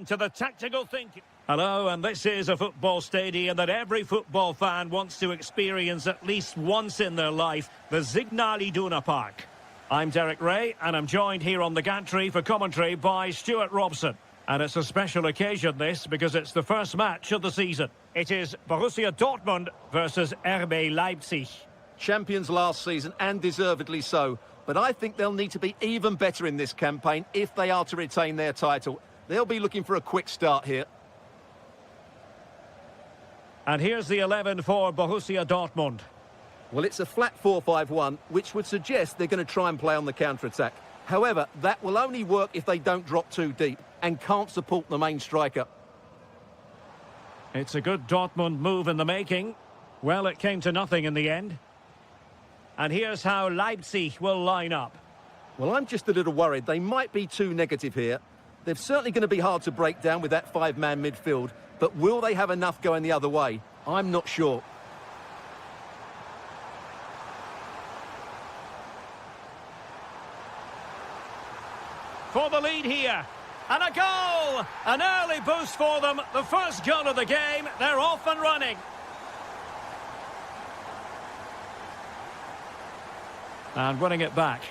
To the tactical thinking. Hello, and this is a football stadium that every football fan wants to experience at least once in their life, the Signal Iduna Park. I'm Derek Ray, and I'm joined here on the gantry for commentary by Stuart Robson. And it's a special occasion, this, because it's the first match of the season. It is Borussia Dortmund versus RB Leipzig. Champions last season, and deservedly so. But I think they'll need to be even better in this campaign if they are to retain their title. They'll be looking for a quick start here. And here's the 11 for Borussia Dortmund. Well, it's a flat 4-5-1, which would suggest they're going to try and play on the counter-attack. However, that will only work if they don't drop too deep and can't support the main striker. It's a good Dortmund move in the making. Well, it came to nothing in the end. And here's how Leipzig will line up. Well, I'm just a little worried. They might be too negative here. They're certainly going to be hard to break down with that five-man midfield, but will they have enough going the other way? I'm not sure. For the lead here. And a goal! An early boost for them. The first goal of the game. They're off and running. And winning it back.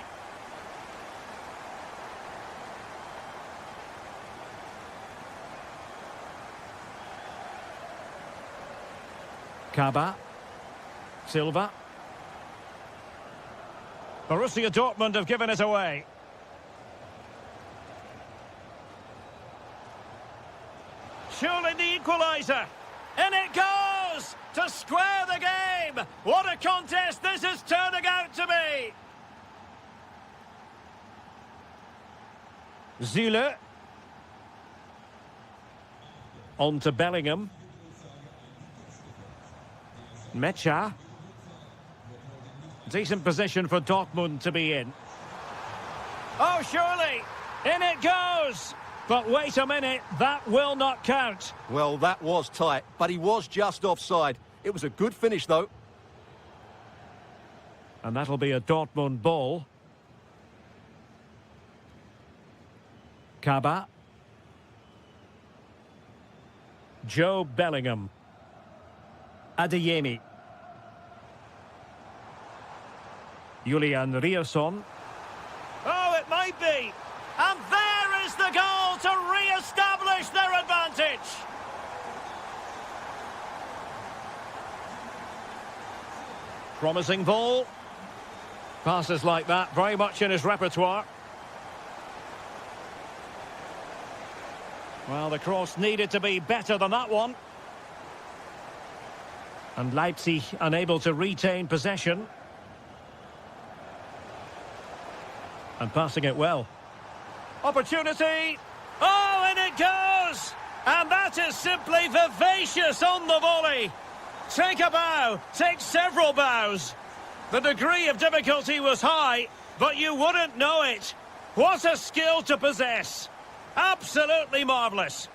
Kaba. Silva. Borussia Dortmund have given it away. Surely the equaliser. In it goes! To square the game! What a contest this is turning out to be! Zule. On to Bellingham. Mecha. Decent position for Dortmund to be in. Oh, surely! In it goes! But wait a minute, that will not count. Well, that was tight, but he was just offside. It was a good finish, though. And that'll be a Dortmund ball. Kaba. Joe Bellingham. Adeyemi. Julian Rierson. Oh, it might be. And there is the goal to re-establish their advantage. Promising ball. Passes like that, very much in his repertoire. Well, the cross needed to be better than that one. And Leipzig unable to retain possession. And passing it well. Opportunity. Oh, and it goes! And that is simply vivacious on the volley. Take a bow. Take several bows. The degree of difficulty was high, but you wouldn't know it. What a skill to possess. Absolutely marvellous.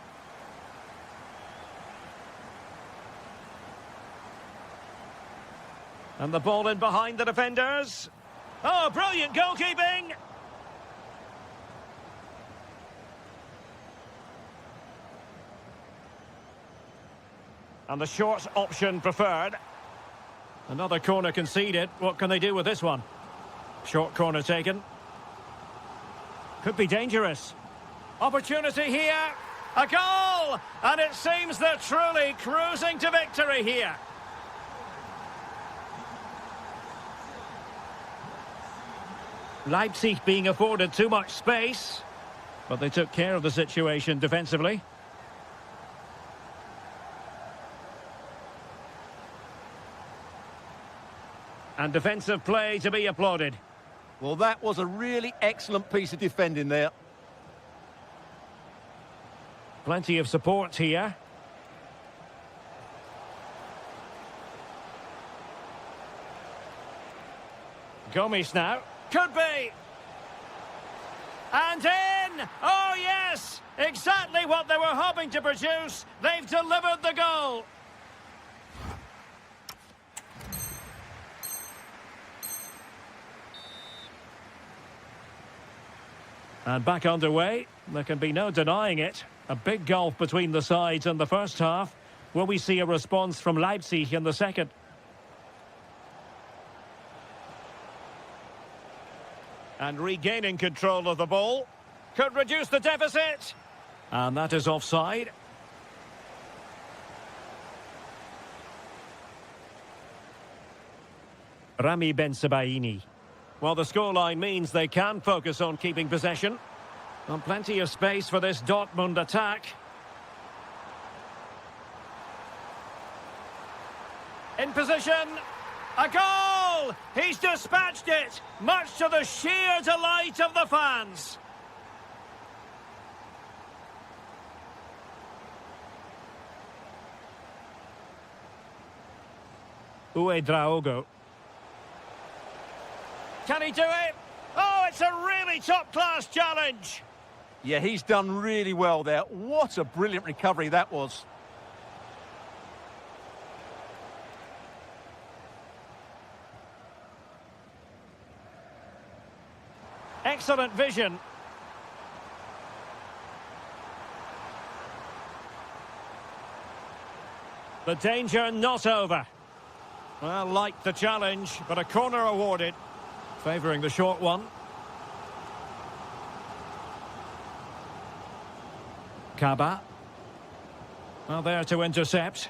And the ball in behind the defenders. Oh, brilliant goalkeeping. And the short option preferred. Another corner conceded. What can they do with this one? Short corner taken. Could be dangerous. Opportunity here. A goal! And it seems they're truly cruising to victory here. Leipzig being afforded too much space. But they took care of the situation defensively. And defensive play to be applauded. Well, that was a really excellent piece of defending there. Plenty of support here. Gomes now. Could be. And in! Oh, yes! Exactly what they were hoping to produce. They've delivered the goal. And back underway. There can be no denying it. A big gulf between the sides in the first half. Will we see a response from Leipzig in the second? And regaining control of the ball. Could reduce the deficit. And that is offside. Rami Ben-Sebaini. Well, the scoreline means they can focus on keeping possession. And plenty of space for this Dortmund attack. In position. A goal! He's dispatched it, much to the sheer delight of the fans. Uedraogo. Can he do it? Oh, it's a really top-class challenge. Yeah, he's done really well there. What a brilliant recovery that was. Excellent vision. The danger not over. Well, liked the challenge, but a corner awarded. Favouring the short one. Kaba. Well, there to intercept.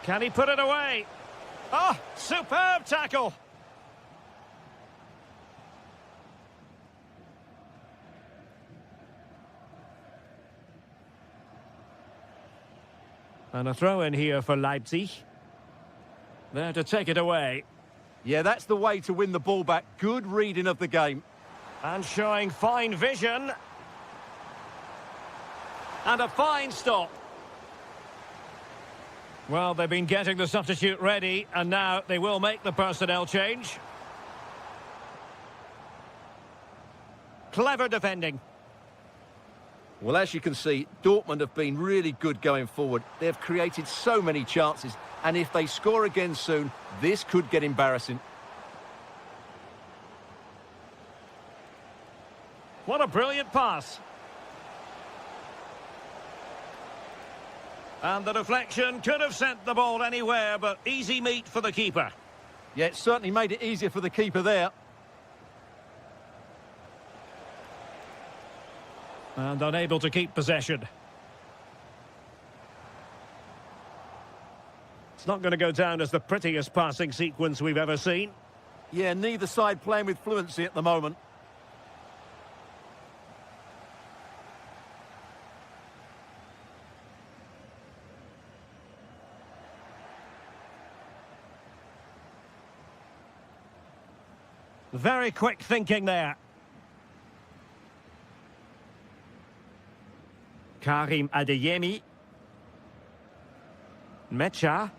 Can he put it away? Oh, superb tackle! And a throw in here for Leipzig. There to take it away. Yeah, that's the way to win the ball back. Good reading of the game. And showing fine vision. And a fine stop. Well, they've been getting the substitute ready, and now they will make the personnel change. Clever defending. Well, as you can see, Dortmund have been really good going forward. They've created so many chances, and if they score again soon, this could get embarrassing. What a brilliant pass. And the deflection could have sent the ball anywhere, but easy meat for the keeper. Yeah, it certainly made it easier for the keeper there. And unable to keep possession. It's not going to go down as the prettiest passing sequence we've ever seen. Yeah, neither side playing with fluency at the moment. Very quick thinking there. Karim Adeyemi. Mecha.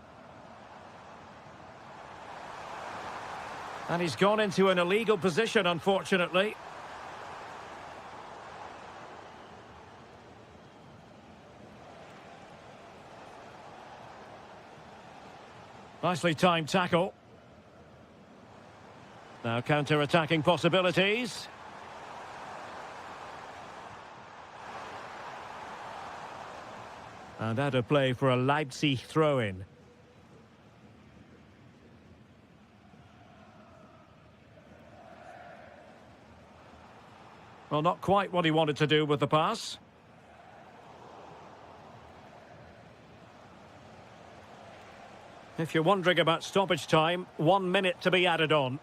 And he's gone into an illegal position, unfortunately. Nicely timed tackle. Now counter-attacking possibilities. And out of play for a Leipzig throw-in. Well, not quite what he wanted to do with the pass. If you're wondering about stoppage time, 1 minute to be added on.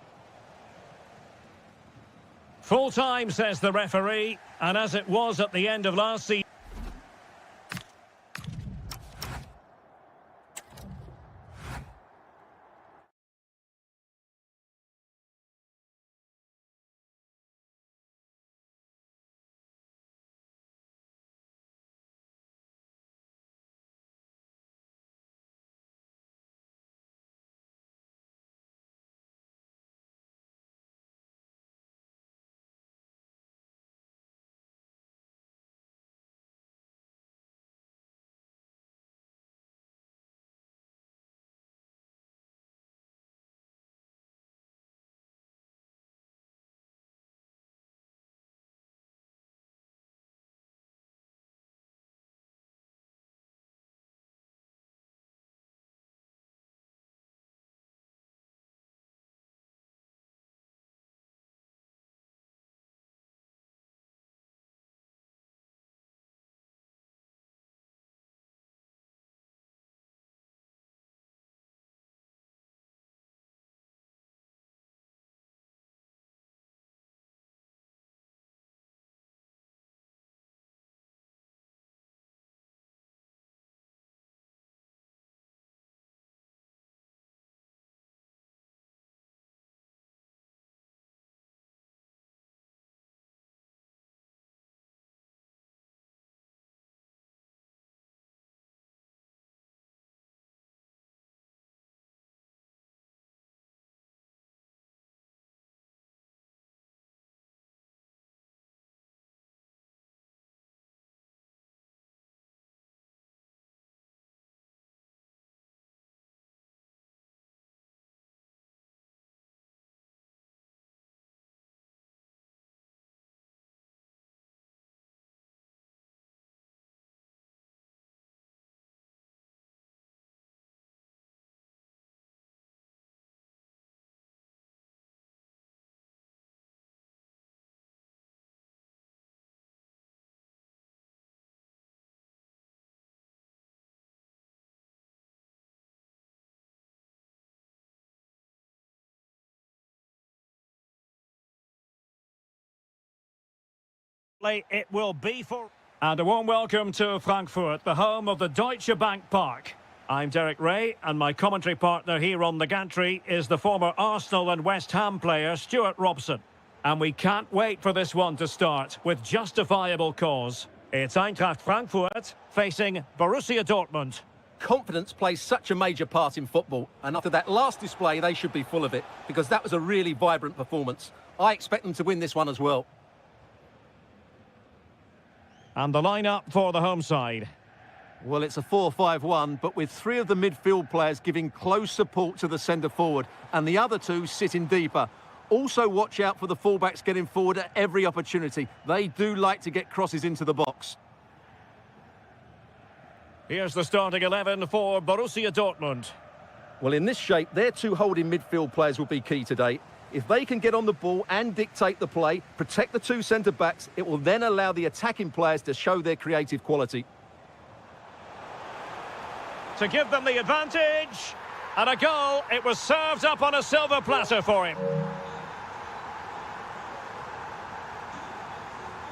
Full time, says the referee, and as it was at the end of last season. It will be for... And a warm welcome to Frankfurt, the home of the Deutsche Bank Park. I'm Derek Ray, and my commentary partner here on the gantry is the former Arsenal and West Ham player Stuart Robson. And we can't wait for this one to start with justifiable cause. It's Eintracht Frankfurt facing Borussia Dortmund. Confidence plays such a major part in football, and after that last display they should be full of it, because that was a really vibrant performance. I expect them to win this one as well. And the lineup for the home side. Well, it's a 4-5-1, but with three of the midfield players giving close support to the centre forward, and the other two sitting deeper. Also watch out for the fullbacks getting forward at every opportunity. They do like to get crosses into the box. Here's the starting 11 for Borussia Dortmund. Well, in this shape, their two holding midfield players will be key today. If they can get on the ball and dictate the play, protect the two centre-backs, it will then allow the attacking players to show their creative quality. To give them the advantage. And a goal. It was served up on a silver platter for him.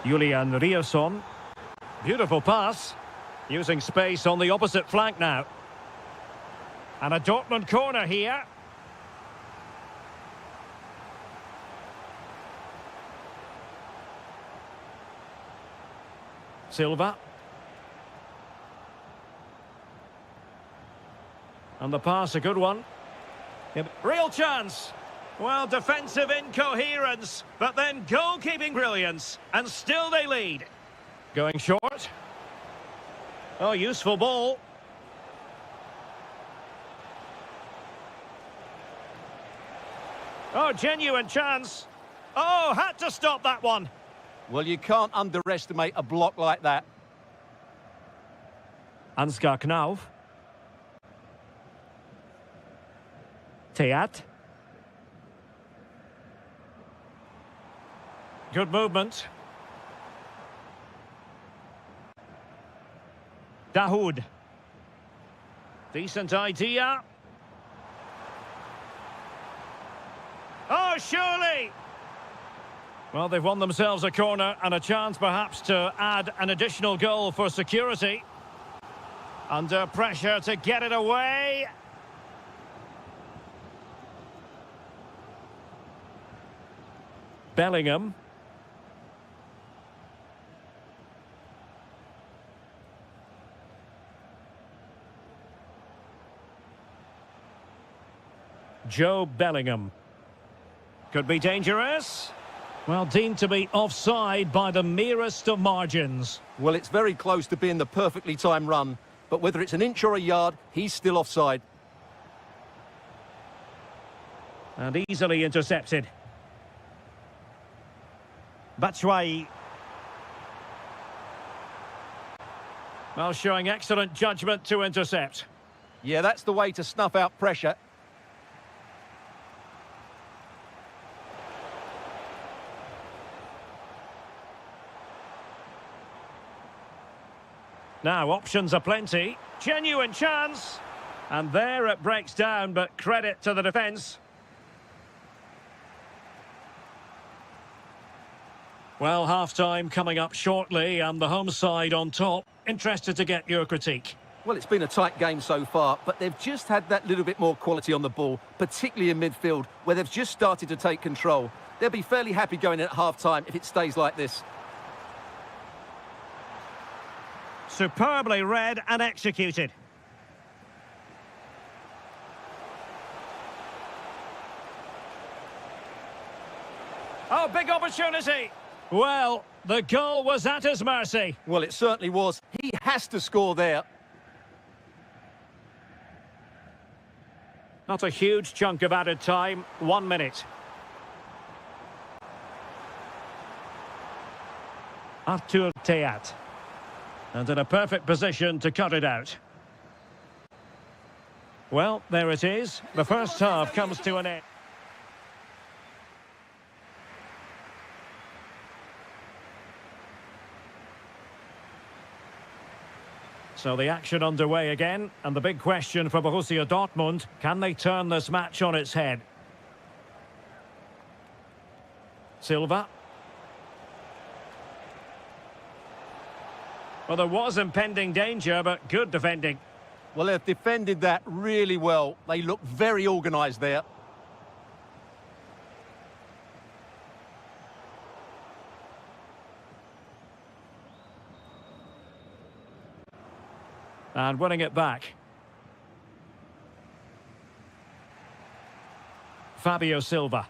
Julian Rierson. Beautiful pass. Using space on the opposite flank now. And a Dortmund corner here. Silva. And the pass, a good one. Real chance. Well, defensive incoherence, but then goalkeeping brilliance. And still they lead. Going short. Oh, useful ball. Oh, genuine chance. Oh, had to stop that one. Well, you can't underestimate a block like that. Ansgar Knauf. Teat. Good movement. Dahoud. Decent idea. Oh, surely! Well, they've won themselves a corner and a chance perhaps to add an additional goal for security. Under pressure to get it away. Bellingham. Joe Bellingham. Could be dangerous. Well, deemed to be offside by the merest of margins. Well, it's very close to being the perfectly timed run, but whether it's an inch or a yard, he's still offside. And easily intercepted. Batshuayi. Well, showing excellent judgment to intercept. Yeah, that's the way to snuff out pressure. Now, options are plenty. Genuine chance. And there it breaks down, but credit to the defence. Well, half-time coming up shortly, and the home side on top. Interested to get your critique. Well, it's been a tight game so far, but they've just had that little bit more quality on the ball, particularly in midfield, where they've just started to take control. They'll be fairly happy going in at half-time if it stays like this. Superbly read and executed. Oh, big opportunity. Well, the goal was at his mercy. Well, it certainly was. He has to score there. Not a huge chunk of added time. 1 minute. Artur Teat. And in a perfect position to cut it out. Well, there it is. The first half comes to an end. So the action underway again, and the big question for Borussia Dortmund, can they turn this match on its head? Silva. Well, there was impending danger, but good defending. Well, they've defended that really well. They look very organised there. And winning it back. Fabio Silva.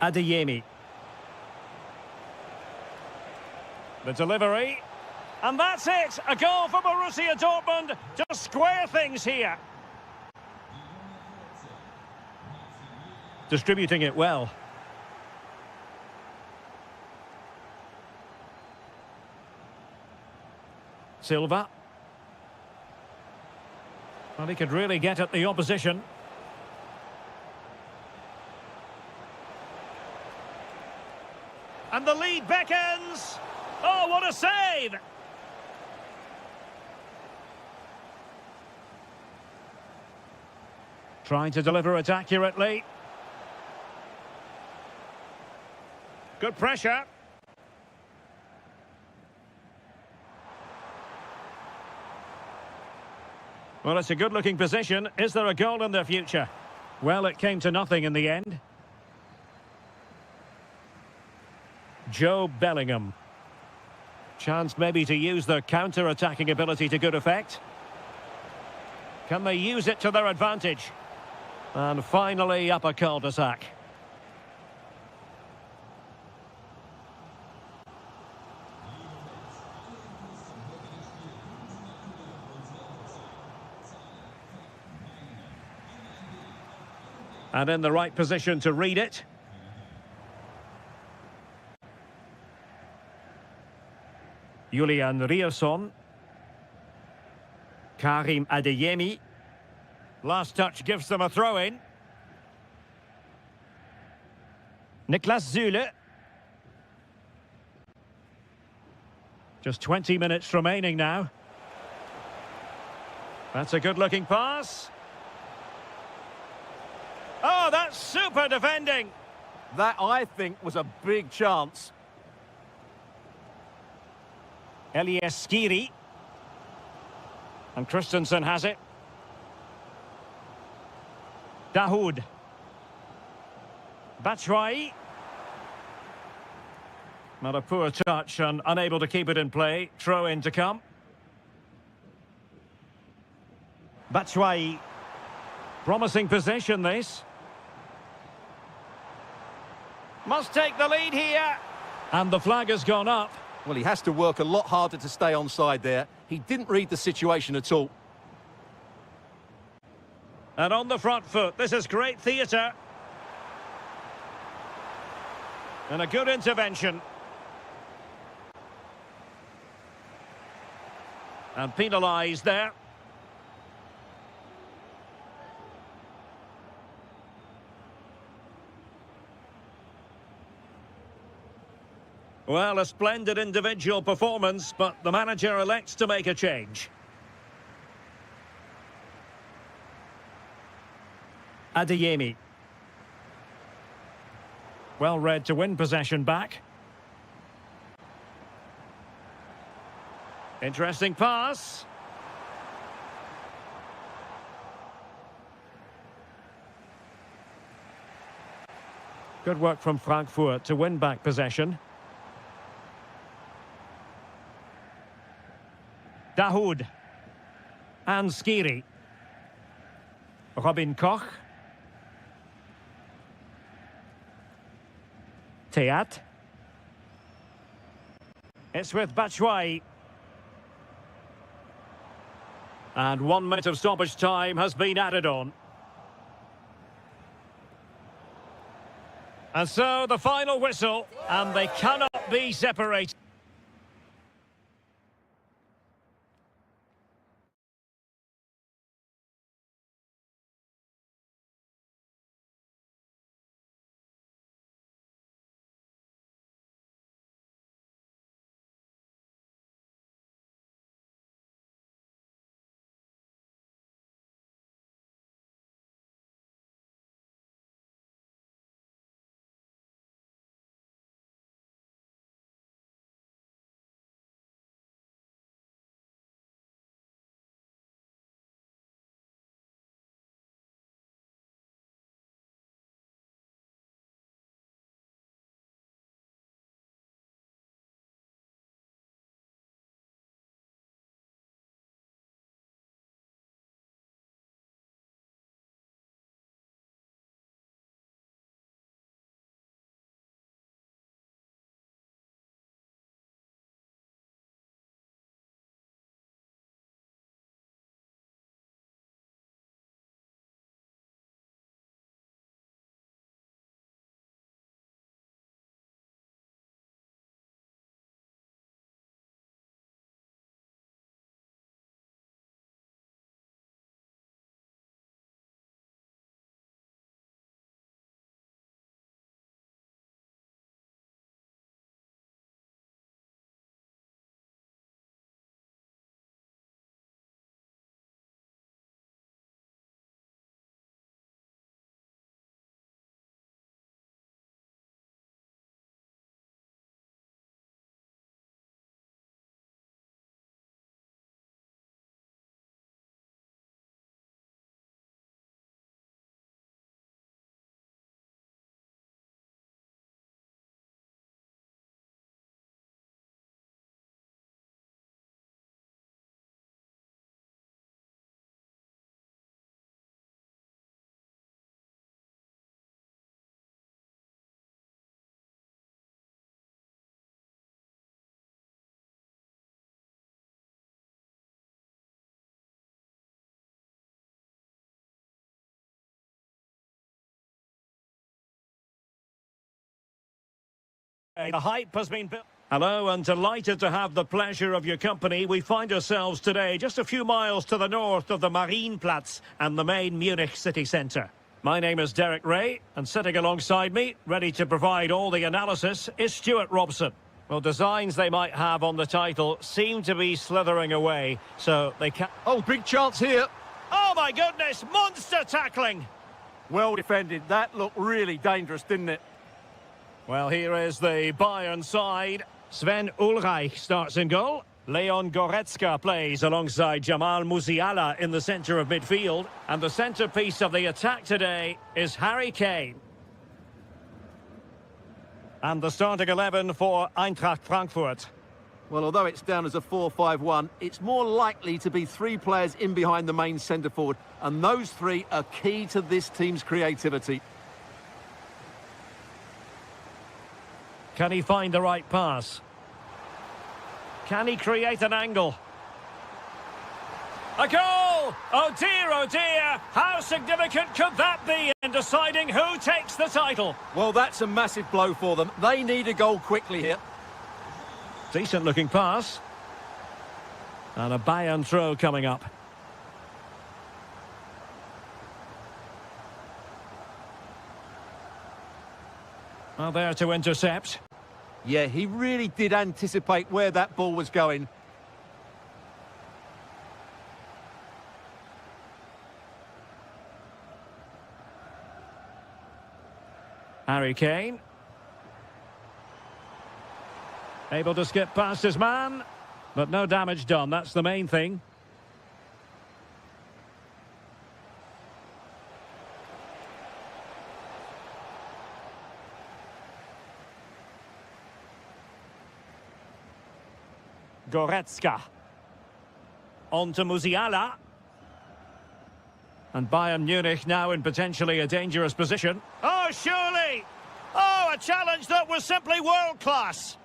Adeyemi. The delivery. And that's it! A goal for Borussia Dortmund to square things here. Distributing it well. Silva. Well, he could really get at the opposition. And the lead beckons. Oh, what a save! Trying to deliver it accurately. Good pressure. Well, it's a good-looking position. Is there a goal in their future? Well, it came to nothing in the end. Joe Bellingham. Chance maybe to use their counter-attacking ability to good effect. Can they use it to their advantage? And finally, up a cul-de-sac. And in the right position to read it. Julian Rierson. Karim Adeyemi. Last touch gives them a throw-in. Niklas Süle. Just 20 minutes remaining now. That's a good-looking pass. Oh, that's super defending. That, I think, was a big chance. Elias Skiri. And Christensen has it. Dahoud. Batshuayi. Not a poor touch and unable to keep it in play. Throw in to come. Batshuayi. Promising possession, this. Must take the lead here. And the flag has gone up. Well, he has to work a lot harder to stay onside there. He didn't read the situation at all. And on the front foot, this is great theatre. And a good intervention. And penalised there. Well, a splendid individual performance, but the manager elects to make a change. Adeyemi. Well read to win possession back. Interesting pass. Good work from Frankfurt to win back possession. Dahoud. And Skiri. Robin Koch. Teat. It's with Batshuayi. And 1 minute of stoppage time has been added on. And so the final whistle, and they cannot be separated. The hype has been built. Hello, and delighted to have the pleasure of your company. We find ourselves today just a few miles to the north of the Marienplatz and the main Munich city centre. My name is Derek Ray, and sitting alongside me, ready to provide all the analysis, is Stuart Robson. Well, designs they might have on the title seem to be slithering away, so they can't... Oh, big chance here. Oh, my goodness! Monster tackling! Well defended. That looked really dangerous, didn't it? Well, here is the Bayern side. Sven Ulreich starts in goal. Leon Goretzka plays alongside Jamal Musiala in the centre of midfield. And the centrepiece of the attack today is Harry Kane. And the starting 11 for Eintracht Frankfurt. Well, although it's down as a 4-5-1, it's more likely to be three players in behind the main centre-forward. And those three are key to this team's creativity. Can he find the right pass? Can he create an angle? A goal! Oh dear, how significant could that be in deciding who takes the title? Well, that's a massive blow for them. They need a goal quickly here. Decent looking pass. And a Bayern throw coming up. Well, there to intercept. Yeah, he really did anticipate where that ball was going. Harry Kane. Able to skip past his man, but no damage done. That's the main thing. Goretzka. On to Musiala. And Bayern Munich now in potentially a dangerous position. Oh, surely! Oh, a challenge that was simply world-class.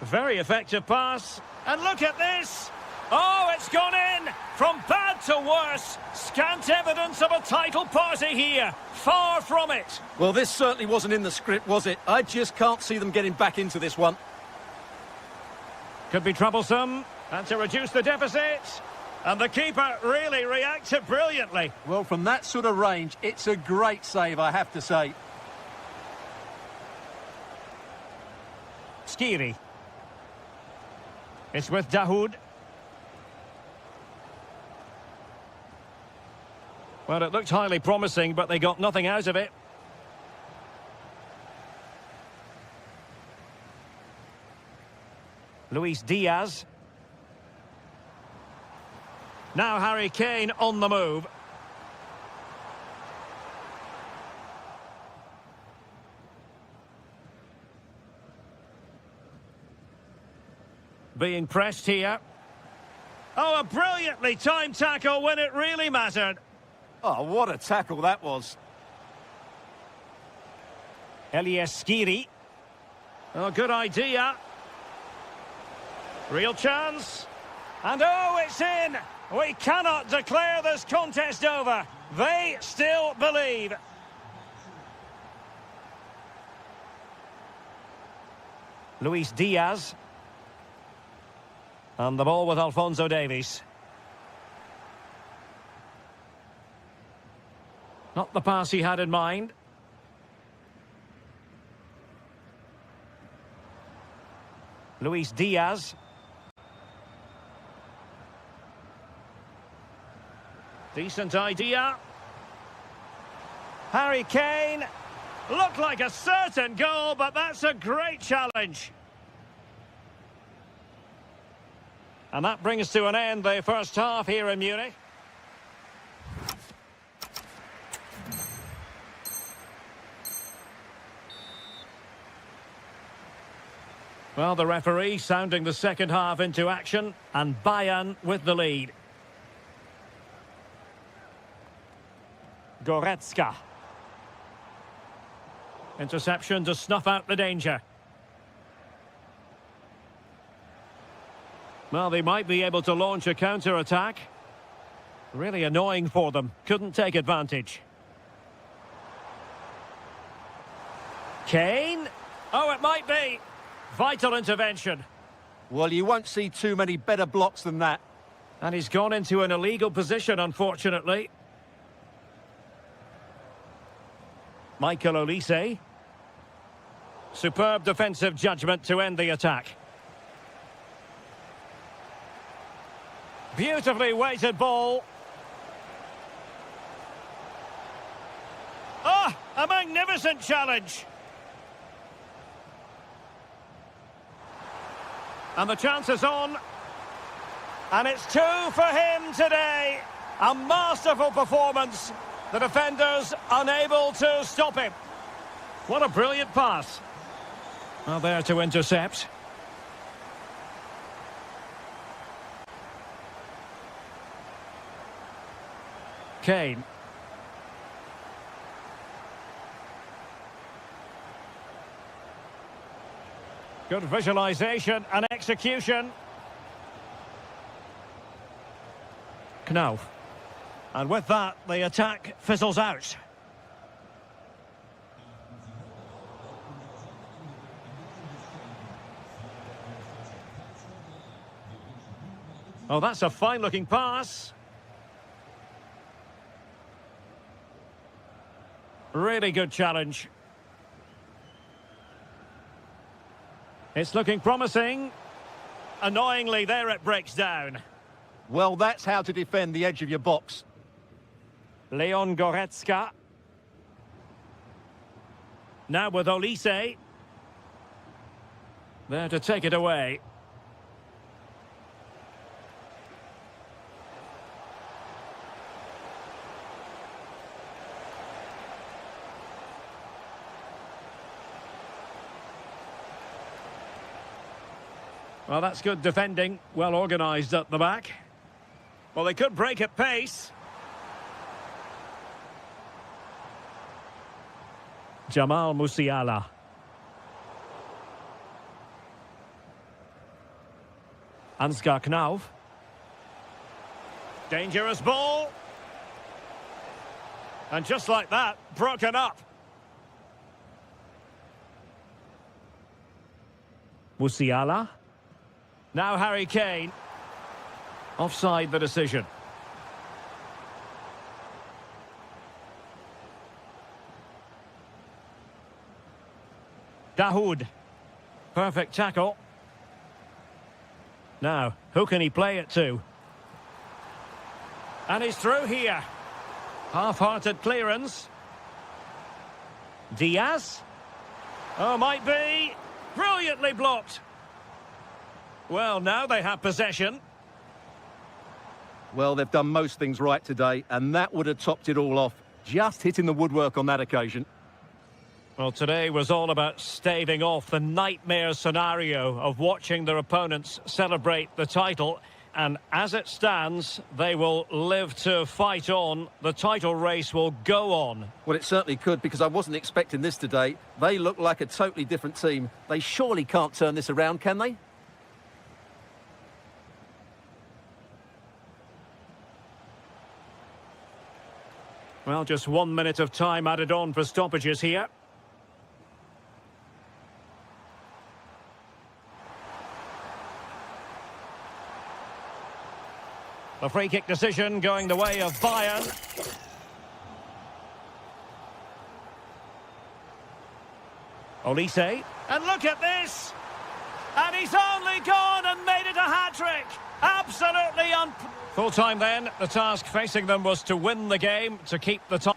Very effective pass. And look at this! Oh, it's gone in! From bad to worse. Scant evidence of a title party here. Far from it. Well, this certainly wasn't in the script, was it? I just can't see them getting back into this one. Could be troublesome. And to reduce the deficit. And the keeper really reacted brilliantly. Well, from that sort of range, it's a great save, I have to say. Skiri. It's with Dahoud. Well, it looked highly promising, but they got nothing out of it. Luis Diaz. Now Harry Kane on the move. Being pressed here. Oh, a brilliantly timed tackle when it really mattered. Oh, what a tackle that was. Elias Skiri. Oh, good idea. Real chance. And oh, it's in. We cannot declare this contest over. They still believe. Luis Diaz. And the ball with Alphonso Davies. Not the pass he had in mind. Luis Diaz. Decent idea. Harry Kane. Looked like a certain goal, but that's a great challenge. And that brings to an end the first half here in Munich. Well, the referee sounding the second half into action, and Bayern with the lead. Goretzka. Interception to snuff out the danger. Well, they might be able to launch a counter-attack. Really annoying for them. Couldn't take advantage. Kane? Oh, it might be. Vital intervention. Well, you won't see too many better blocks than that. And he's gone into an illegal position, unfortunately. Michael Olise. Superb defensive judgment to end the attack. Beautifully weighted ball. Ah, a magnificent challenge. And the chance is on. And it's 2 for him today. A masterful performance. The defenders unable to stop him. What a brilliant pass. Well, there to intercept. Kane. Good visualization and execution. Knauf. And with that, the attack fizzles out. Oh, that's a fine-looking pass. Really good challenge. It's looking promising. Annoyingly, there it breaks down. Well, that's how to defend the edge of your box. Leon Goretzka. Now with Olise. There to take it away. Well, that's good defending. Well organised at the back. Well, they could break at pace. Jamal Musiala. Ansgar Knauf. Dangerous ball. And just like that, broken up. Musiala. Now Harry Kane. Offside the decision. Dahoud. Perfect tackle. Now, who can he play it to? And he's through here. Half-hearted clearance. Diaz. Oh, might be. Brilliantly blocked. Well, now they have possession. Well, they've done most things right today, and that would have topped it all off. Just hitting the woodwork on that occasion. Well, today was all about staving off the nightmare scenario of watching their opponents celebrate the title. And as it stands, they will live to fight on. The title race will go on. Well, it certainly could, because I wasn't expecting this today. They look like a totally different team. They surely can't turn this around, can they? Well, just 1 minute of time added on for stoppages here. The free kick decision going the way of Bayern. Olise. And look at this! And he's only gone and made it a hat-trick! Absolutely Full time then, the task facing them was to win the game, to keep the top.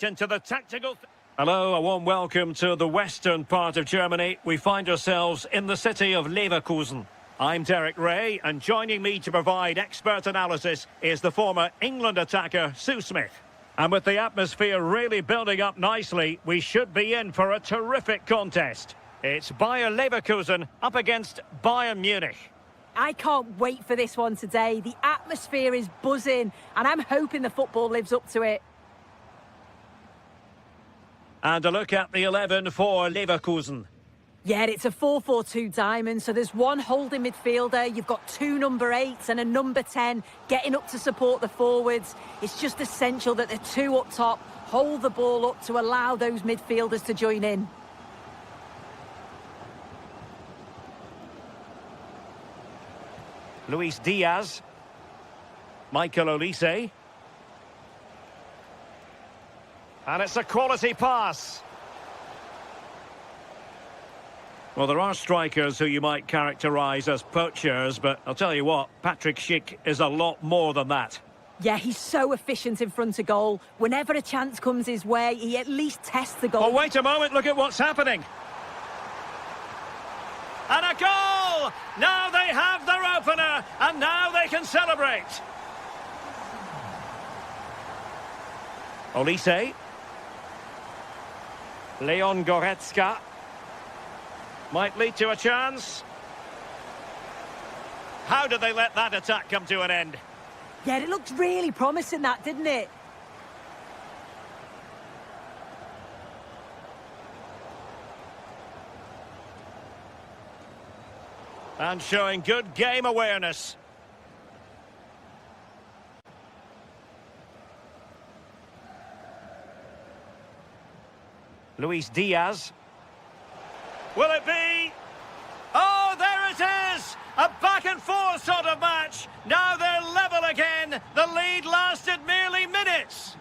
into the tactical... Hello, a warm welcome to the western part of Germany. We find ourselves in the city of Leverkusen. I'm Derek Ray, and joining me to provide expert analysis is the former England attacker, Sue Smith. And with the atmosphere really building up nicely, we should be in for a terrific contest. It's Bayer Leverkusen up against Bayern Munich. I can't wait for this one today. The atmosphere is buzzing, and I'm hoping the football lives up to it. And a look at the 11 for Leverkusen. Yeah, it's a 4-4-2 diamond, so there's one holding midfielder, you've got two number 8s and a number 10 getting up to support the forwards. It's just essential that the two up top hold the ball up to allow those midfielders to join in. Luis Diaz. Michael Olise. And it's a quality pass. Well, there are strikers who you might characterise as poachers, but I'll tell you what, Patrick Schick is a lot more than that. Yeah, he's so efficient in front of goal. Whenever a chance comes his way, he at least tests the goal. Oh, wait a moment, look at what's happening. And a goal! Now they have their opener, and now they can celebrate. Olise. Leon Goretzka. Might lead to a chance. How did they let that attack come to an end? Yeah, it looked really promising, that, didn't it? And showing good game awareness. Luis Diaz. Will it be? Oh, there it is! A back-and-forth sort of match. Now they're level again. The lead lasted merely minutes.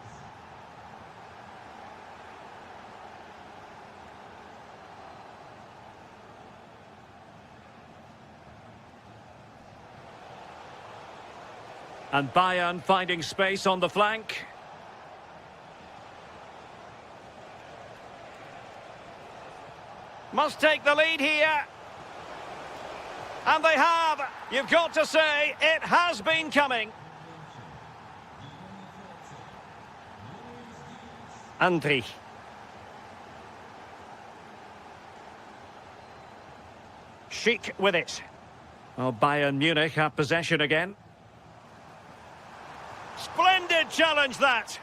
And Bayern finding space on the flank. Must take the lead here. And they have. You've got to say, it has been coming. Andri. Schick with it. Well, Bayern Munich have possession again. Splendid challenge, that.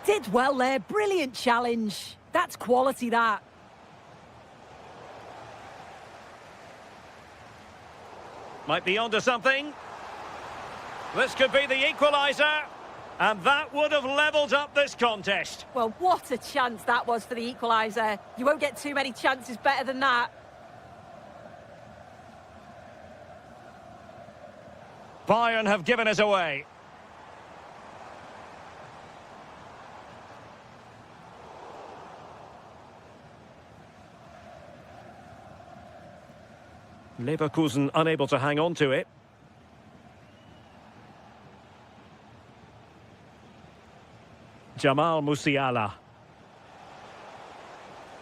Did well there. Brilliant challenge. That's quality, that. Might be onto something. This could be the equaliser. And that would have levelled up this contest. Well, what a chance that was for the equaliser. You won't get too many chances better than that. Bayern have given it away. Leverkusen unable to hang on to it. Jamal Musiala.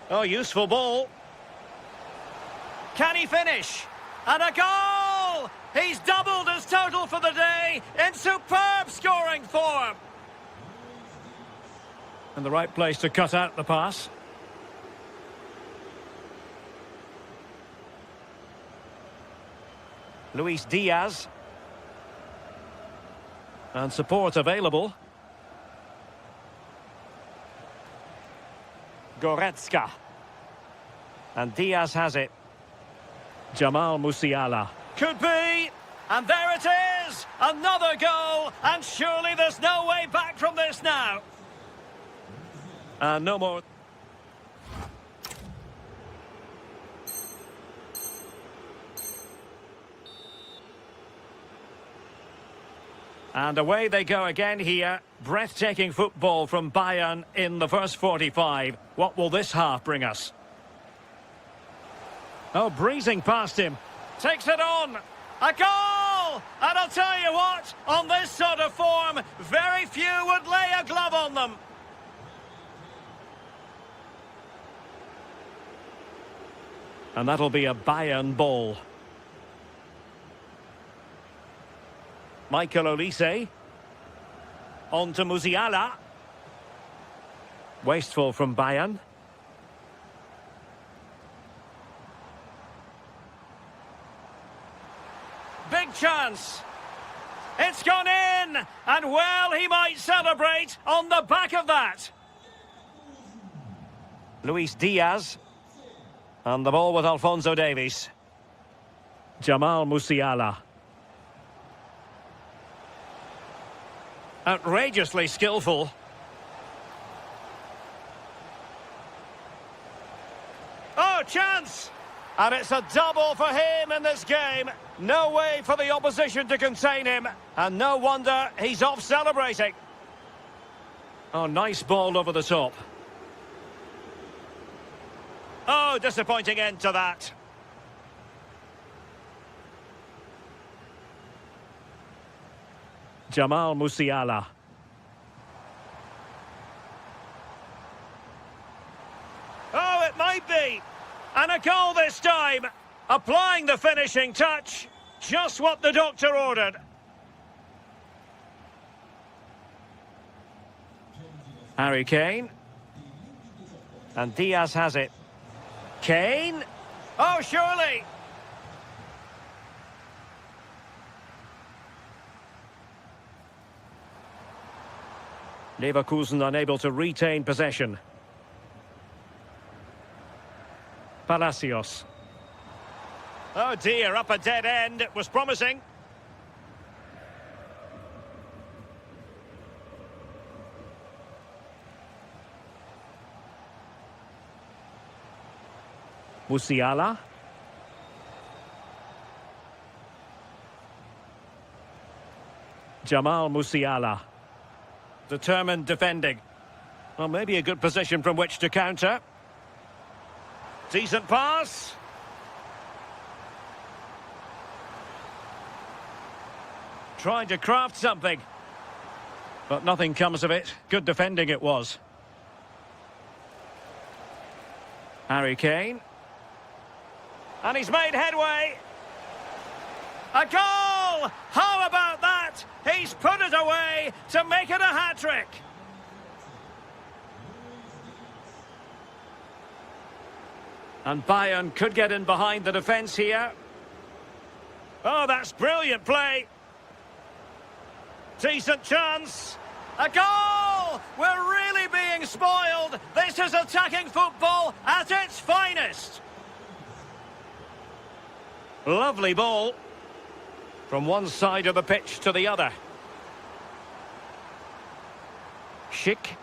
Oh, useful ball. Can he finish? And a goal! He's doubled his total for the day in superb scoring form. And the right place to cut out the pass. Luis Diaz. And support available. Goretzka. And Diaz has it. Jamal Musiala. Could be. And there it is. Another goal. And surely there's no way back from this now. No more. And away they go again here. Breathtaking football from Bayern in the first 45. What will this half bring us? Oh, breezing past him. Takes it on. A goal! And I'll tell you what, on this sort of form, very few would lay a glove on them. And that'll be a Bayern ball. Michael Olise. On to Musiala. Wasteful from Bayern. Big chance. It's gone in. And well, he might celebrate on the back of that. Luis Diaz. And the ball with Alphonso Davies. Jamal Musiala. Outrageously skillful. Oh, chance! And it's a double for him in this game. No way for the opposition to contain him. And no wonder he's off celebrating. Oh, nice ball over the top. Oh, disappointing end to that. Jamal Musiala. Oh, it might be. And a goal this time. Applying the finishing touch. Just what the doctor ordered. Harry Kane. And Diaz has it. Kane. Oh, surely. Leverkusen unable to retain possession. Palacios. Oh dear, up a dead end. It was promising. Musiala. Jamal Musiala. Determined defending. Well, maybe a good position from which to counter. Decent pass. Trying to craft something. But nothing comes of it. Good defending it was. Harry Kane. And he's made headway. A goal! How about that? He's put it away to make it a hat-trick. And Bayern could get in behind the defence here. Oh, that's brilliant play. Decent chance. A goal! We're really being spoiled. This is attacking football at its finest. Lovely ball. From one side of the pitch to the other. Schick.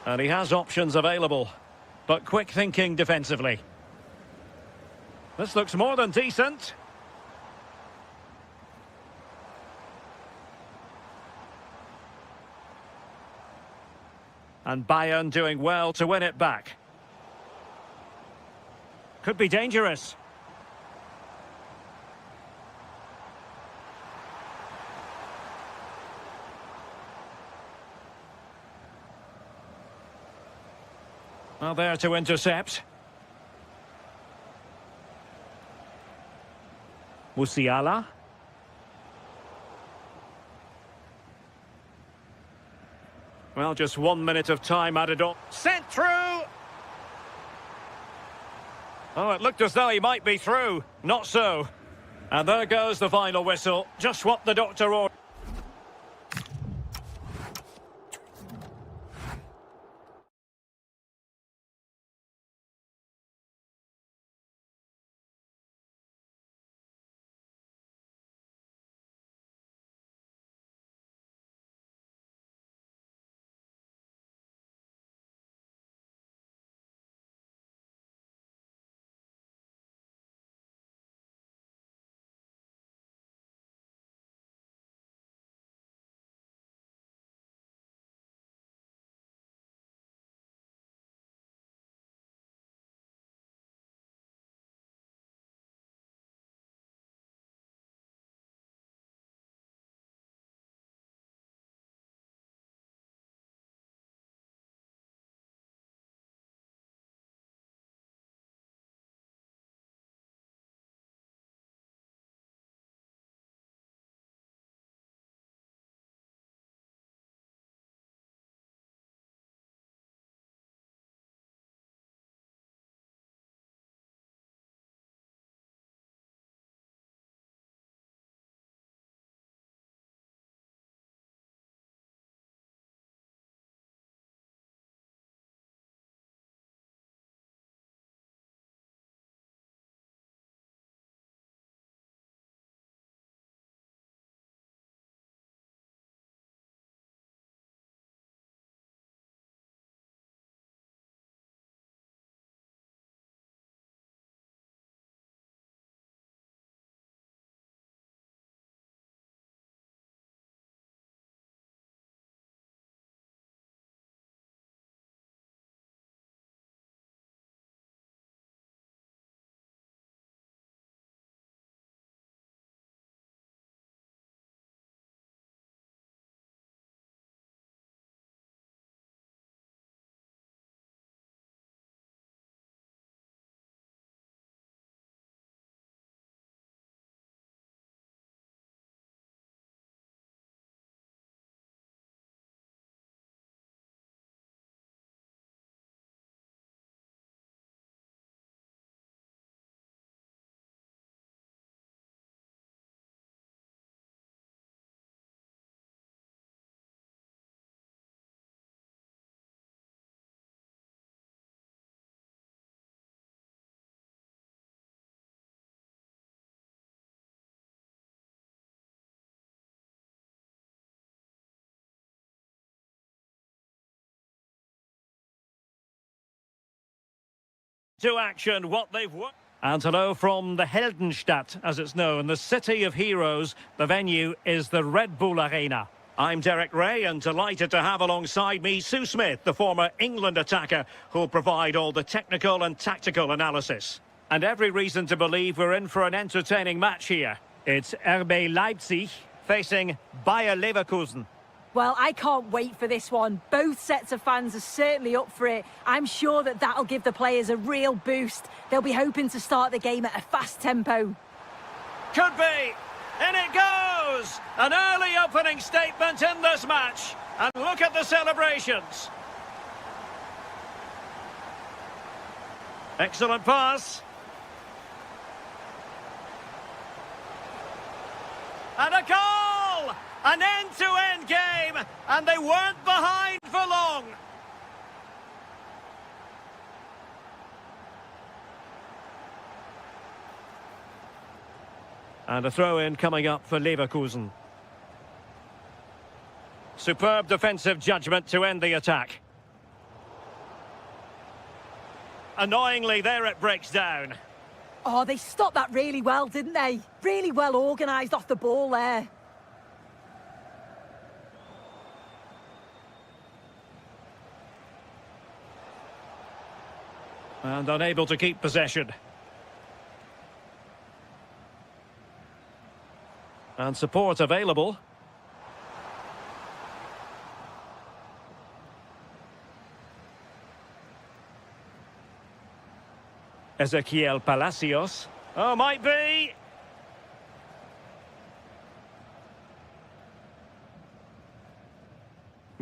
And he has options available. But quick thinking defensively. This looks more than decent. And Bayern doing well to win it back. Could be dangerous. Well, there to intercept. Musiala. Well, just 1 minute of time added on. Sent through! Oh, it looked as though he might be through. Not so. And there goes the final whistle. Just what the doctor ordered. To action what they've won. And hello from the Heldenstadt, as it's known, the city of heroes. The venue is the Red Bull Arena. I'm Derek Ray, and delighted to have alongside me Sue Smith, the former England attacker, who'll provide all the technical and tactical analysis. And every reason to believe we're in for an entertaining match here. It's RB Leipzig facing Bayer Leverkusen. Well, I can't wait for this one. Both sets of fans are certainly up for it. I'm sure that that'll give the players a real boost. They'll be hoping to start the game at a fast tempo. Could be. In it goes! An early opening statement in this match. And look at the celebrations. Excellent pass. And a goal! An end-to-end game, and they weren't behind for long. And a throw-in coming up for Leverkusen. Superb defensive judgment to end the attack. Annoyingly, there it breaks down. Oh, they stopped that really well, didn't they? Really well organised off the ball there. And unable to keep possession. And support available. Ezequiel Palacios. Oh, might be.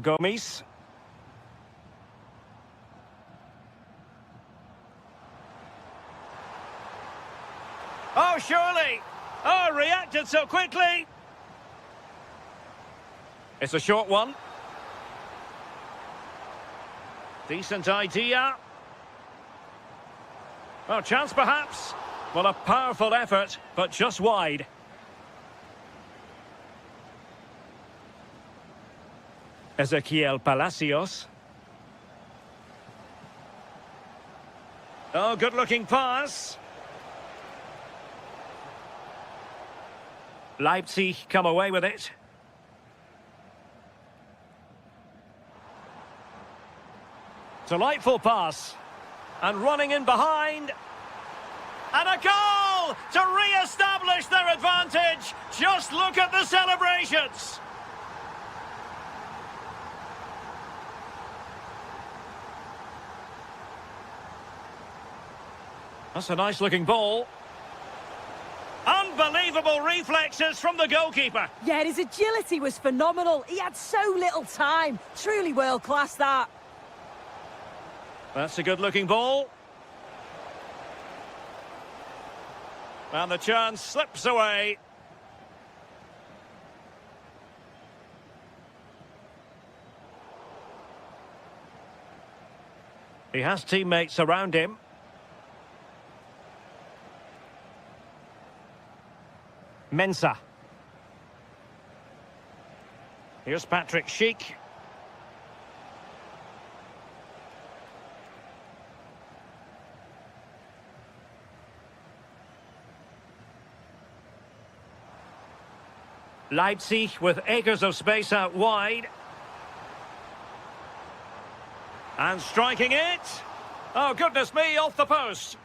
Gomes. Oh, surely. Oh, reacted so quickly. It's a short one. Decent idea. Oh, chance perhaps. Well, a powerful effort, but just wide. Ezequiel Palacios. Oh, good-looking pass. Leipzig come away with it. Delightful pass. And running in behind. And a goal to re-establish their advantage. Just look at the celebrations. That's a nice-looking ball. Unbelievable reflexes from the goalkeeper. Yeah, his agility was phenomenal. He had so little time. Truly world-class, that. That's a good-looking ball. And the chance slips away. He has teammates around him. Mensah. Here's Patrick Schick. Leipzig with acres of space out wide. And striking it. Oh, goodness me, off the post.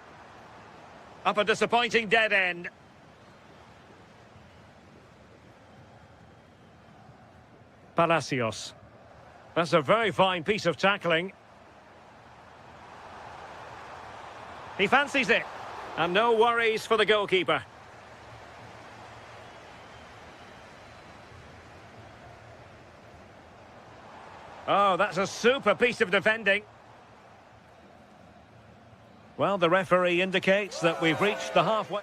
Up a disappointing dead end. Palacios. That's a very fine piece of tackling. He fancies it. And no worries for the goalkeeper. Oh, that's a super piece of defending. Well, the referee indicates that we've reached the halfway.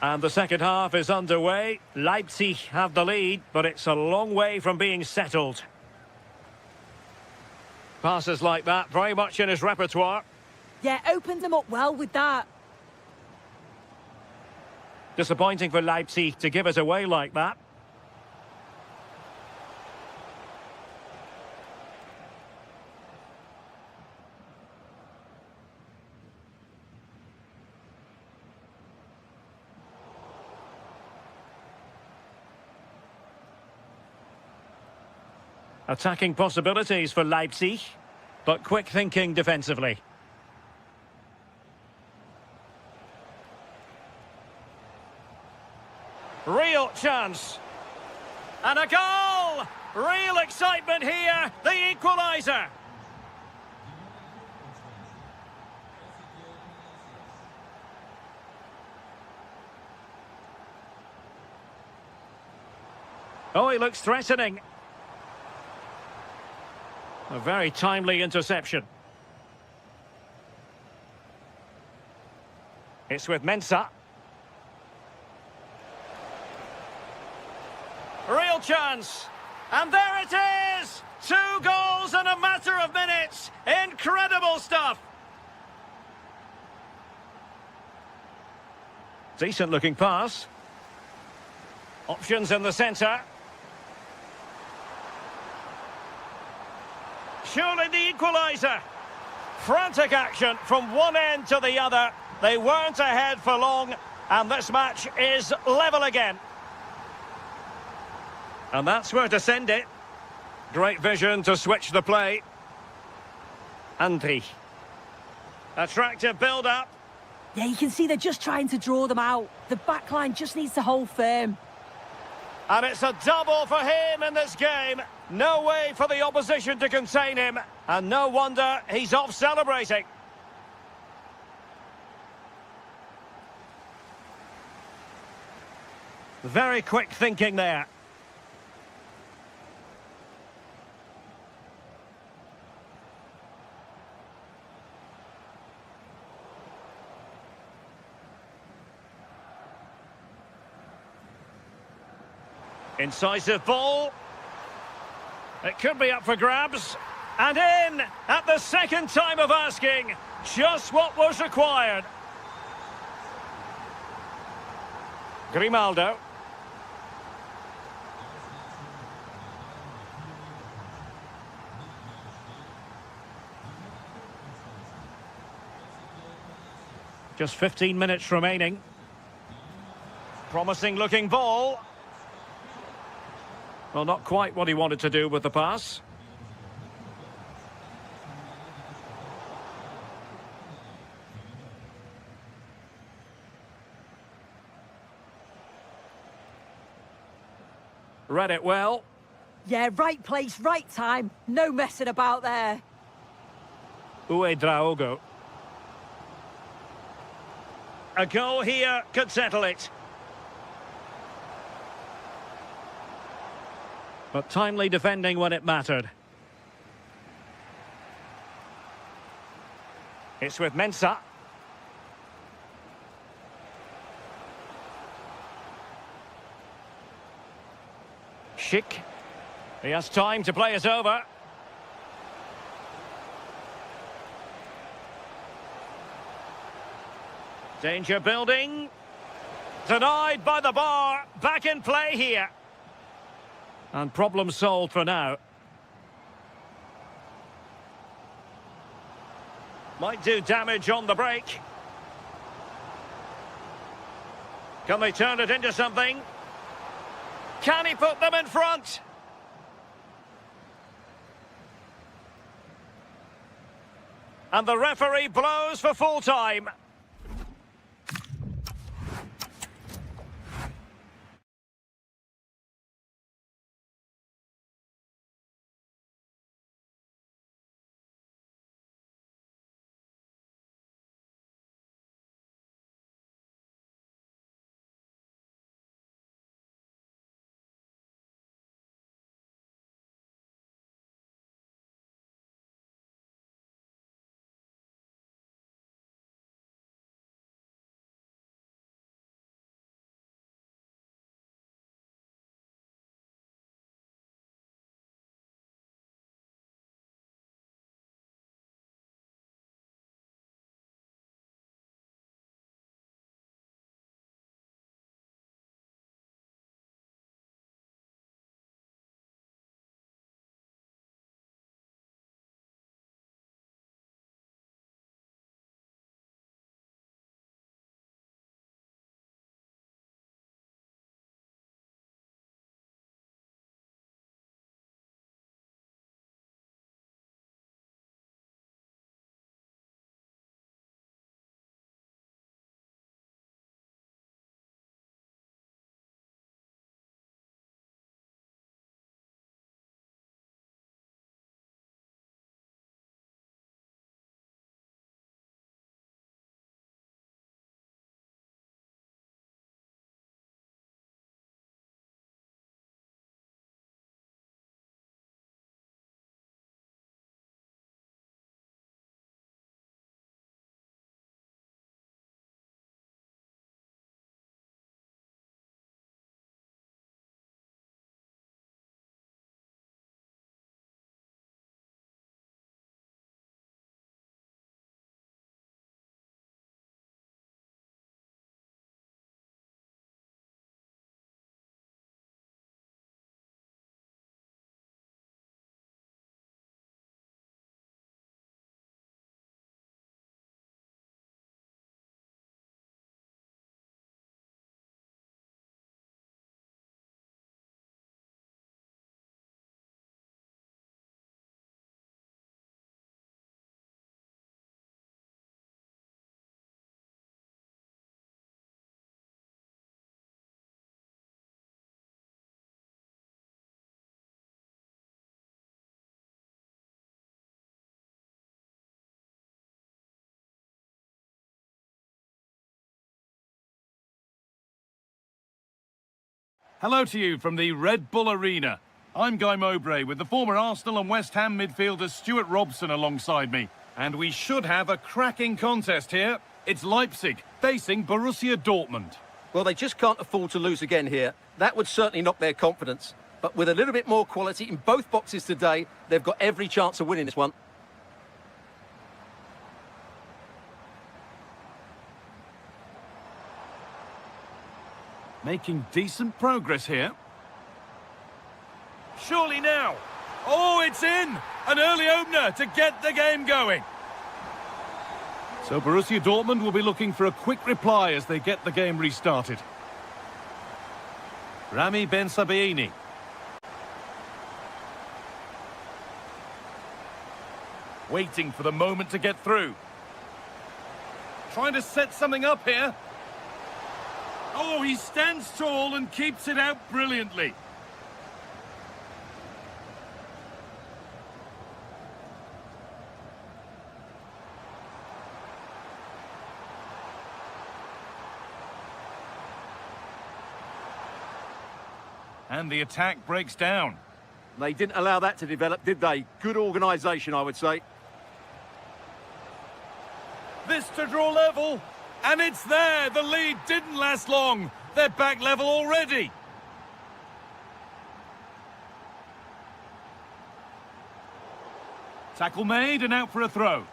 And the second half is underway. Leipzig have the lead, but it's a long way from being settled. Passes like that, very much in his repertoire. Yeah, opened them up well with that. Disappointing for Leipzig to give it away like that. Attacking possibilities for Leipzig, but quick thinking defensively. Real chance. And a goal! Real excitement here, the equaliser. Oh, he looks threatening. A very timely interception. It's with Mensah. Real chance. And there it is! 2 goals in a matter of minutes. Incredible stuff. Decent looking pass. Options in the centre. Surely the equaliser. Frantic action from one end to the other. They weren't ahead for long, and this match is level again. And that's where to send it. Great vision to switch the play. Andri. Attractive build-up. Yeah, you can see they're just trying to draw them out. The backline just needs to hold firm. And it's a double for him in this game. No way for the opposition to contain him. And no wonder he's off celebrating. Very quick thinking there. Incisive ball. It could be up for grabs. And in at the second time of asking. Just what was required. Grimaldo. Just 15 minutes remaining. Promising looking ball. Well, not quite what he wanted to do with the pass. Read it well. Yeah, right place, right time. No messing about there. Uedraogo. A goal here could settle it. But timely defending when it mattered. It's with Mensah. Schick. He has time to play it over. Danger building. Denied by the bar. Back in play here. And problem solved for now. Might do damage on the break. Can they turn it into something? Can he put them in front? And the referee blows for full time. Hello to you from the Red Bull Arena. I'm Guy Mowbray with the former Arsenal and West Ham midfielder Stuart Robson alongside me. And we should have a cracking contest here. It's Leipzig facing Borussia Dortmund. Well, they just can't afford to lose again here. That would certainly knock their confidence. But with a little bit more quality in both boxes today, they've got every chance of winning this one. Making decent progress here. Surely now. Oh, it's in! An early opener to get the game going. So Borussia Dortmund will be looking for a quick reply as they get the game restarted. Rami Ben Sabaini. Waiting for the moment to get through. Trying to set something up here. Oh, he stands tall and keeps it out brilliantly. And the attack breaks down. They didn't allow that to develop, did they? Good organisation, I would say. This to draw level. And it's there. The lead didn't last long. They're back level already. Tackle made and out for a throw.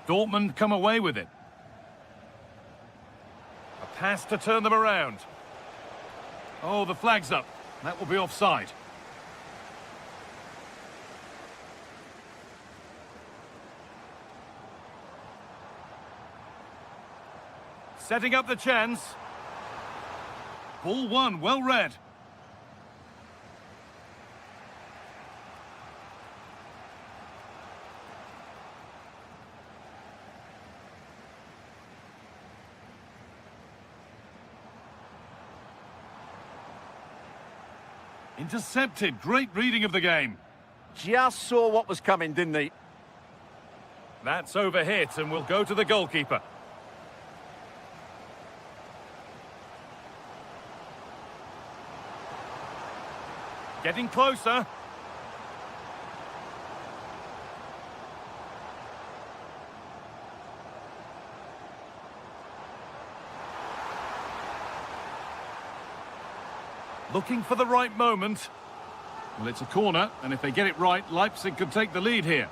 Dortmund come away with it. A pass to turn them around. Oh, the flag's up. That will be offside. Setting up the chance. Ball one, well read. Intercepted. Great reading of the game. Just saw what was coming, didn't he? That's overhit and will go to the goalkeeper. Getting closer. Looking for the right moment. Well, it's a corner, and if they get it right, Leipzig could take the lead here.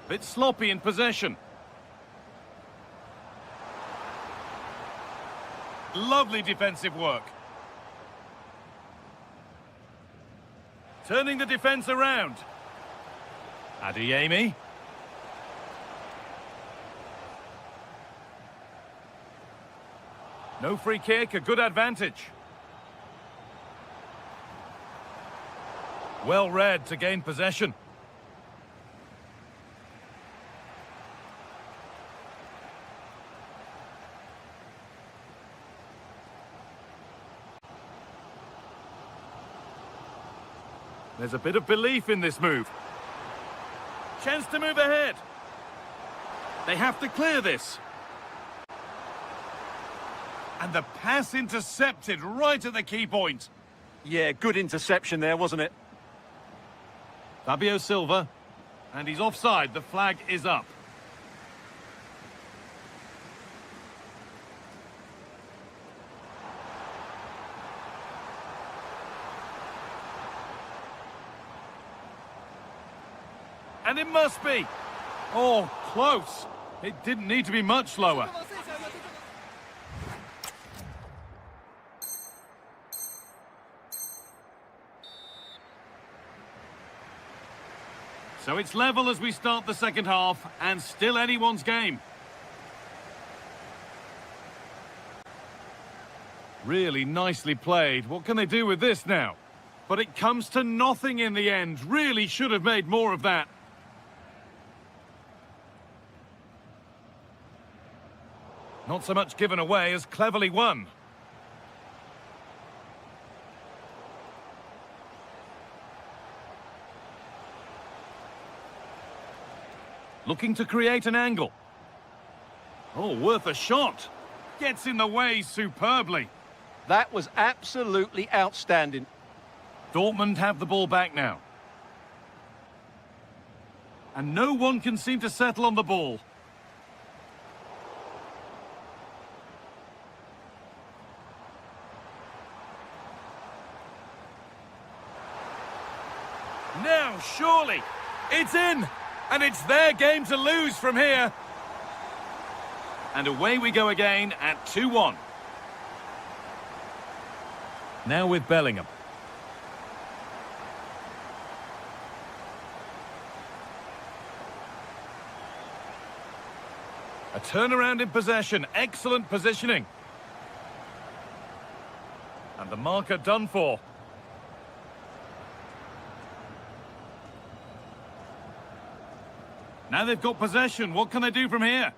Bit sloppy in possession. Lovely defensive work. Turning the defense around. Adeyemi. No free kick, a good advantage. Well read to gain possession. There's a bit of belief in this move. Chance to move ahead. They have to clear this. And the pass intercepted right at the key point. Yeah, good interception there, wasn't it? Fabio Silva. And he's offside. The flag is up. And it must be. Oh, close. It didn't need to be much slower. So it's level as we start the second half, and still anyone's game. Really nicely played. What can they do with this now? But it comes to nothing in the end. Really should have made more of that. Not so much given away as cleverly won. Looking to create an angle. Oh, worth a shot. Gets in the way superbly. That was absolutely outstanding. Dortmund have the ball back now. And no one can seem to settle on the ball. Now, surely, it's in! And it's their game to lose from here. And away we go again at 2-1. Now with Bellingham. A turnaround in possession. Excellent positioning. And the marker done for. Now they've got possession. What can they do from here?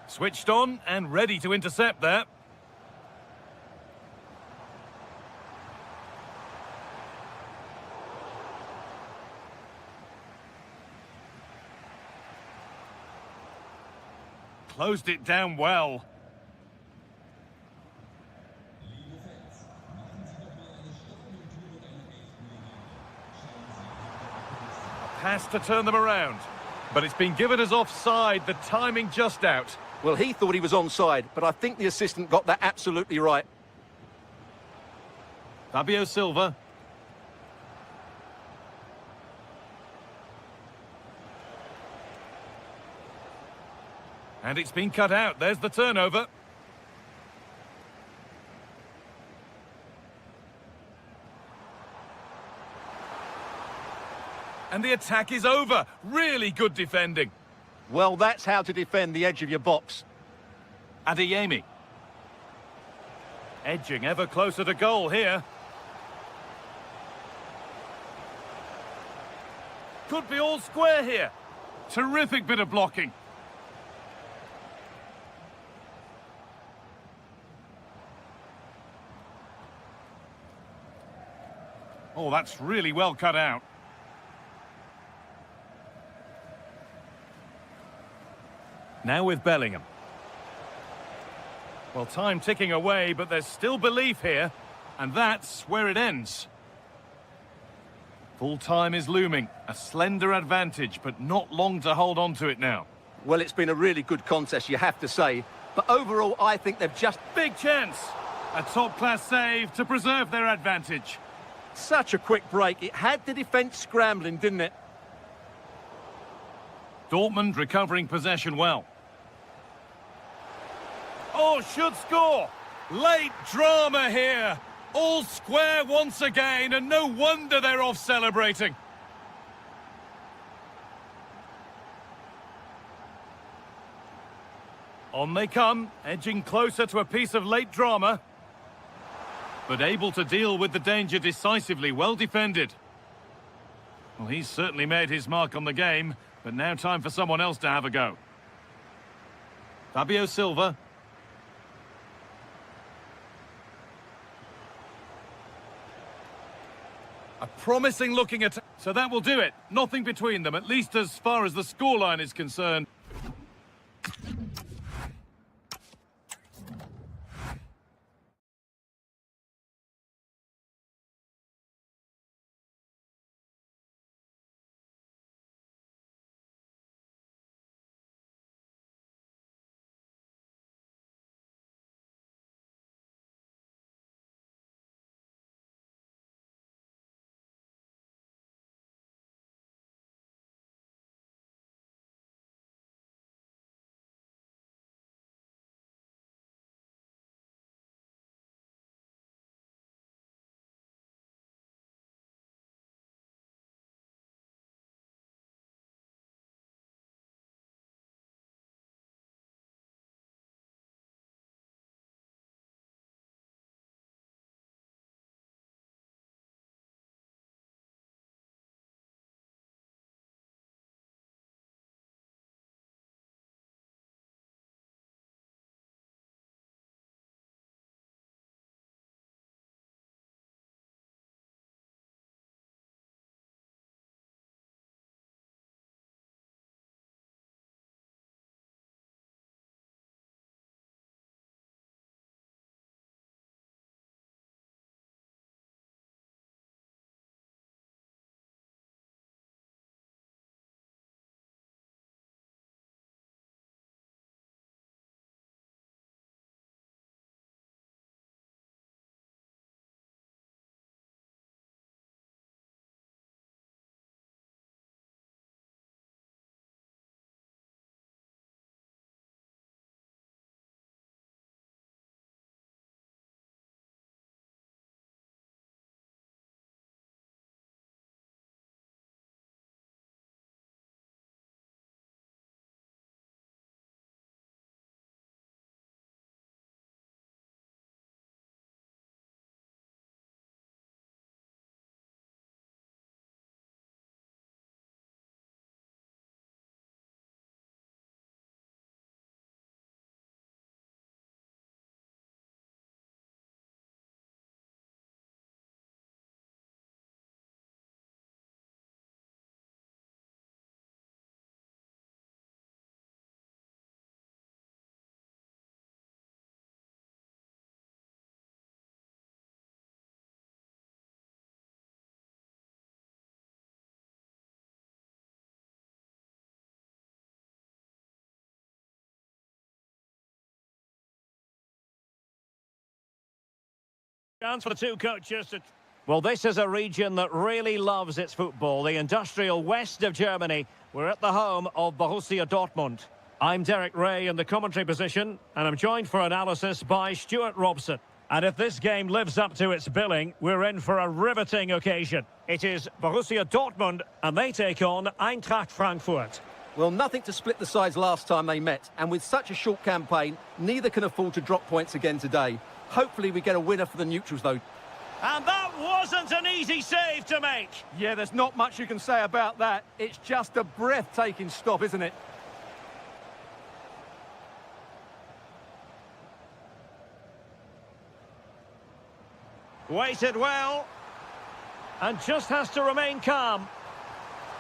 Switched on and ready to intercept there. Closed it down well. Has to turn them around, but it's been given as offside, the timing just out. Well, he thought he was onside, but I think the assistant got that absolutely right. Fabio Silva. And it's been cut out. There's the turnover. And the attack is over. Really good defending. Well, that's how to defend the edge of your box. Adeyemi. Edging ever closer to goal here. Could be all square here. Terrific bit of blocking. Oh, that's really well cut out. Now with Bellingham. Well, time ticking away, but there's still belief here. And that's where it ends. Full time is looming. A slender advantage, but not long to hold on to it now. Well, it's been a really good contest, you have to say. But overall, I think they've just... Big chance! A top-class save to preserve their advantage. Such a quick break. It had the defence scrambling, didn't it? Dortmund recovering possession well. Oh, should score! Late drama here. All square once again, and no wonder they're off celebrating. On they come, edging closer to a piece of late drama. But able to deal with the danger decisively, well defended. Well, he's certainly made his mark on the game, but now time for someone else to have a go. Fabio Silva. A promising looking attack. So that will do it. Nothing between them, at least as far as the scoreline is concerned. Chance for the two coaches to... Well, this is a region that really loves its football, the industrial west of Germany. We're at the home of Borussia Dortmund. I'm Derek Ray in the commentary position, and I'm joined for analysis by Stuart Robson. And if this game lives up to its billing, we're in for a riveting occasion. It is Borussia Dortmund, and they take on Eintracht Frankfurt. Well, nothing to split the sides last time they met, and with such a short campaign, neither can afford to drop points again today. Hopefully we get a winner for the neutrals, though. And that wasn't an easy save to make. Yeah, there's not much you can say about that. It's just a breathtaking stop, isn't it? Waited well. And just has to remain calm.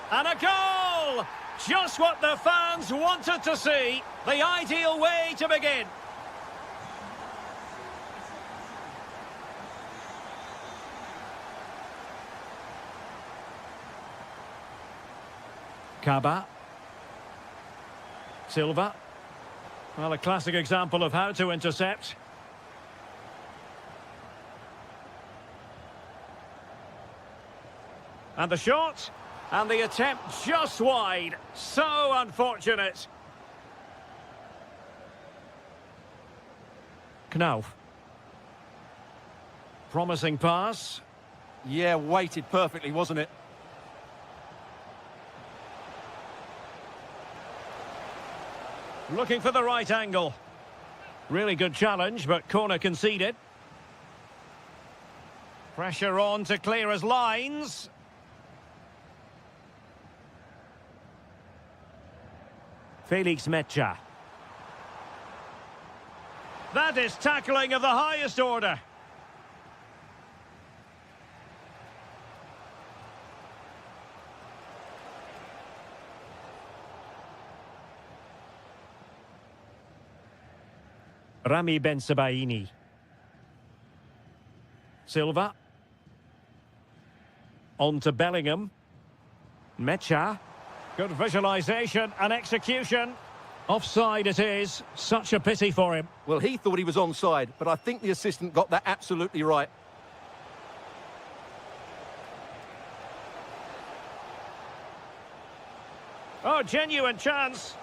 And a goal! Just what the fans wanted to see. The ideal way to begin. Kaba. Silva. Well, a classic example of how to intercept. And the shot. And the attempt just wide. So unfortunate. Knauf. Promising pass. Yeah, weighted perfectly, wasn't it? Looking for the right angle. Really good challenge, but corner conceded. Pressure on to clear his lines. Felix Mecha. That is tackling of the highest order. Rami Ben-Sebaini. Silva. On to Bellingham. Mecha. Good visualisation and execution. Offside it is. Such a pity for him. Well, he thought he was onside, but I think the assistant got that absolutely right. Oh, genuine chance.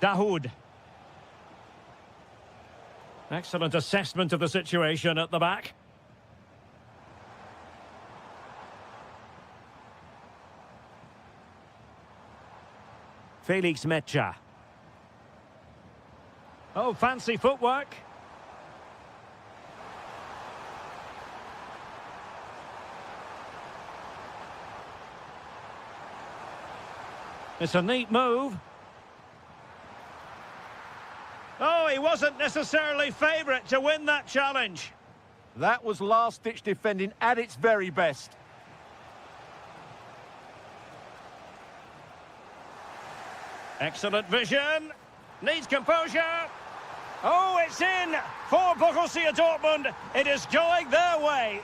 Dahoud. Excellent assessment of the situation at the back. Felix Mecha. Oh, fancy footwork. It's a neat move. Oh, he wasn't necessarily favourite to win that challenge. That was last-ditch defending at its very best. Excellent vision. Needs composure. Oh, it's in for Borussia Dortmund. It is going their way.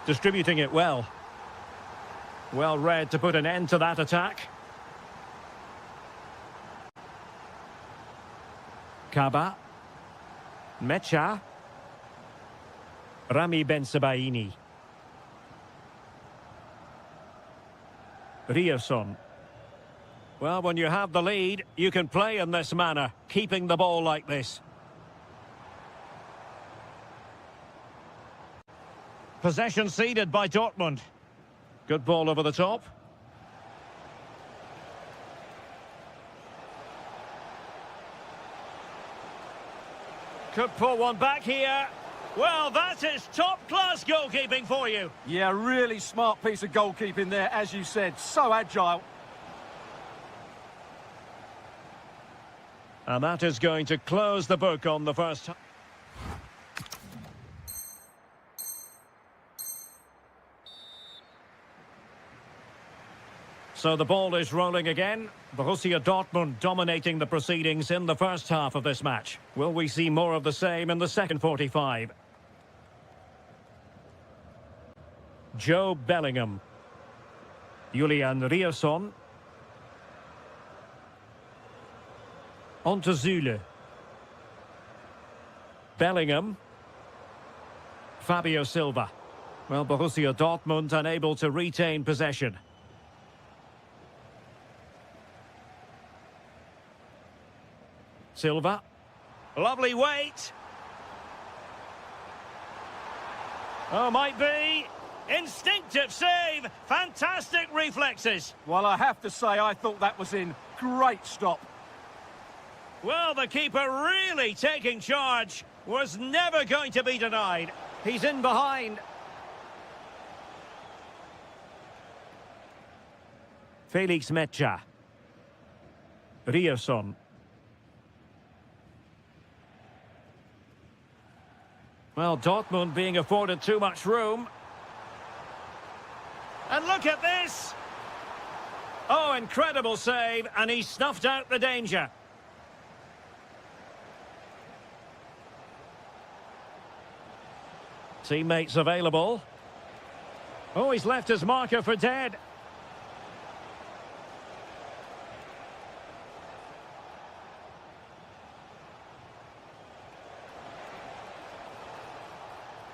Distributing it well. Well read to put an end to that attack. Kaba. Mecha. Rami Ben-Sebaini. Rierson. Well, when you have the lead, you can play in this manner, keeping the ball like this. Possession ceded by Dortmund. Good ball over the top. Could pull one back here. Well, that is top-class goalkeeping for you. Yeah, really smart piece of goalkeeping there, as you said. So agile. And that is going to close the book on the first. So the ball is rolling again. Borussia Dortmund dominating the proceedings in the first half of this match. Will we see more of the same in the second 45? Joe Bellingham. Julian Rierson. On to Zule. Bellingham. Fabio Silva. Well, Borussia Dortmund unable to retain possession. Silva. Lovely weight. Oh, might be. Instinctive save. Fantastic reflexes. Well, I have to say, I thought that was in. Great stop. Well, the keeper really taking charge. Was never going to be denied. He's in behind. Felix Mecha. Rierson. Well, Dortmund being afforded too much room. And look at this! Oh, incredible save, and he snuffed out the danger. Teammates available. Oh, he's left his marker for dead.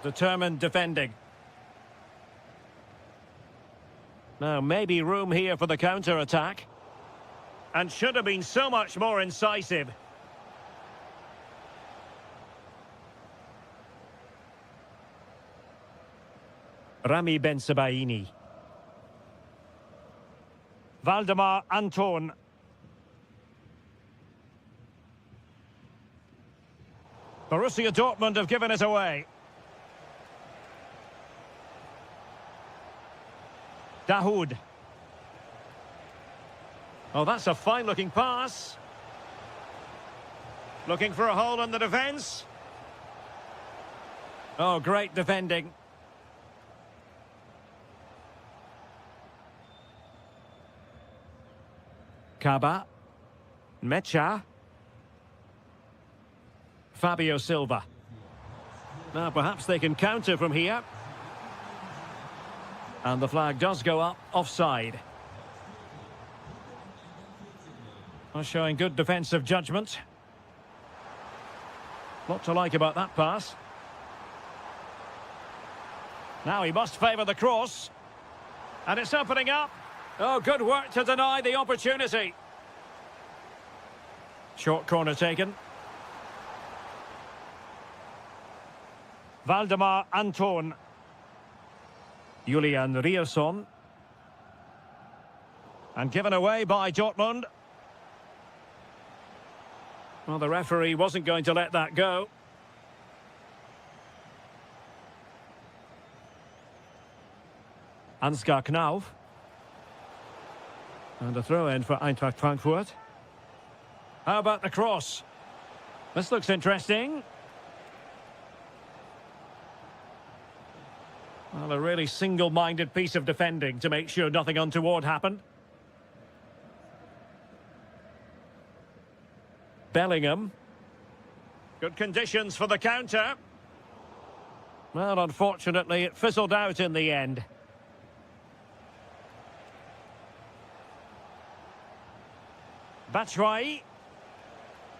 Determined defending. Now, maybe room here for the counter-attack. And should have been so much more incisive. Rami Bensebaini. Valdemar Anton. Borussia Dortmund have given it away. Dahoud. Oh, that's a fine-looking pass. Looking for a hole in the defence. Oh, great defending. Kaba. Mecha. Fabio Silva. Now, perhaps they can counter from here. And the flag does go up, offside. Well, showing good defensive judgment. Lot to like about that pass. Now he must favour the cross. And it's opening up. Oh, good work to deny the opportunity. Short corner taken. Valdemar Anton. Julian Rierson. And given away by Dortmund. Well, the referee wasn't going to let that go. Ansgar Knauf. And a throw-in for Eintracht Frankfurt. How about the cross? This looks interesting. Well, a really single-minded piece of defending to make sure nothing untoward happened. Bellingham. Good conditions for the counter. Well, unfortunately, it fizzled out in the end. Batshuayi.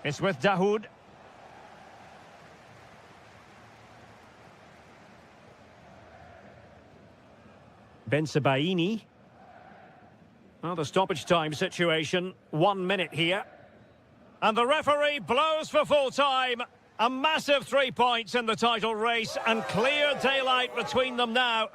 It's with Dahoud. Bensebaini. Well, the stoppage time situation, 1 minute here. And the referee blows for full time. A massive 3 points in the title race and clear daylight between them now.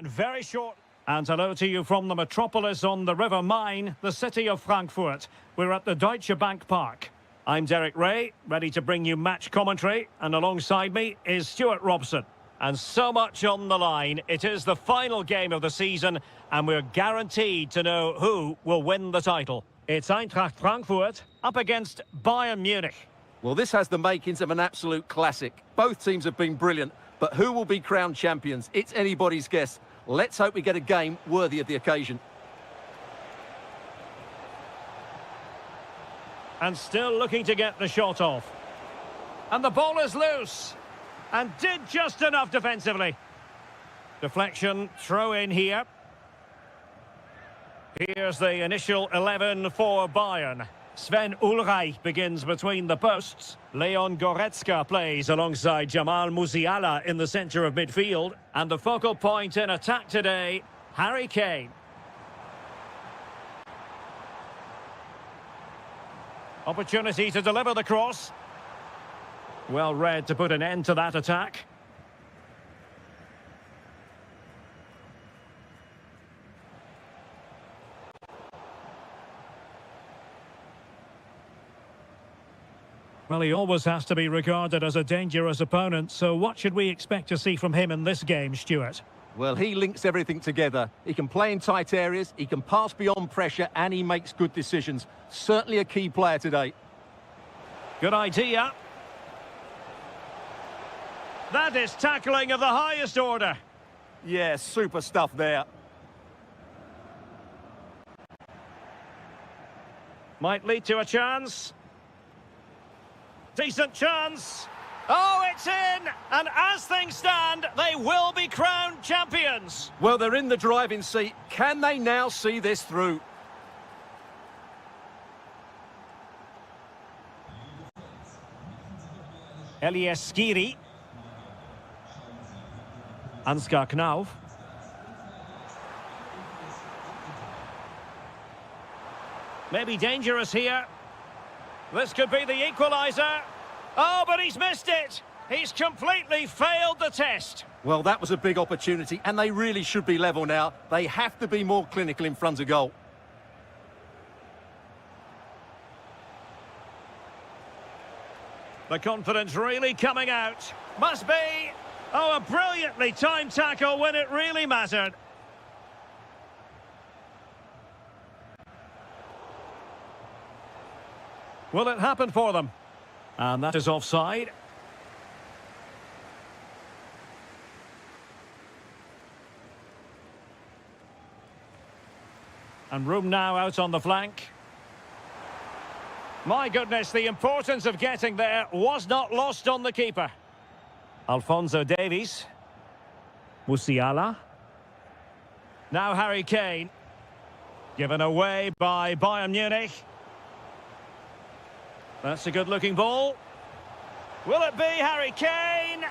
Very short. And hello to you from the metropolis on the River Main, the city of Frankfurt. We're at the Deutsche Bank Park. I'm Derek Ray, ready to bring you match commentary, and alongside me is Stuart Robson. And so much on the line. It is the final game of the season, and we're guaranteed to know who will win the title. It's Eintracht Frankfurt up against Bayern Munich. Well, this has the makings of an absolute classic. Both teams have been brilliant, but who will be crowned champions? It's anybody's guess. Let's hope we get a game worthy of the occasion. And still looking to get the shot off. And the ball is loose. And did just enough defensively. Deflection, throw in here. Here's the initial 11 for Bayern. Sven Ulreich begins between the posts. Leon Goretzka plays alongside Jamal Musiala in the centre of midfield. And the focal point in attack today, Harry Kane. Opportunity to deliver the cross. Well read to put an end to that attack. Well, he always has to be regarded as a dangerous opponent, so what should we expect to see from him in this game, Stuart? Well, he links everything together. He can play in tight areas, he can pass beyond pressure, and he makes good decisions. Certainly a key player today. Good idea. That is tackling of the highest order. Yeah, super stuff there. Might lead to a chance. Decent chance. Oh, it's in! And as things stand, they will be crowned champions. Well, they're in the driving seat. Can they now see this through? Elias Skiri. Ansgar Knauf. Maybe dangerous here. This could be the equaliser. Oh, but he's missed it. He's completely failed the test. Well, that was a big opportunity, and they really should be level now. They have to be more clinical in front of goal. The confidence really coming out. Must be. Oh, a brilliantly timed tackle when it really mattered. Will it happen for them? And that is offside. And room now out on the flank. My goodness, the importance of getting there was not lost on the keeper. Alphonso Davies. Musiala. Now Harry Kane. Given away by Bayern Munich. That's a good-looking ball. Will it be Harry Kane?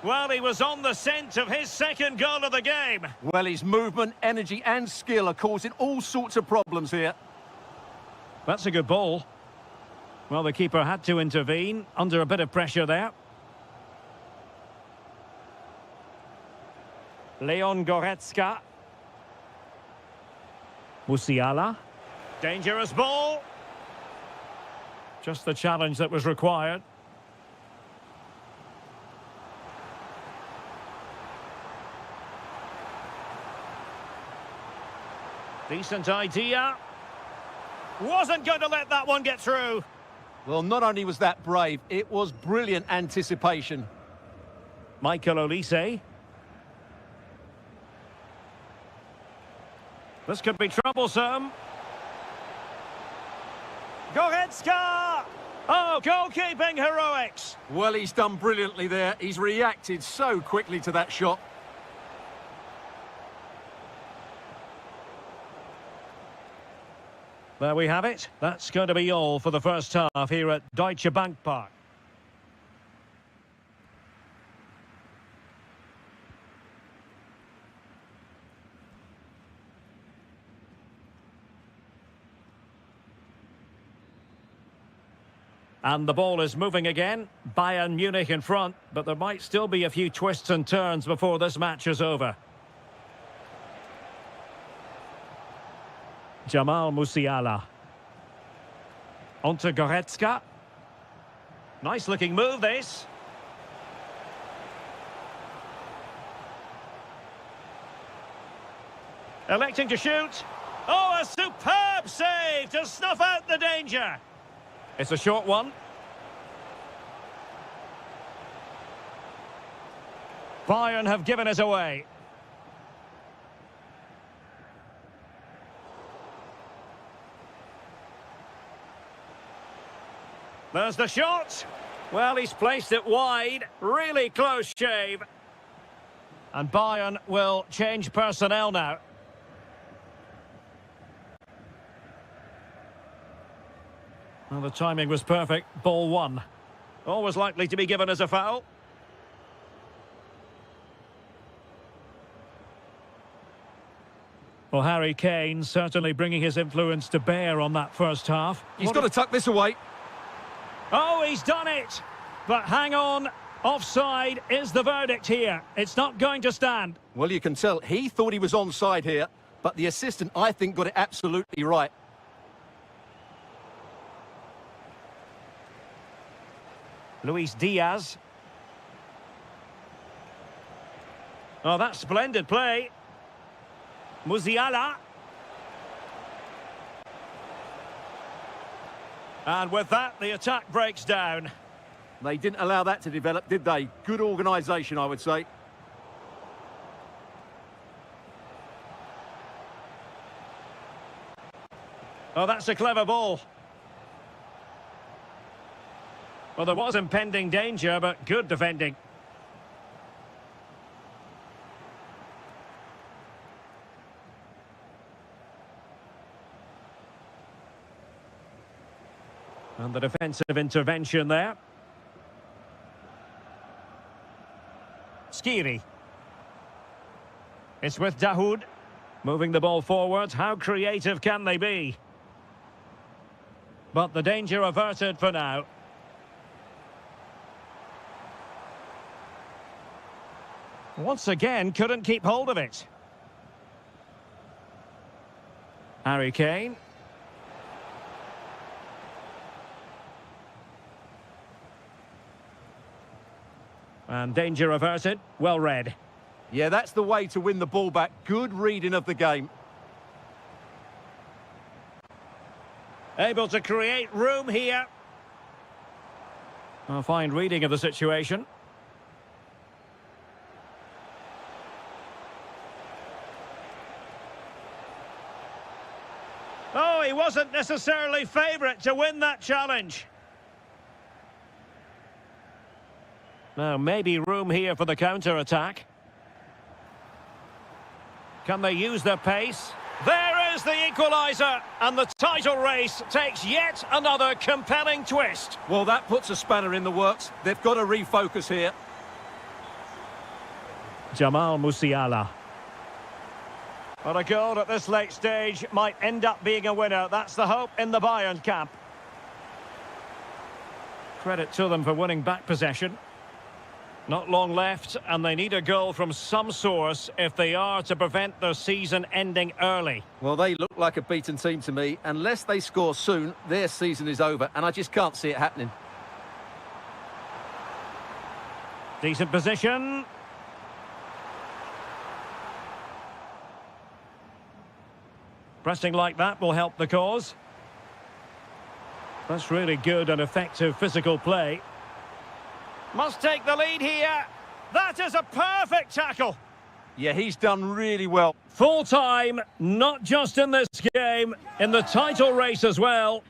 Well, he was on the scent of his second goal of the game. Well, his movement, energy and skill are causing all sorts of problems here. That's a good ball. Well, the keeper had to intervene under a bit of pressure there. Leon Goretzka. Musiala. Dangerous ball. Just the challenge that was required. Decent idea. Wasn't going to let that one get through. Well, not only was that brave, it was brilliant anticipation. Michael Olise. This could be troublesome. Goretzka! Oh, goalkeeping heroics. Well, he's done brilliantly there. He's reacted so quickly to that shot. There we have it. That's going to be all for the first half here at Deutsche Bank Park. And the ball is moving again. Bayern Munich in front, but there might still be a few twists and turns before this match is over. Jamal Musiala. Onto Goretzka. Nice looking move, this. Electing to shoot. Oh, a superb save to snuff out the danger. It's a short one. Bayern have given it away. There's the shot. Well, he's placed it wide. Really close shave. And Bayern will change personnel now. Well, the timing was perfect. Ball one. Always likely to be given as a foul. Well, Harry Kane certainly bringing his influence to bear on that first half. He's got to tuck this away. Oh, he's done it! But hang on, offside is the verdict here. It's not going to stand. Well, you can tell he thought he was onside here, but the assistant, I think, got it absolutely right. Luis Diaz. Oh, that's splendid play. Musiala. And with that, the attack breaks down. They didn't allow that to develop, did they? Good organisation, I would say. Oh, that's a clever ball. Well, there was impending danger, but good defending. And the defensive intervention there. Skiri. It's with Dahoud. Moving the ball forward. How creative can they be? But the danger averted for now. Once again, couldn't keep hold of it. Harry Kane. And danger averted. Well read. Yeah, that's the way to win the ball back. Good reading of the game. Able to create room here. A fine reading of the situation. Oh, he wasn't necessarily favourite to win that challenge. Now, maybe room here for the counter-attack. Can they use their pace? There is the equaliser, and the title race takes yet another compelling twist. Well, that puts a spanner in the works. They've got to refocus here. Jamal Musiala. But a goal at this late stage might end up being a winner. That's the hope in the Bayern camp. Credit to them for winning back possession. Not long left, and they need a goal from some source if they are to prevent their season ending early. Well, they look like a beaten team to me. Unless they score soon, their season is over, and I just can't see it happening. Decent position. Pressing like that will help the cause. That's really good and effective physical play. Must take the lead here. That is a perfect tackle. Yeah, he's done really well. Full time, not just in this game, in the title race as well.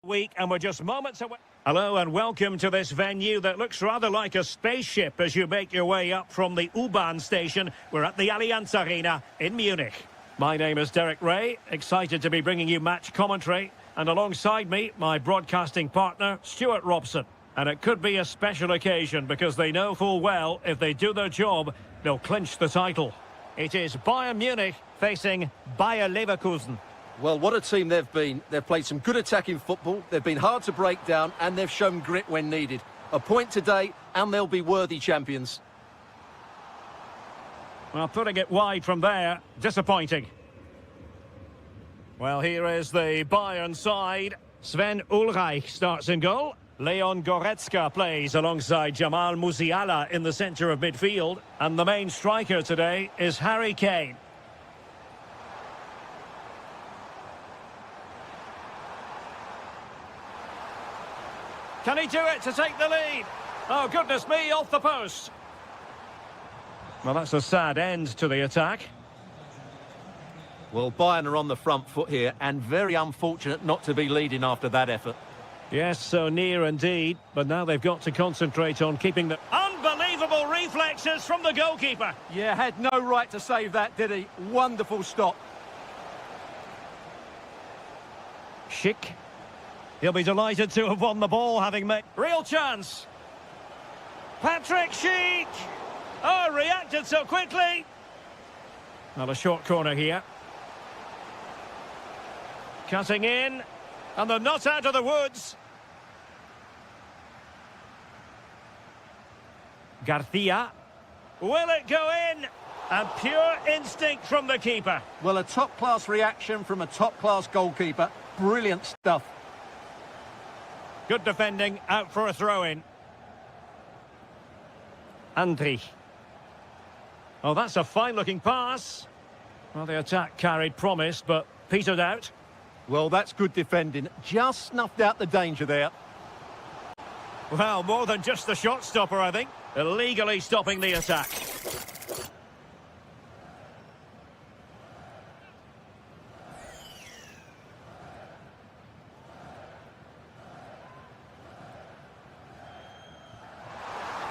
Week, and we're just moments away. Hello and welcome to this venue that looks rather like a spaceship as you make your way up from the U-Bahn station. We're at the Allianz Arena in Munich. My name is Derek Ray, excited to be bringing you match commentary, and alongside me, my broadcasting partner, Stuart Robson. And it could be a special occasion because they know full well if they do their job, they'll clinch the title. It is Bayern Munich facing Bayer Leverkusen. Well, what a team they've been. They've played some good attacking football, they've been hard to break down, and they've shown grit when needed. A point today, and they'll be worthy champions. Well, putting it wide from there, disappointing. Well, here is the Bayern side. Sven Ulreich starts in goal. Leon Goretzka plays alongside Jamal Musiala in the centre of midfield. And the main striker today is Harry Kane. Can he do it to take the lead? Oh, goodness me, off the post. Well, that's a sad end to the attack. Well, Bayern are on the front foot here, and very unfortunate not to be leading after that effort. Yes, so near indeed, but now they've got to concentrate on keeping the... Unbelievable reflexes from the goalkeeper. Yeah, had no right to save that, did he? Wonderful stop. Schick. He'll be delighted to have won the ball, having made... Real chance. Patrick Schick. Oh, reacted so quickly. Well, a short corner here. Cutting in. And they're not out of the woods. Garcia. Will it go in? And pure instinct from the keeper. Well, a top-class reaction from a top-class goalkeeper. Brilliant stuff. Good defending, out for a throw-in. Andri. Oh, that's a fine-looking pass. Well, the attack carried promise, but petered out. Well, that's good defending. Just snuffed out the danger there. Well, more than just the shot stopper, I think. Illegally stopping the attack.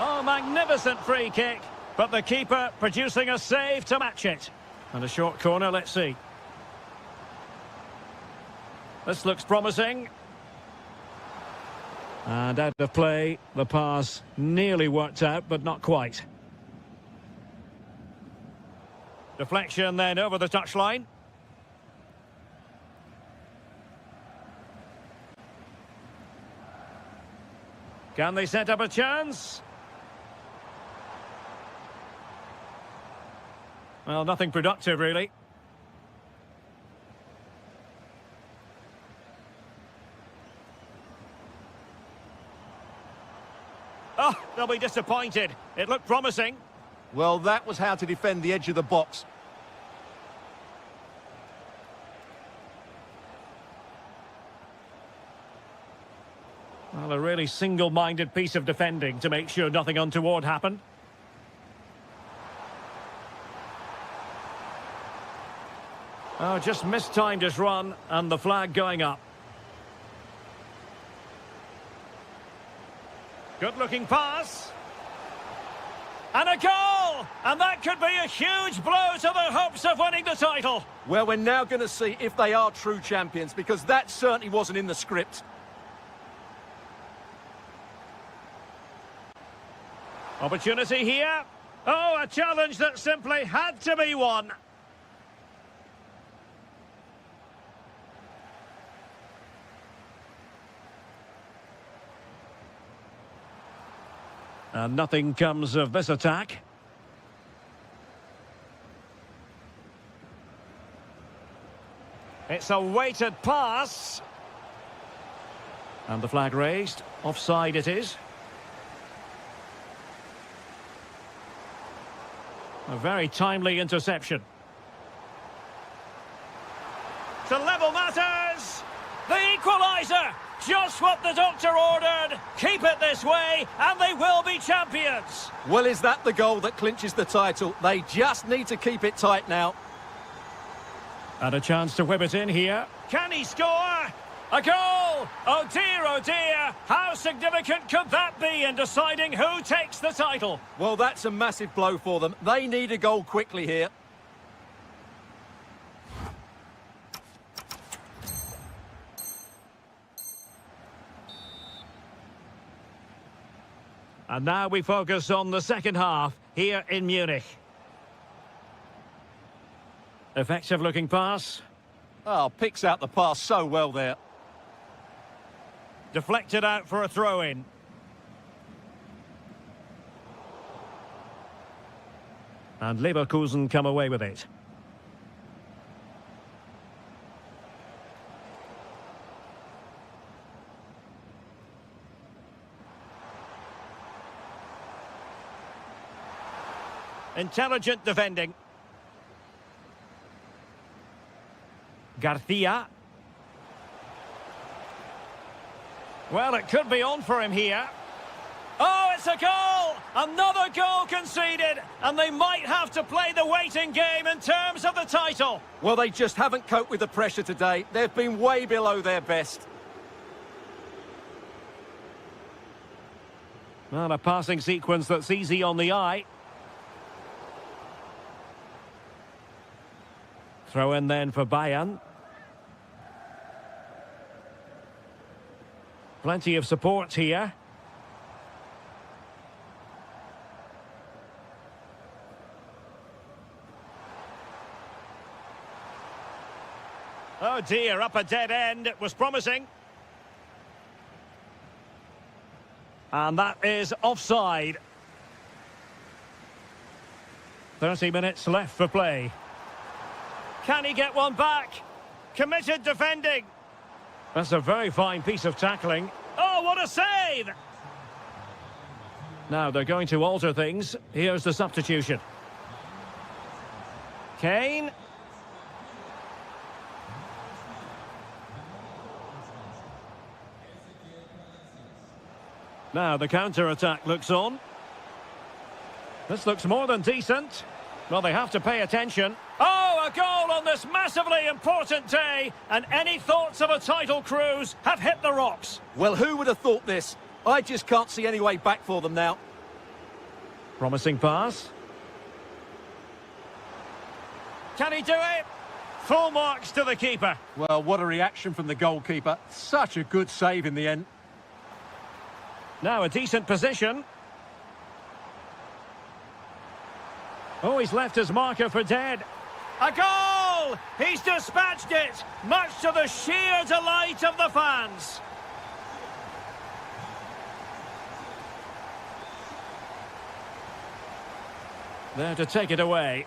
Oh, magnificent free kick. But the keeper producing a save to match it. And a short corner, let's see. This looks promising. And out of play, the pass nearly worked out, but not quite. Deflection then over the touchline. Can they set up a chance? Well, nothing productive, really. Oh, they'll be disappointed. It looked promising. Well, that was how to defend the edge of the box. Well, a really single-minded piece of defending to make sure nothing untoward happened. Oh, just mistimed his run, and the flag going up. Good-looking pass. And a goal! And that could be a huge blow to their hopes of winning the title. Well, we're now going to see if they are true champions, because that certainly wasn't in the script. Opportunity here. Oh, a challenge that simply had to be won. And nothing comes of this attack. It's a weighted pass. And the flag raised. Offside it is. A very timely interception. To level matters. The equaliser. Just what the doctor ordered. Keep it this way and they will be champions. Well, is that the goal that clinches the title? They just need to keep it tight now. And a chance to whip it in here. Can he score? A goal! Oh dear, how significant could that be in deciding who takes the title? Well, that's a massive blow for them. They need a goal quickly here. And now we focus on the second half here in Munich. Effective looking pass. Oh, picks out the pass so well there. Deflected out for a throw-in. And Leverkusen come away with it. Intelligent defending. Garcia. Well, it could be on for him here. Oh, it's a goal! Another goal conceded, and they might have to play the waiting game in terms of the title. Well, they just haven't coped with the pressure today. They've been way below their best. Well, a passing sequence that's easy on the eye. Throw in then for Bayern. Plenty of support here. Oh dear, up a dead end. It was promising. And that is offside. 30 minutes left for play. Can he get one back? Committed defending. That's a very fine piece of tackling. Oh, what a save! Now they're going to alter things. Here's the substitution. Kane. Now the counter-attack looks on. This looks more than decent. Well, they have to pay attention. Oh, a goal on this massively important day, and any thoughts of a title cruise have hit the rocks. Well, who would have thought this? I just can't see any way back for them now. Promising pass. Can he do it? Full marks to the keeper. Well, what a reaction from the goalkeeper. Such a good save in the end. Now a decent position. Oh, he's left his marker for dead. A goal! He's dispatched it, much to the sheer delight of the fans. There to take it away.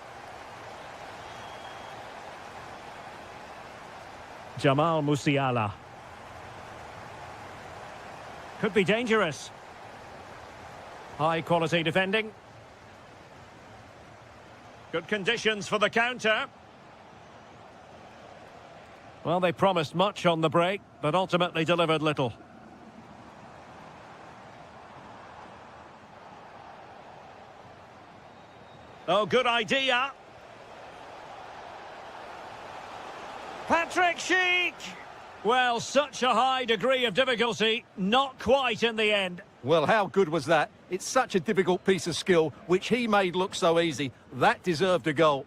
Jamal Musiala. Could be dangerous. High quality defending. Good conditions for the counter. Well, they promised much on the break, but ultimately delivered little. Oh, good idea. Patrick Schick. Well, such a high degree of difficulty, not quite in the end. Well, how good was that? It's such a difficult piece of skill, which he made look so easy. That deserved a goal.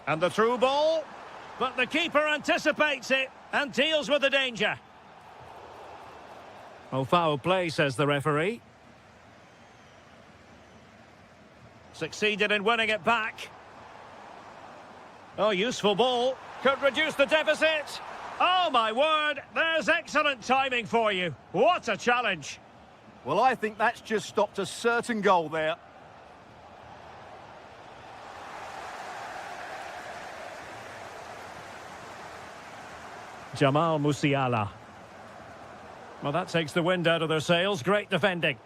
And the through ball, but the keeper anticipates it and deals with the danger. Oh, foul play, says the referee. Succeeded in winning it back. Oh, useful ball. Could reduce the deficit. Oh, my word, there's excellent timing for you. What a challenge. Well, I think that's just stopped a certain goal there. Jamal Musiala. Well, that takes the wind out of their sails. Great defending.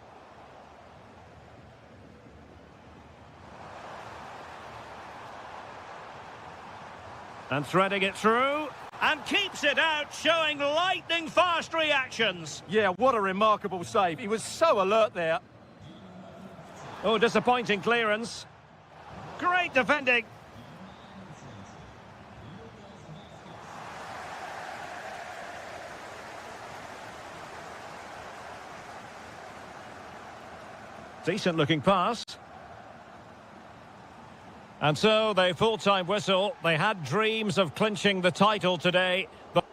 And threading it through. And keeps it out, showing lightning-fast reactions. Yeah, what a remarkable save. He was so alert there. Oh, disappointing clearance. Great defending. Decent looking pass. And so the full-time whistle. They had dreams of clinching the title today, but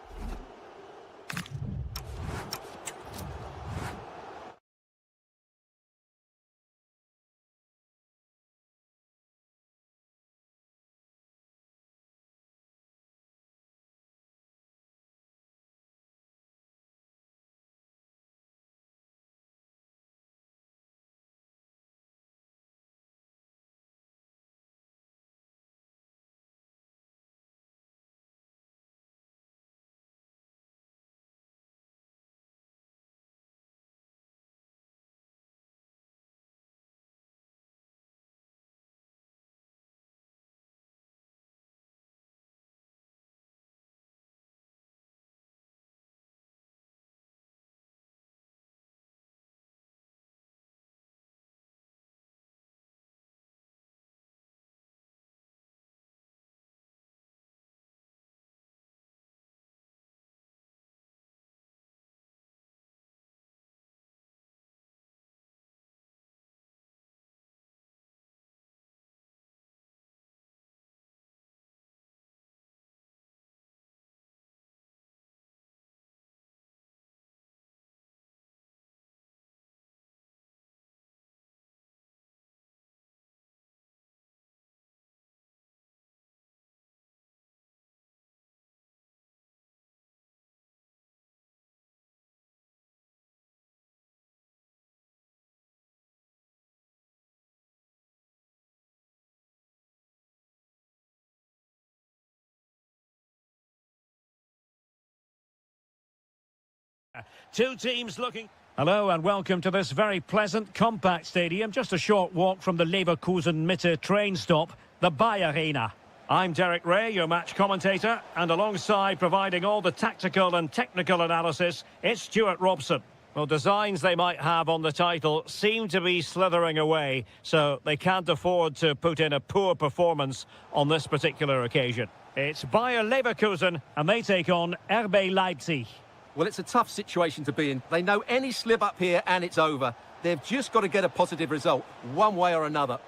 two teams looking... Hello and welcome to this very pleasant, compact stadium, just a short walk from the Leverkusen-Mitte train stop, the Bayer Arena. I'm Derek Ray, your match commentator, and alongside providing all the tactical and technical analysis, it's Stuart Robson. Well, designs they might have on the title seem to be slithering away, so they can't afford to put in a poor performance on this particular occasion. It's Bayer Leverkusen, and they take on RB Leipzig. Well, it's a tough situation to be in. They know any slip up here and it's over. They've just got to get a positive result, one way or another.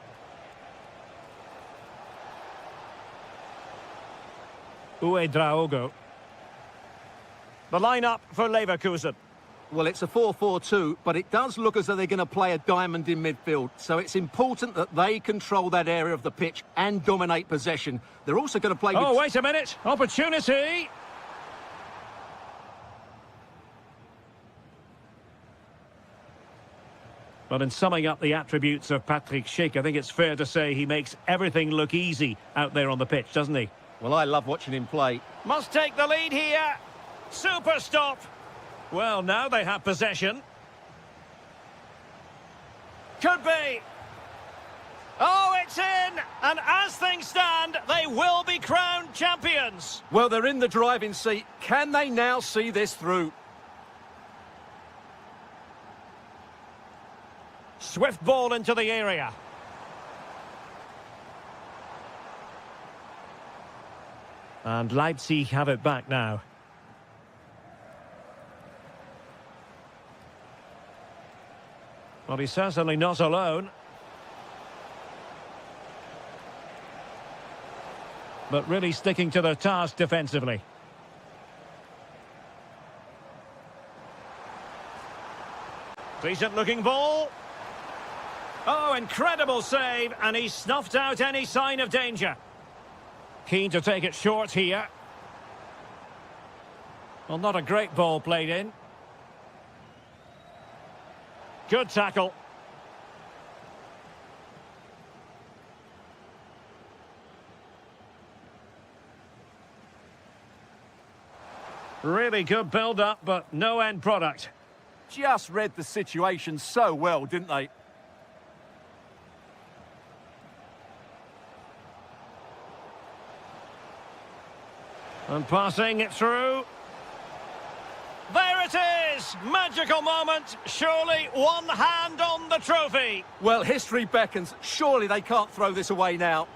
Draogo. The lineup for Leverkusen. Well, it's a 4-4-2, but it does look as though they're going to play a diamond in midfield. So it's important that they control that area of the pitch and dominate possession. They're also going to play... Oh, wait a minute. Opportunity. But in summing up the attributes of Patrick Schick, I think it's fair to say he makes everything look easy out there on the pitch, doesn't he? Well, I love watching him play. Must take the lead here. Super stop. Well, now they have possession. Could be. Oh, it's in! And as things stand, they will be crowned champions. Well, they're in the driving seat. Can they now see this through? Swift ball into the area. And Leipzig have it back now. Well, he's certainly not alone. But really sticking to their task defensively. Decent looking ball. Oh, incredible save, and he snuffed out any sign of danger. Keen to take it short here. Well, not a great ball played in. Good tackle. Really good build-up, but no end product. Just read the situation so well, didn't they? And passing it through. There it is! Magical moment. Surely one hand on the trophy. Well, history beckons. Surely they can't throw this away now.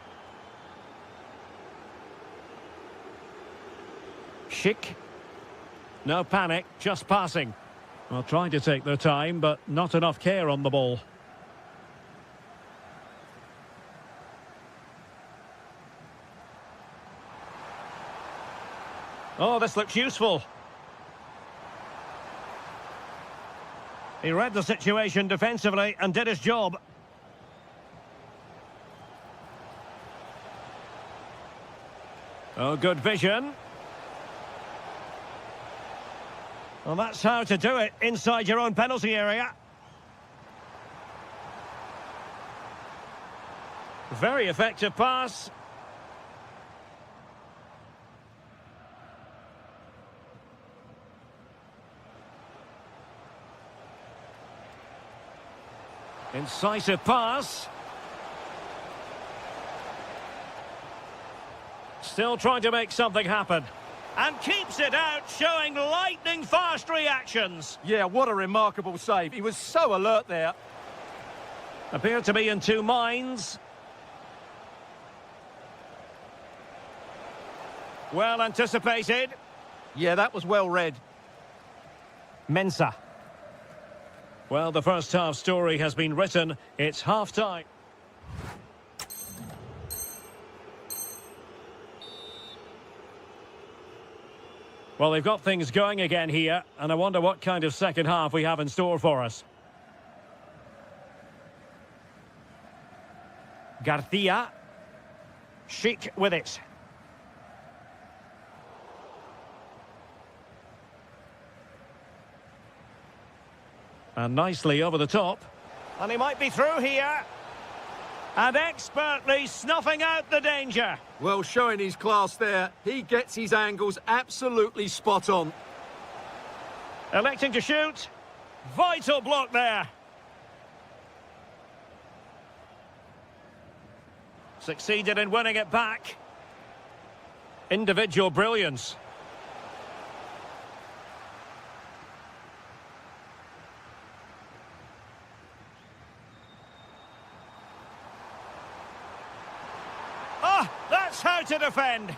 Schick. No panic, just passing. Well, trying to take their time, but not enough care on the ball. Oh, this looks useful. He read the situation defensively and did his job. Oh, good vision. Well, that's how to do it inside your own penalty area. Very effective pass. Incisive pass. Still trying to make something happen. And keeps it out, showing lightning-fast reactions. Yeah, what a remarkable save. He was so alert there. Appeared to be in two minds. Well anticipated. Yeah, that was well read. Mensah. Well, the first half story has been written. It's half-time. Well, they've got things going again here, and I wonder what kind of second half we have in store for us. Garcia. Chic with it. And nicely over the top. And he might be through here. And expertly snuffing out the danger. Well, showing his class there. He gets his angles absolutely spot on. Electing to shoot. Vital block there. Succeeded in winning it back. Individual brilliance. Ah, that's how to defend.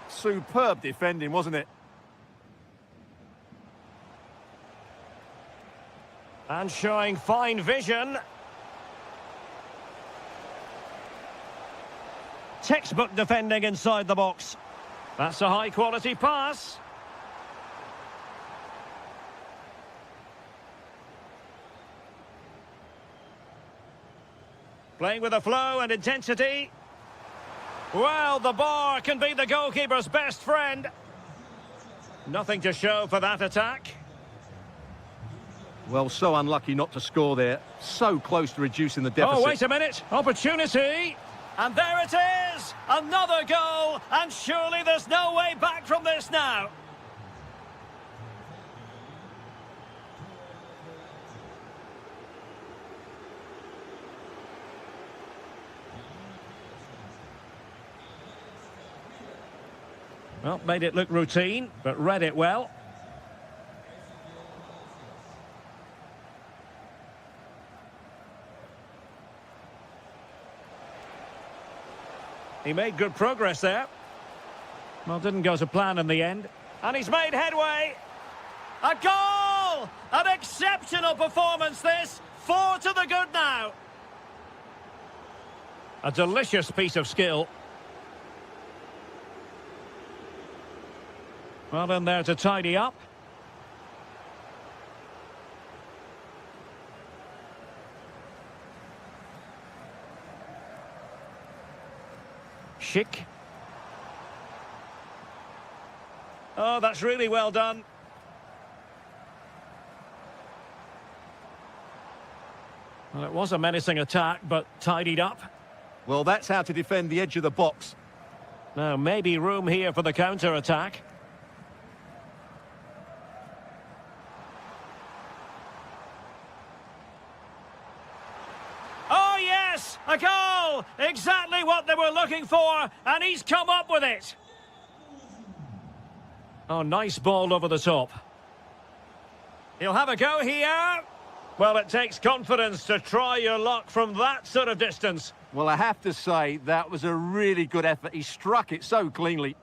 Superb defending, wasn't it? And showing fine vision. Textbook defending inside the box. That's a high-quality pass. Playing with a flow and intensity. Well, the bar can be the goalkeeper's best friend. Nothing to show for that attack. Well, so unlucky not to score there. So close to reducing the deficit. Oh, wait a minute. Opportunity. And there it is. Another goal. And surely there's no way back from this now. Well, made it look routine, but read it well. He made good progress there. Well, didn't go to plan in the end. And he's made headway. A goal! An exceptional performance, this. 4 to the good now. A delicious piece of skill. Well, in there to tidy up. Chic. Oh, that's really well done. Well, it was a menacing attack, but tidied up. Well, that's how to defend the edge of the box. Now, maybe room here for the counter-attack. Oh, yes! A goal! Exactly what they were looking for, and he's come up with it. Oh, nice ball over the top. He'll have a go here. Well, it takes confidence to try your luck from that sort of distance. Well, I have to say, that was a really good effort. He struck it so cleanly.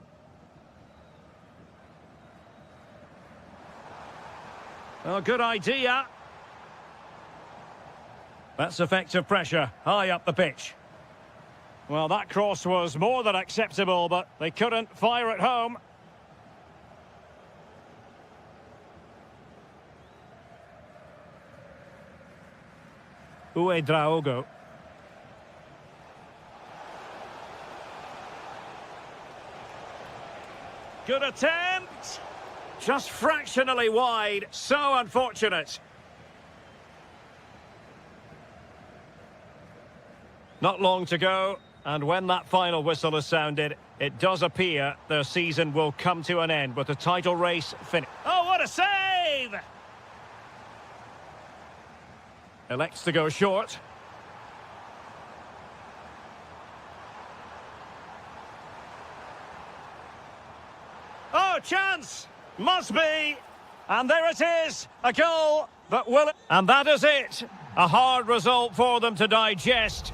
Oh, good idea. That's effective pressure, high up the pitch. Well, that cross was more than acceptable, but they couldn't fire it home. Uedraogo. Good attempt. Just fractionally wide. So unfortunate. Not long to go, and when that final whistle is sounded, it does appear their season will come to an end with the title race finished. Oh, what a save! Elects to go short. Oh, chance! Must be! And there it is, a goal that will... And that is it! A hard result for them to digest.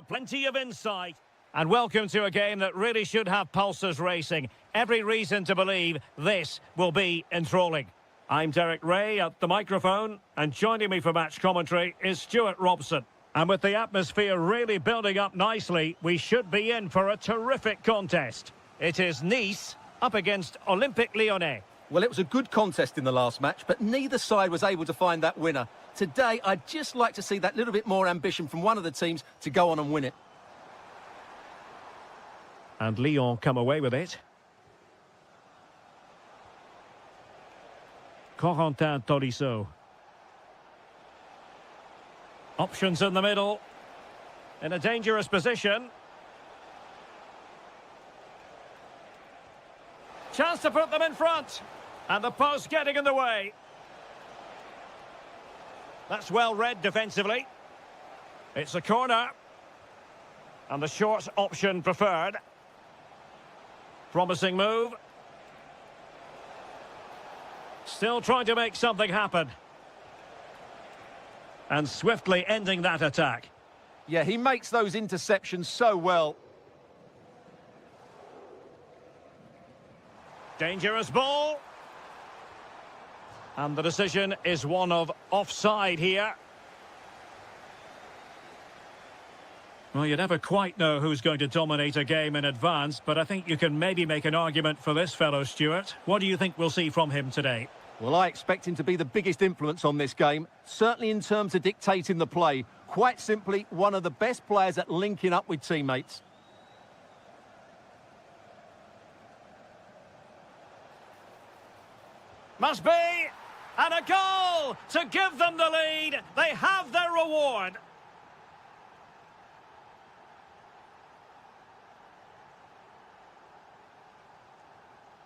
Plenty of insight. And welcome to a game that really should have pulses racing. Every reason to believe this will be enthralling. I'm Derek Ray at the microphone, and joining me for match commentary is Stuart Robson. And with the atmosphere really building up nicely, we should be in for a terrific contest. It is Nice up against Olympique Lyonnais. Well, it was a good contest in the last match, but neither side was able to find that winner. Today, I'd just like to see that little bit more ambition from one of the teams to go on and win it. And Lyon come away with it. Corentin Tolisso. Options in the middle. In a dangerous position. Chance to put them in front. And the post getting in the way. That's well read defensively. It's a corner. And the short option preferred. Promising move. Still trying to make something happen. And swiftly ending that attack. Yeah, he makes those interceptions so well. Dangerous ball. And the decision is one of offside here. Well, you never quite know who's going to dominate a game in advance, but I think you can maybe make an argument for this fellow, Stuart. What do you think we'll see from him today? Well, I expect him to be the biggest influence on this game, certainly in terms of dictating the play. Quite simply, one of the best players at linking up with teammates. Must be! And a goal to give them the lead. They have their reward.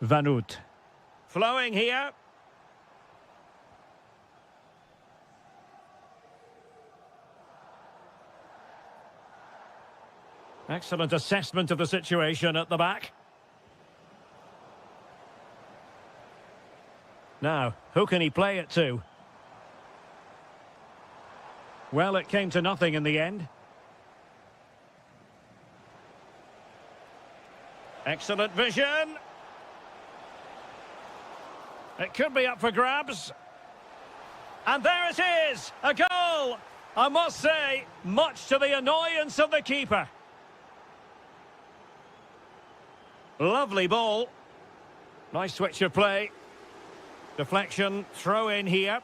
Vanout. Flowing here. Excellent assessment of the situation at the back. Now, who can he play it to? Well, it came to nothing in the end. Excellent vision. It could be up for grabs. And there it is, a goal. I must say, much to the annoyance of the keeper. Lovely ball. Nice switch of play. Deflection, throw in here.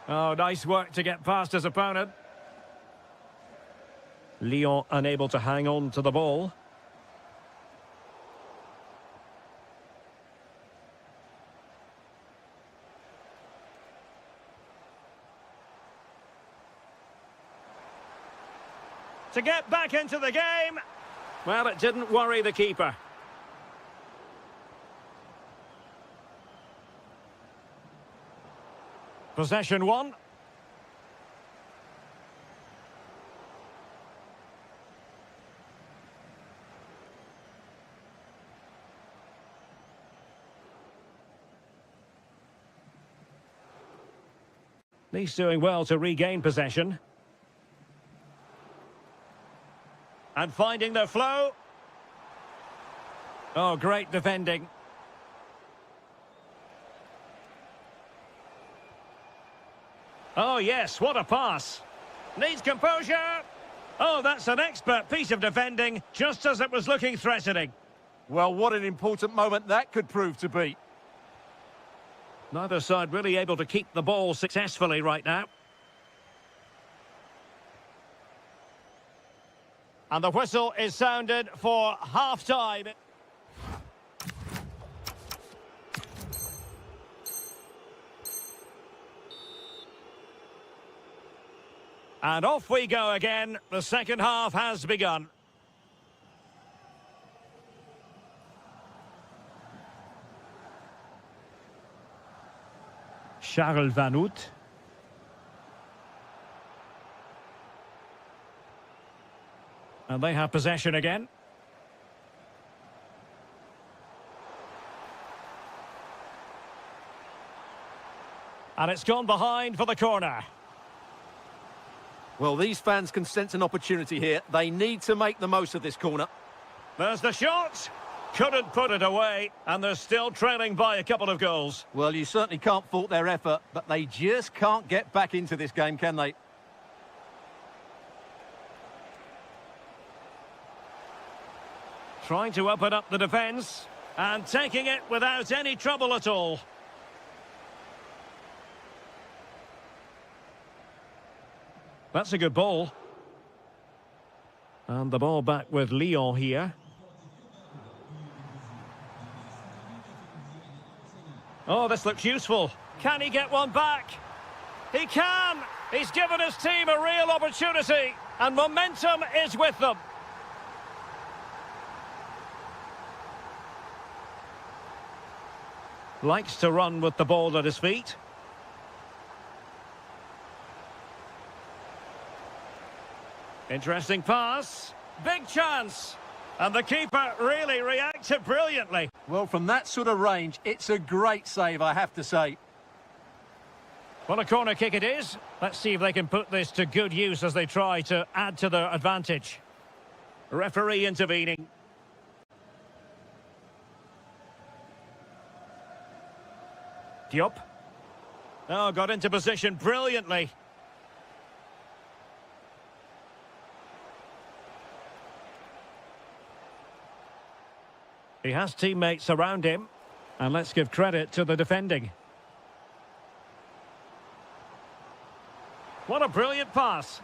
Oh, nice work to get past his opponent. Lyon unable to hang on to the ball. To get back into the game. Well, it didn't worry the keeper. Possession one. He's doing well to regain possession. And finding the flow. Oh, great defending. Oh, yes, what a pass. Needs composure. Oh, that's an expert piece of defending, just as it was looking threatening. Well, what an important moment that could prove to be. Neither side really able to keep the ball successfully right now. And the whistle is sounded for half-time. And off we go again. The second half has begun. Charles Vanout. And they have possession again. And it's gone behind for the corner. Well, these fans can sense an opportunity here. They need to make the most of this corner. There's the shot. Couldn't put it away, and they're still trailing by a couple of goals. Well, you certainly can't fault their effort, but they just can't get back into this game, can they? Trying to open up the defence, and taking it without any trouble at all. That's a good ball. And the ball back with Lyon here. Oh, this looks useful. Can he get one back? He can! He's given his team a real opportunity, and momentum is with them. Likes to run with the ball at his feet. Interesting pass. Big chance. And the keeper really reacted brilliantly. Well, from that sort of range, it's a great save, I have to say. Well, a corner kick it is. Let's see if they can put this to good use as they try to add to their advantage. Referee intervening. Diop. Oh, got into position brilliantly. He has teammates around him. And let's give credit to the defending. What a brilliant pass.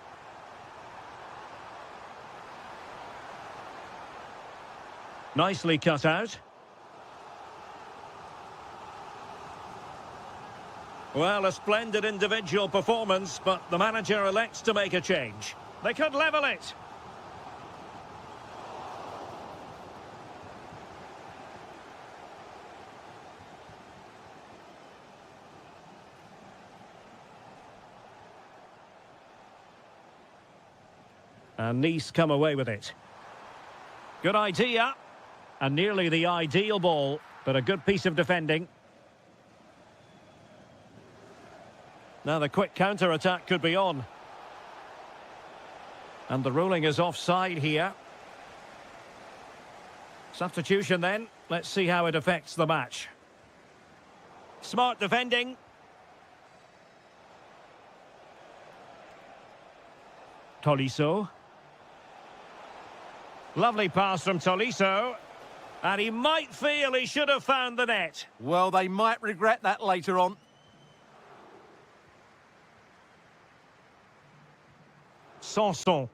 Nicely cut out. Well, a splendid individual performance, but the manager elects to make a change. They could level it. And Nice come away with it. Good idea. And nearly the ideal ball, but a good piece of defending. Now the quick counter-attack could be on. And the ruling is offside here. Substitution then. Let's see how it affects the match. Smart defending. Tolisso. Lovely pass from Tolisso. And he might feel he should have found the net. Well, they might regret that later on. Sanson.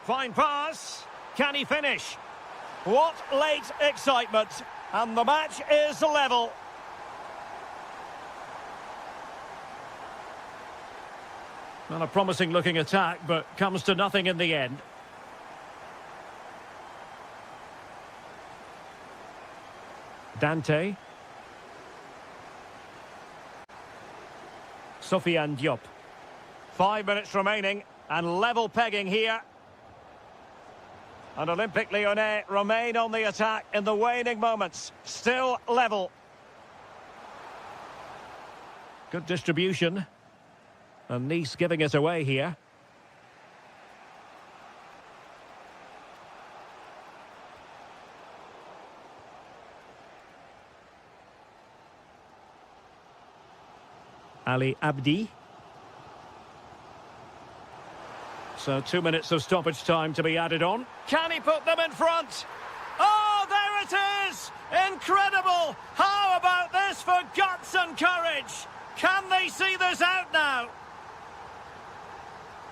Fine pass. Can he finish? What late excitement. And the match is level. Not a promising looking attack, but comes to nothing in the end. Dante. Sofiane Diop. 5 minutes remaining, and level pegging here. And Olympique Lyonnais remain on the attack in the waning moments. Still level. Good distribution. And Nice giving it away here. Ali Abdi. So 2 minutes of stoppage time to be added on. Can he put them in front? Oh, there it is! Incredible! How about this for guts and courage? Can they see this out now?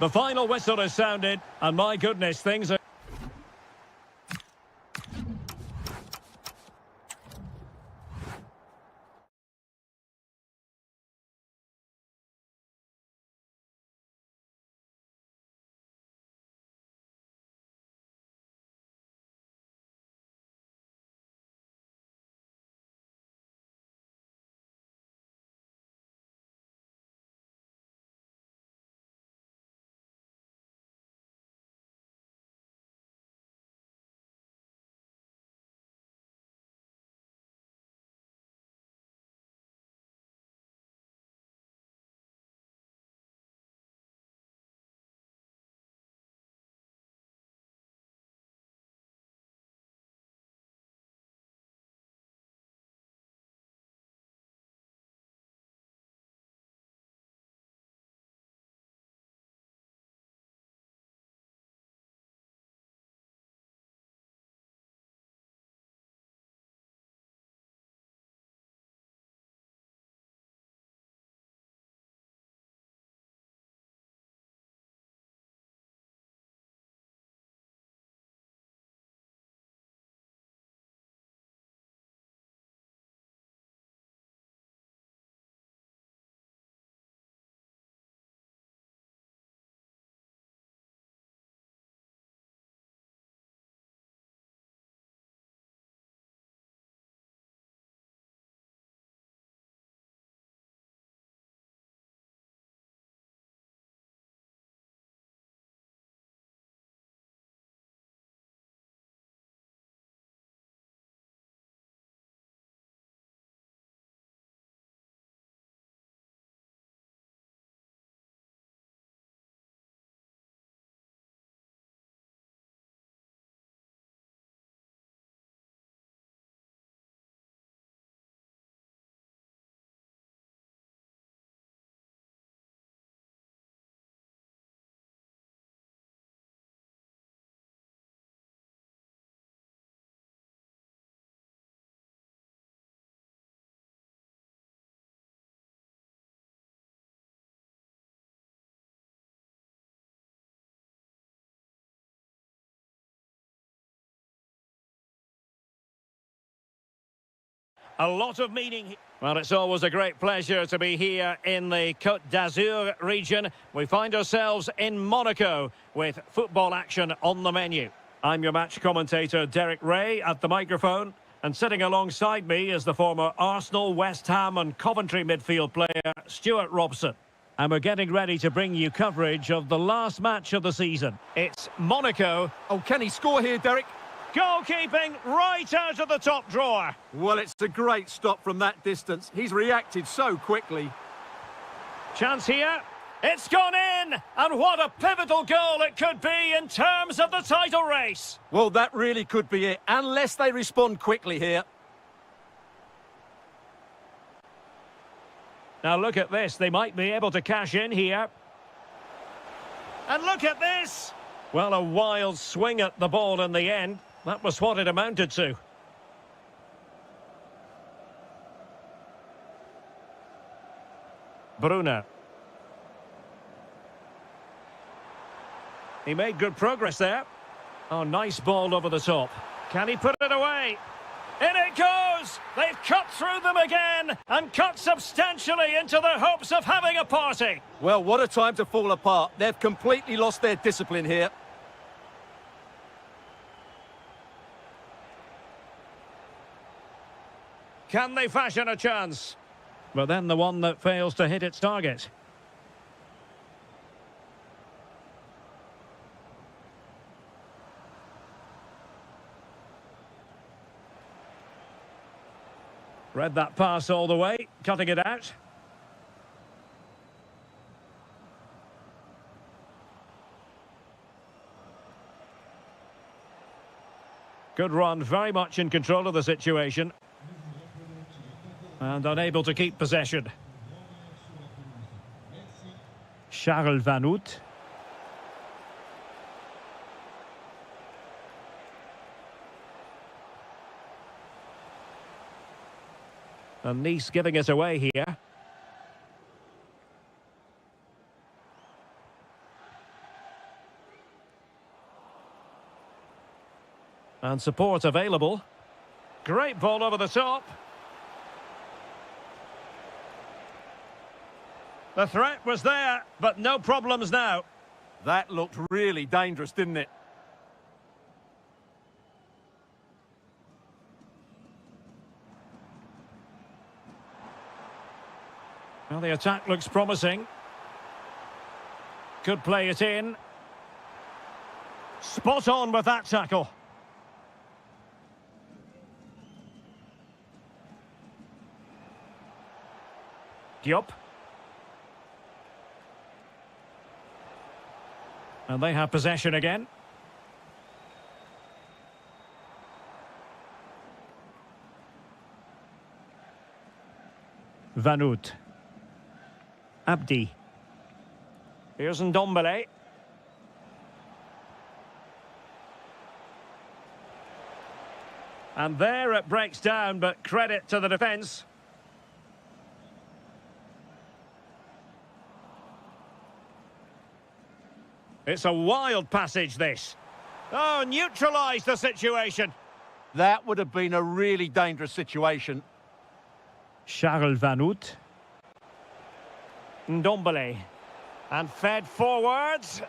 The final whistle has sounded, and my goodness, things are... A lot of meaning. Well, it's always a great pleasure to be here in the Côte d'Azur region. We find ourselves in Monaco with football action on the menu. I'm your match commentator, Derek Ray, at the microphone. And sitting alongside me is the former Arsenal, West Ham and Coventry midfield player, Stuart Robson. And we're getting ready to bring you coverage of the last match of the season. It's Monaco. Oh, can he score here, Derek? Goalkeeping right out of the top drawer. Well, it's a great stop from that distance. He's reacted so quickly. Chance here. It's gone in! And what a pivotal goal it could be in terms of the title race. Well, that really could be it, unless they respond quickly here. Now look at this. They might be able to cash in here. And look at this! Well, a wild swing at the ball in the end. That was what it amounted to. Bruna. He made good progress there. Oh, nice ball over the top. Can he put it away? In it goes! They've cut through them again and cut substantially into their hopes of having a party. Well, what a time to fall apart. They've completely lost their discipline here. Can they fashion a chance? But then the one that fails to hit its target. Read that pass all the way, cutting it out. Good run, very much in control of the situation. And unable to keep possession. Charles Van Hout. And Nice giving it away here. And support available. Great ball over the top. The threat was there, but no problems now. That looked really dangerous, didn't it? Well, the attack looks promising. Could play it in. Spot on with that tackle. Diop. And they have possession again. Van Hout. Abdi. Here's Ndombele. And there it breaks down, but credit to the defence. It's a wild passage, this. Oh, neutralised the situation. That would have been a really dangerous situation. Charles Van Hout. Ndombele. And fed forwards.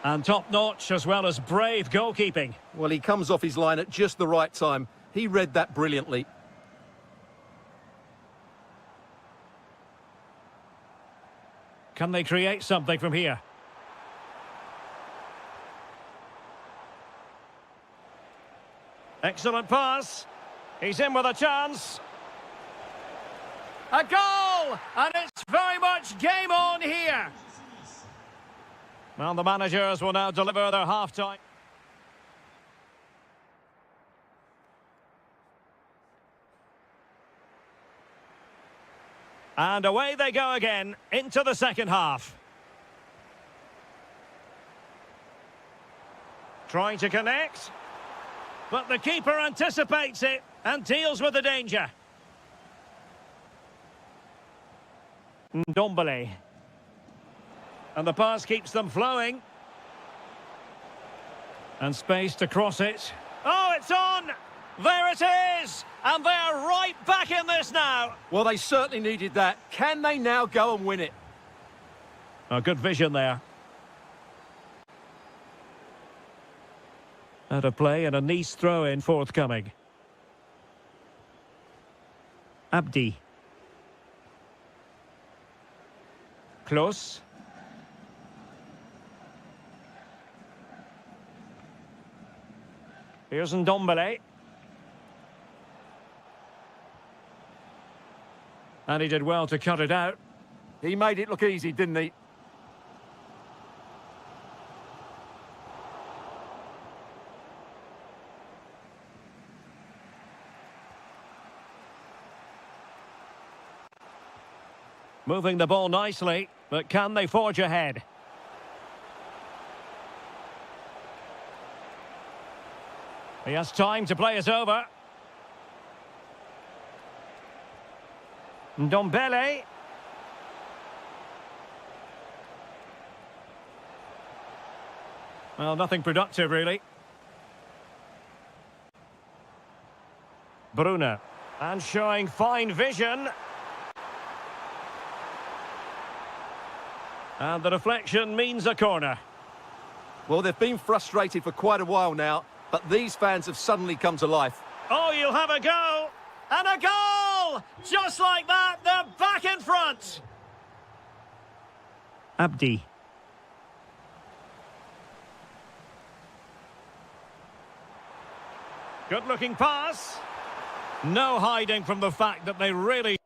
And top-notch as well as brave goalkeeping. Well, he comes off his line at just the right time. He read that brilliantly. Can they create something from here? Excellent pass. He's in with a chance. A goal! And it's very much game on here. Well, the managers will now deliver their half-time. And away they go again into the second half. Trying to connect. But the keeper anticipates it and deals with the danger. Ndombele. And the pass keeps them flowing. And space to cross it. Oh, it's on! There it is! And they're right back in this now. Well, they certainly needed that. Can they now go and win it? Oh, good vision there. Out of play and a Nice throw-in forthcoming. Abdi. Close. Here's Ndombele. And he did well to cut it out. He made it look easy, didn't he? Moving the ball nicely, but can they forge ahead? He has time to play it over. Ndombele. Well, nothing productive, really. Bruna. And showing fine vision. And the deflection means a corner. Well, they've been frustrated for quite a while now, but these fans have suddenly come to life. Oh, you'll have a go. And a goal! Just like that, they're back in front. Abdi. Good-looking pass. No hiding from the fact that they really...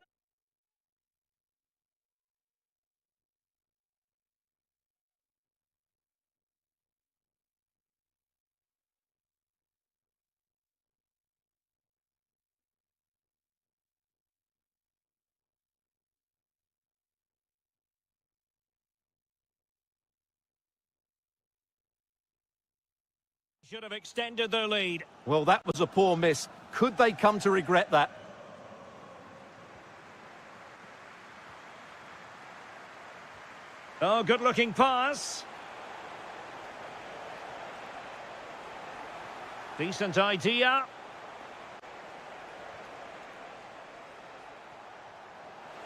should have extended their lead. Well, that was a poor miss. Could they come to regret that? Oh, good-looking pass. Decent idea.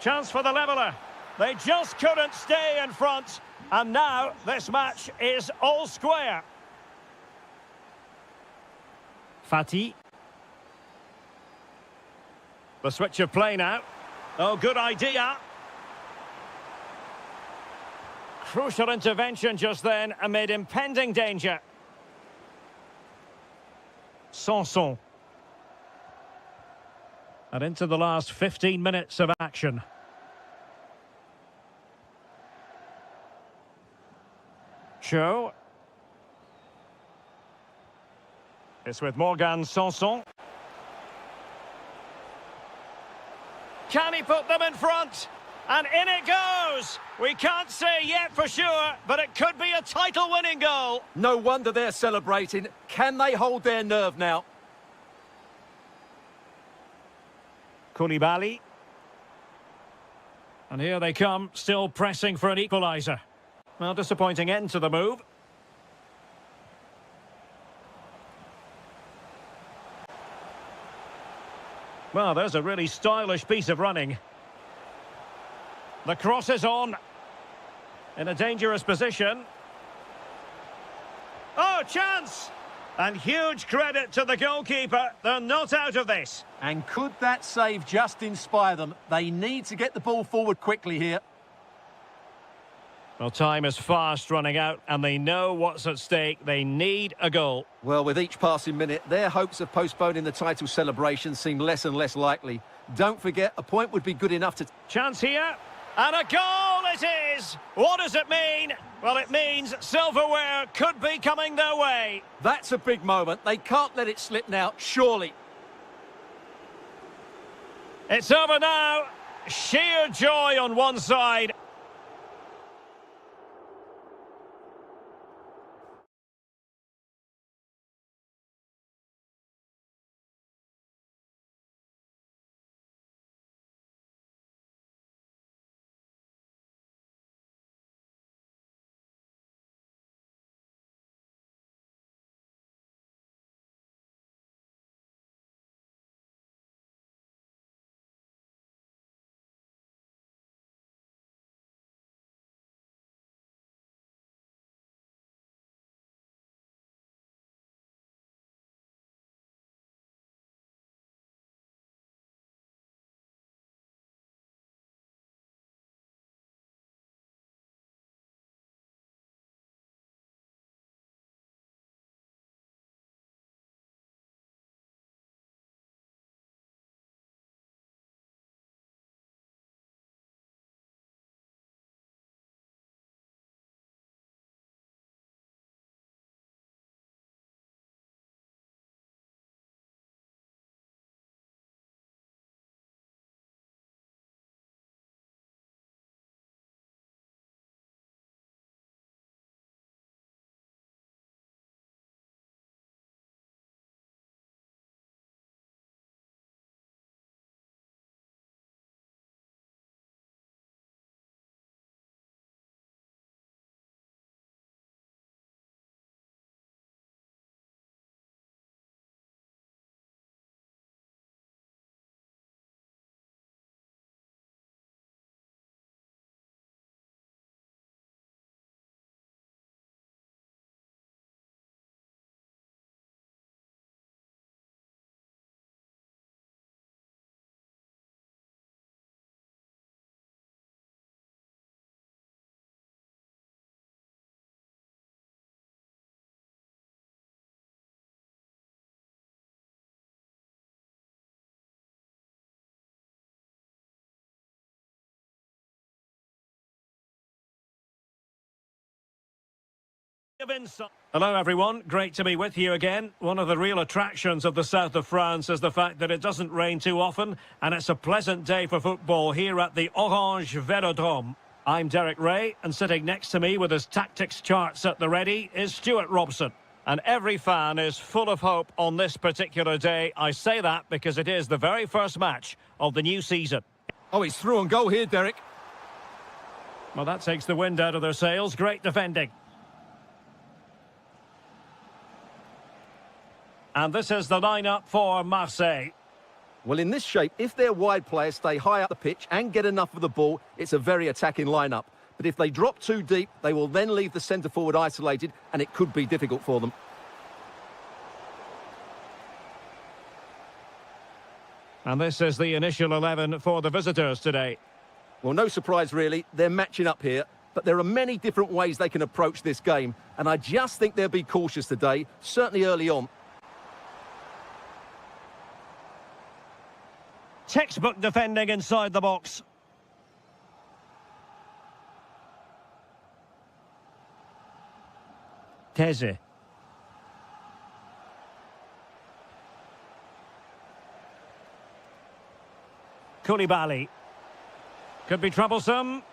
Chance for the leveller. They just couldn't stay in front. And now this match is all square. Fati. The switch of play now. Oh, good idea. Crucial intervention just then amid impending danger. Sanson. And into the last 15 minutes of action. Cho. It's with Morgan Sanson. Can he put them in front? And in it goes! We can't say yet for sure, but it could be a title-winning goal. No wonder they're celebrating. Can they hold their nerve now? Koulibaly. And here they come, still pressing for an equaliser. Well, disappointing end to the move. Well, there's a really stylish piece of running. The cross is on. In a dangerous position. Oh, chance! And huge credit to the goalkeeper. They're not out of this. And could that save just inspire them? They need to get the ball forward quickly here. Well, time is fast running out, and they know what's at stake. They need a goal. Well, with each passing minute, their hopes of postponing the title celebration seem less and less likely. Don't forget, a point would be good enough to... Chance here, and a goal it is! What does it mean? Well, it means silverware could be coming their way. That's a big moment. They can't let it slip now, surely. It's over now. Sheer joy on one side. Hello everyone, great to be with you again. One of the real attractions of the south of France is the fact that it doesn't rain too often, and it's a pleasant day for football here at the Orange Velodrome. I'm Derek Ray, and sitting next to me with his tactics charts at the ready is Stuart Robson. And every fan is full of hope on this particular day. I say that because it is the very first match of the new season. Oh, he's through on goal here, Derek. Well, that takes the wind out of their sails. Great defending. And this is the lineup for Marseille. Well, in this shape, if their wide players stay high up the pitch and get enough of the ball, it's a very attacking lineup. But if they drop too deep, they will then leave the centre-forward isolated, and it could be difficult for them. And this is the initial 11 for the visitors today. Well, no surprise, really. They're matching up here. But there are many different ways they can approach this game. And I just think they'll be cautious today, certainly early on. Textbook defending inside the box. Teze. Koulibaly. Could be troublesome.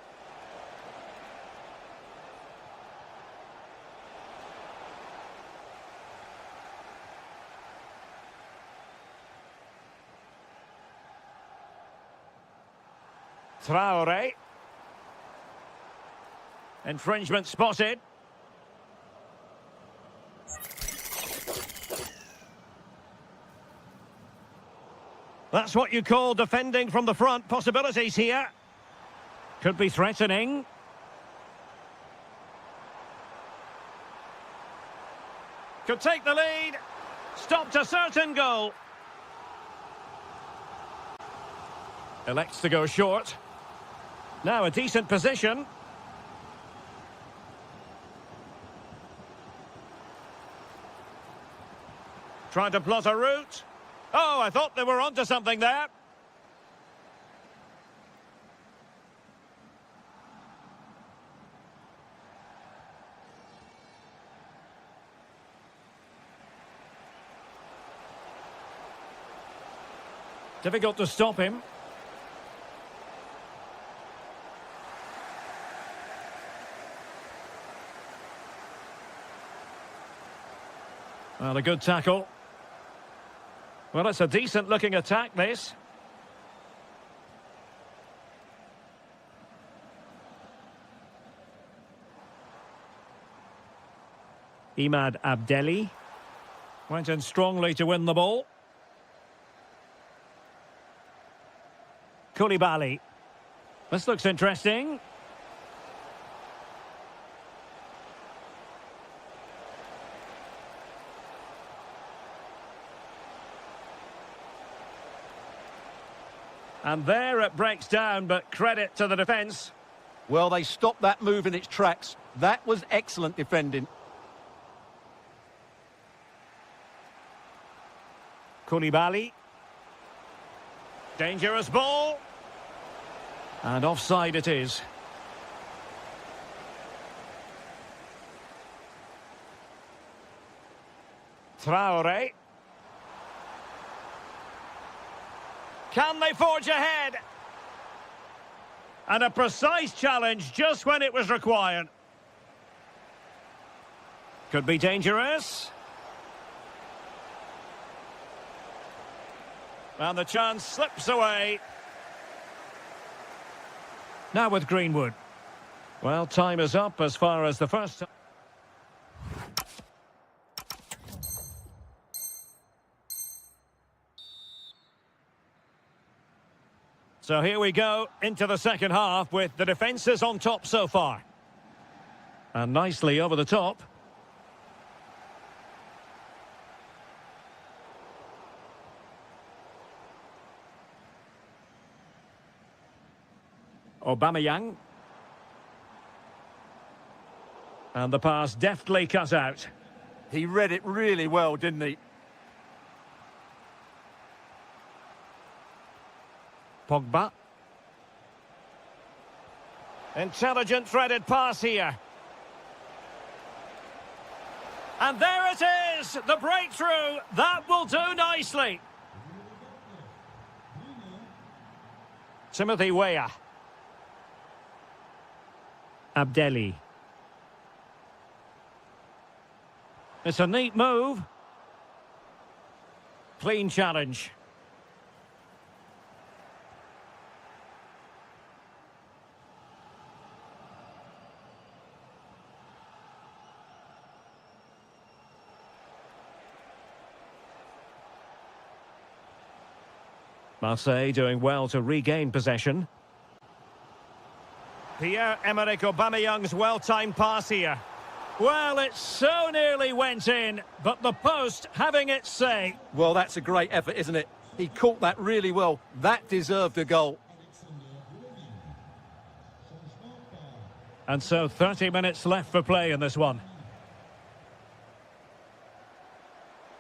Traoré. Infringement spotted. That's what you call defending from the front. Possibilities here. Could be threatening. Could take the lead. Stopped a certain goal. Elects to go short. Now a decent position. Trying to plot a route. Oh, I thought they were onto something there. Difficult to stop him. Well, a good tackle. Well, it's a decent-looking attack, this. Imad Abdelli went in strongly to win the ball. Koulibaly. This looks interesting. And there it breaks down, but credit to the defence. Well, they stopped that move in its tracks. That was excellent defending. Koulibaly. Dangerous ball. And offside it is. Traoré. Can they forge ahead? And a precise challenge just when it was required. Could be dangerous. And the chance slips away. Now with Greenwood. Well, time is up as far as the first... So here we go into the second half with the defences on top so far. And nicely over the top. Aubameyang. And the pass deftly cut out. He read it really well, didn't he? Pogba. Intelligent threaded pass here. And there it is, the breakthrough. That will do nicely. Timothy Weah. Abdelli. It's a neat move. Clean challenge. Marseille doing well to regain possession. Pierre-Emerick Aubameyang's well-timed pass here. Well, it so nearly went in, but the post having its say. Well, that's a great effort, isn't it? He caught that really well. That deserved a goal. And so 30 minutes left for play in this one.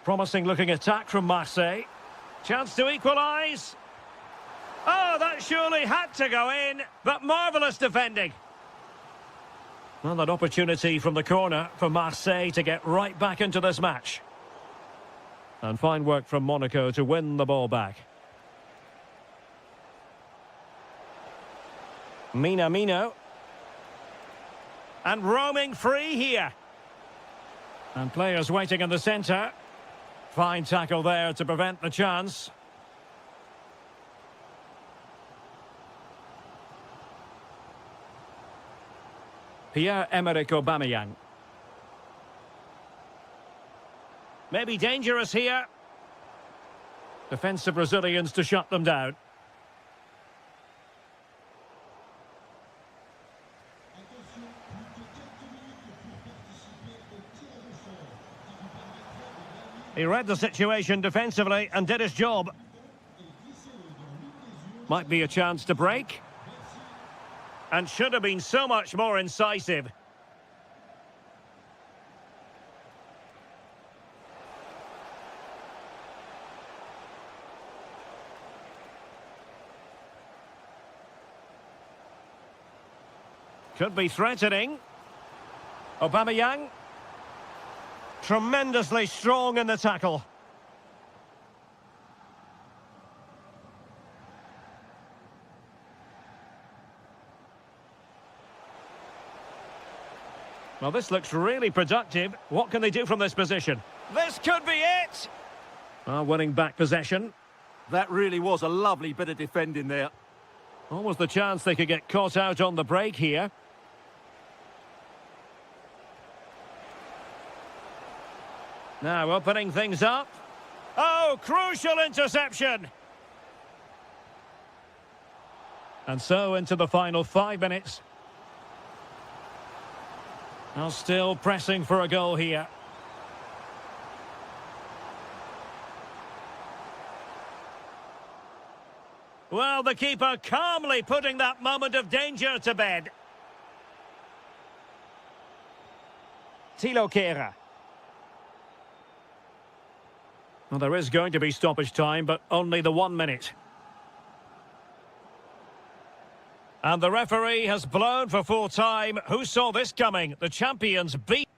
Promising looking attack from Marseille. Chance to equalise. Oh, that surely had to go in, but marvellous defending. Well, an opportunity from the corner for Marseille to get right back into this match. And fine work from Monaco to win the ball back. Minamino. And roaming free here. And players waiting in the centre. Fine tackle there to prevent the chance. Pierre-Emerick Aubameyang. Maybe dangerous here. Defensive Brazilians to shut them down. He read the situation defensively and did his job. Might be a chance to break. And should have been so much more incisive. Could be threatening. Aubameyang. Tremendously strong in the tackle. Well, this looks really productive. What can they do from this position? This could be it! Winning back possession. That really was a lovely bit of defending there. Almost the chance they could get caught out on the break here. Now opening things up. Oh, crucial interception! And so into the final 5 minutes. Now still pressing for a goal here. Well, the keeper calmly putting that moment of danger to bed. Thilo Kehrer. Well, there is going to be stoppage time, but only the 1 minute. And the referee has blown for full time. Who saw this coming? The champions beat...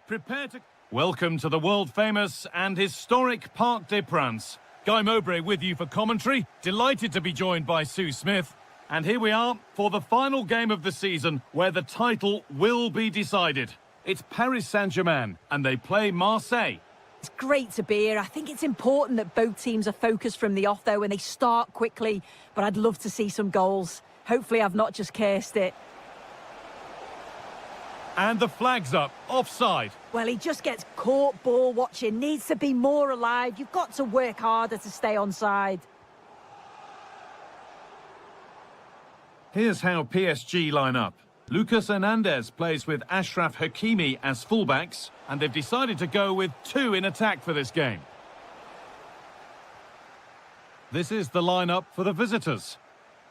Prepare to... Welcome to the world-famous and historic Parc des Princes. Guy Mowbray with you for commentary. Delighted to be joined by Sue Smith. And here we are for the final game of the season where the title will be decided. It's Paris Saint-Germain and they play Marseille. It's great to be here. I think it's important that both teams are focused from the off, though, and they start quickly. But I'd love to see some goals. Hopefully I've not just cursed it. And the flag's up, offside. Well, he just gets caught ball watching. Needs to be more alive. You've got to work harder to stay onside. Here's how PSG line up. Lucas Hernandez plays with Achraf Hakimi as fullbacks, and they've decided to go with two in attack for this game. This is the lineup for the visitors.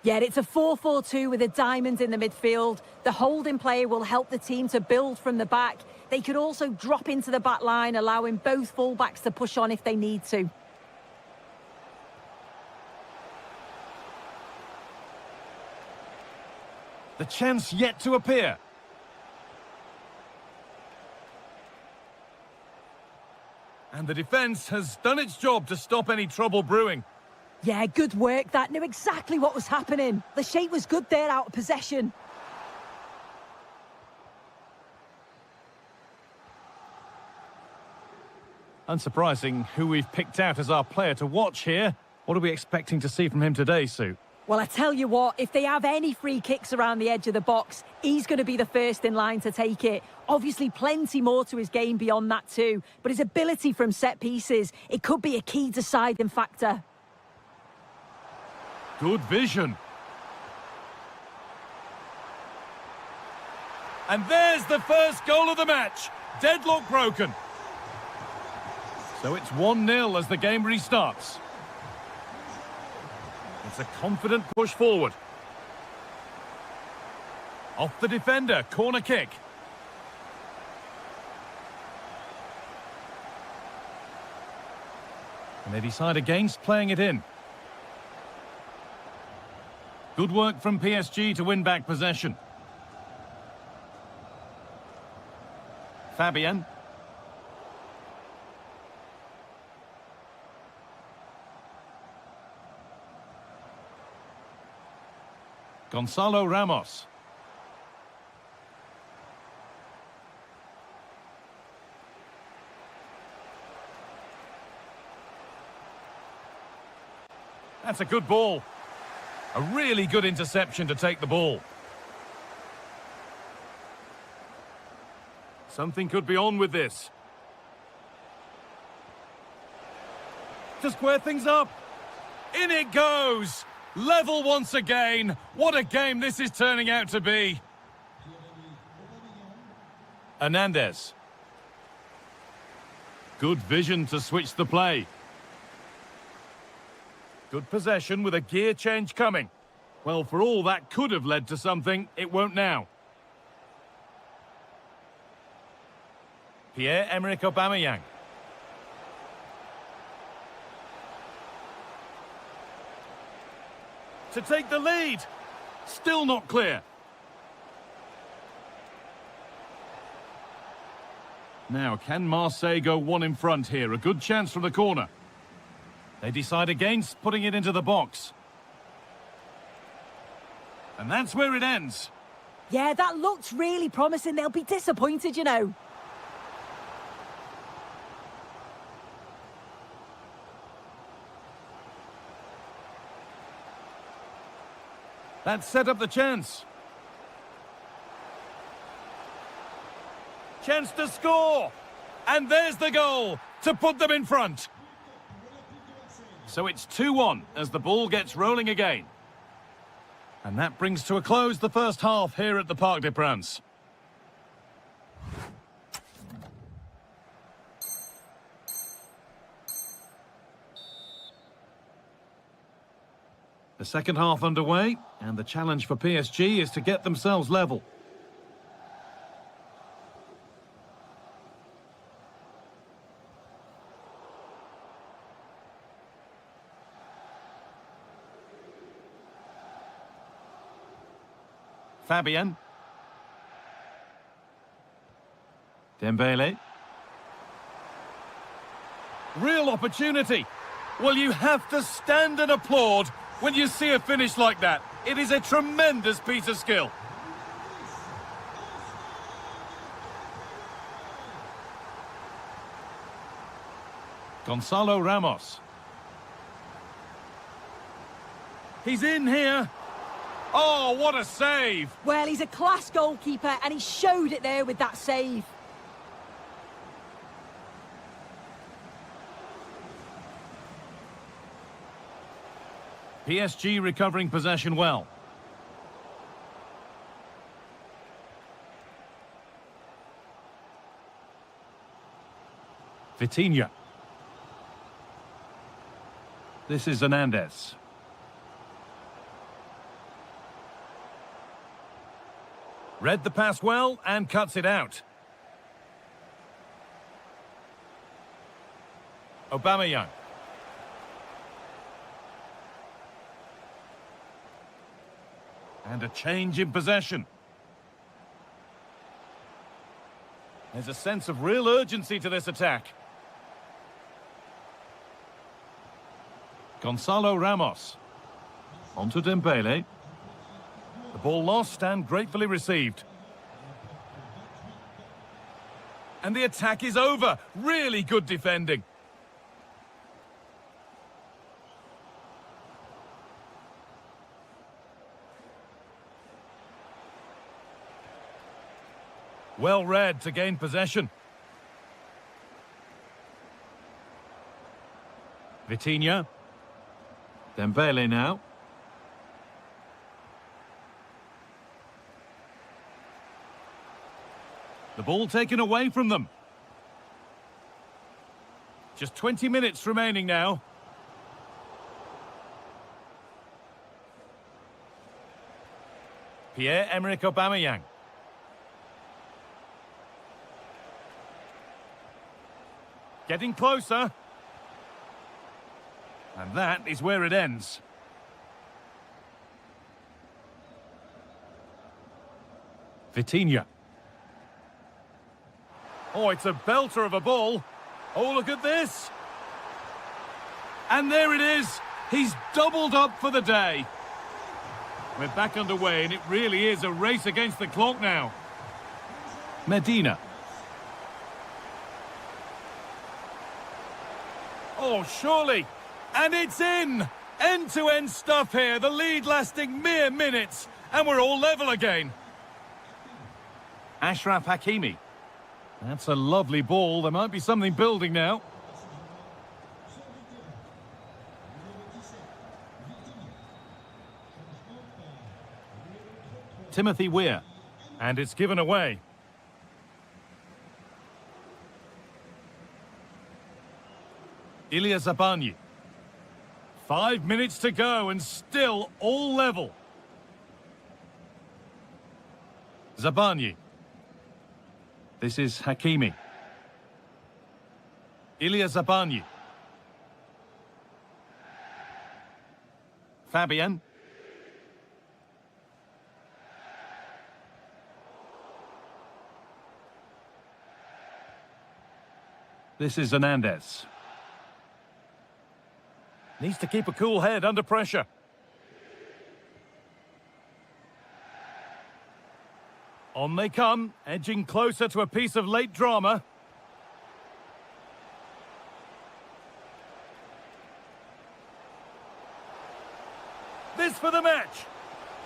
Yeah, it's a 4-4-2 with a diamond in the midfield. The holding player will help the team to build from the back. They could also drop into the back line, allowing both fullbacks to push on if they need to. The chance yet to appear. And the defence has done its job to stop any trouble brewing. Yeah, good work. That knew exactly what was happening. The shape was good there out of possession. Unsurprising who we've picked out as our player to watch here. What are we expecting to see from him today, Sue? Well, I tell you what, if they have any free kicks around the edge of the box, he's going to be the first in line to take it. Obviously, plenty more to his game beyond that too. But his ability from set pieces, it could be a key deciding factor. Good vision. And there's the first goal of the match. Deadlock broken. So it's 1-0 as the game restarts. It's a confident push forward. Off the defender, corner kick. And they decide against playing it in. Good work from PSG to win back possession. Fabian. Gonzalo Ramos. That's a good ball. A really good interception to take the ball. Something could be on with this. To square things up. In it goes. Level once again. What a game this is turning out to be. Hernandez. Good vision to switch the play. Good possession with a gear change coming. Well, for all that could have led to something, it won't now. Pierre-Emerick Aubameyang. To take the lead. Still not clear. Now, can Marseille go one in front here? A good chance from the corner. They decide against putting it into the box. And that's where it ends. Yeah, that looked really promising. They'll be disappointed, you know. That set up the chance. Chance to score. And there's the goal to put them in front. So it's 2-1 as the ball gets rolling again. And that brings to a close the first half here at the Parc des Princes. The second half underway, and the challenge for PSG is to get themselves level. Fabian. Dembele. Real opportunity. Well, you have to stand and applaud when you see a finish like that. It is a tremendous piece of skill. Gonzalo Ramos. He's in here. Oh, what a save! Well, he's a class goalkeeper, and he showed it there with that save. PSG recovering possession well. Vitinha. This is Hernandez. Read the pass well and cuts it out. Aubameyang. And a change in possession. There's a sense of real urgency to this attack. Gonzalo Ramos. Onto Dembele. The ball lost and gratefully received. And the attack is over. Really good defending. Well read to gain possession. Vitinha. Dembele now. The ball taken away from them. Just 20 minutes remaining now. Pierre-Emerick Aubameyang. Getting closer. And that is where it ends. Vitinha. Oh, it's a belter of a ball. Oh, look at this. And there it is. He's doubled up for the day. We're back underway, and it really is a race against the clock now. Medina. Oh, surely. And it's in. End-to-end stuff here. The lead lasting mere minutes. And we're all level again. Ashraf Hakimi. That's a lovely ball. There might be something building now. Timothy Weah. And it's given away. Ilya Zabarnyi. 5 minutes to go and still all level. Zabarnyi. This is Hakimi. Ilya Zabarnyi. Fabian. This is Hernandez. Needs to keep a cool head under pressure. On they come, edging closer to a piece of late drama. This for the match.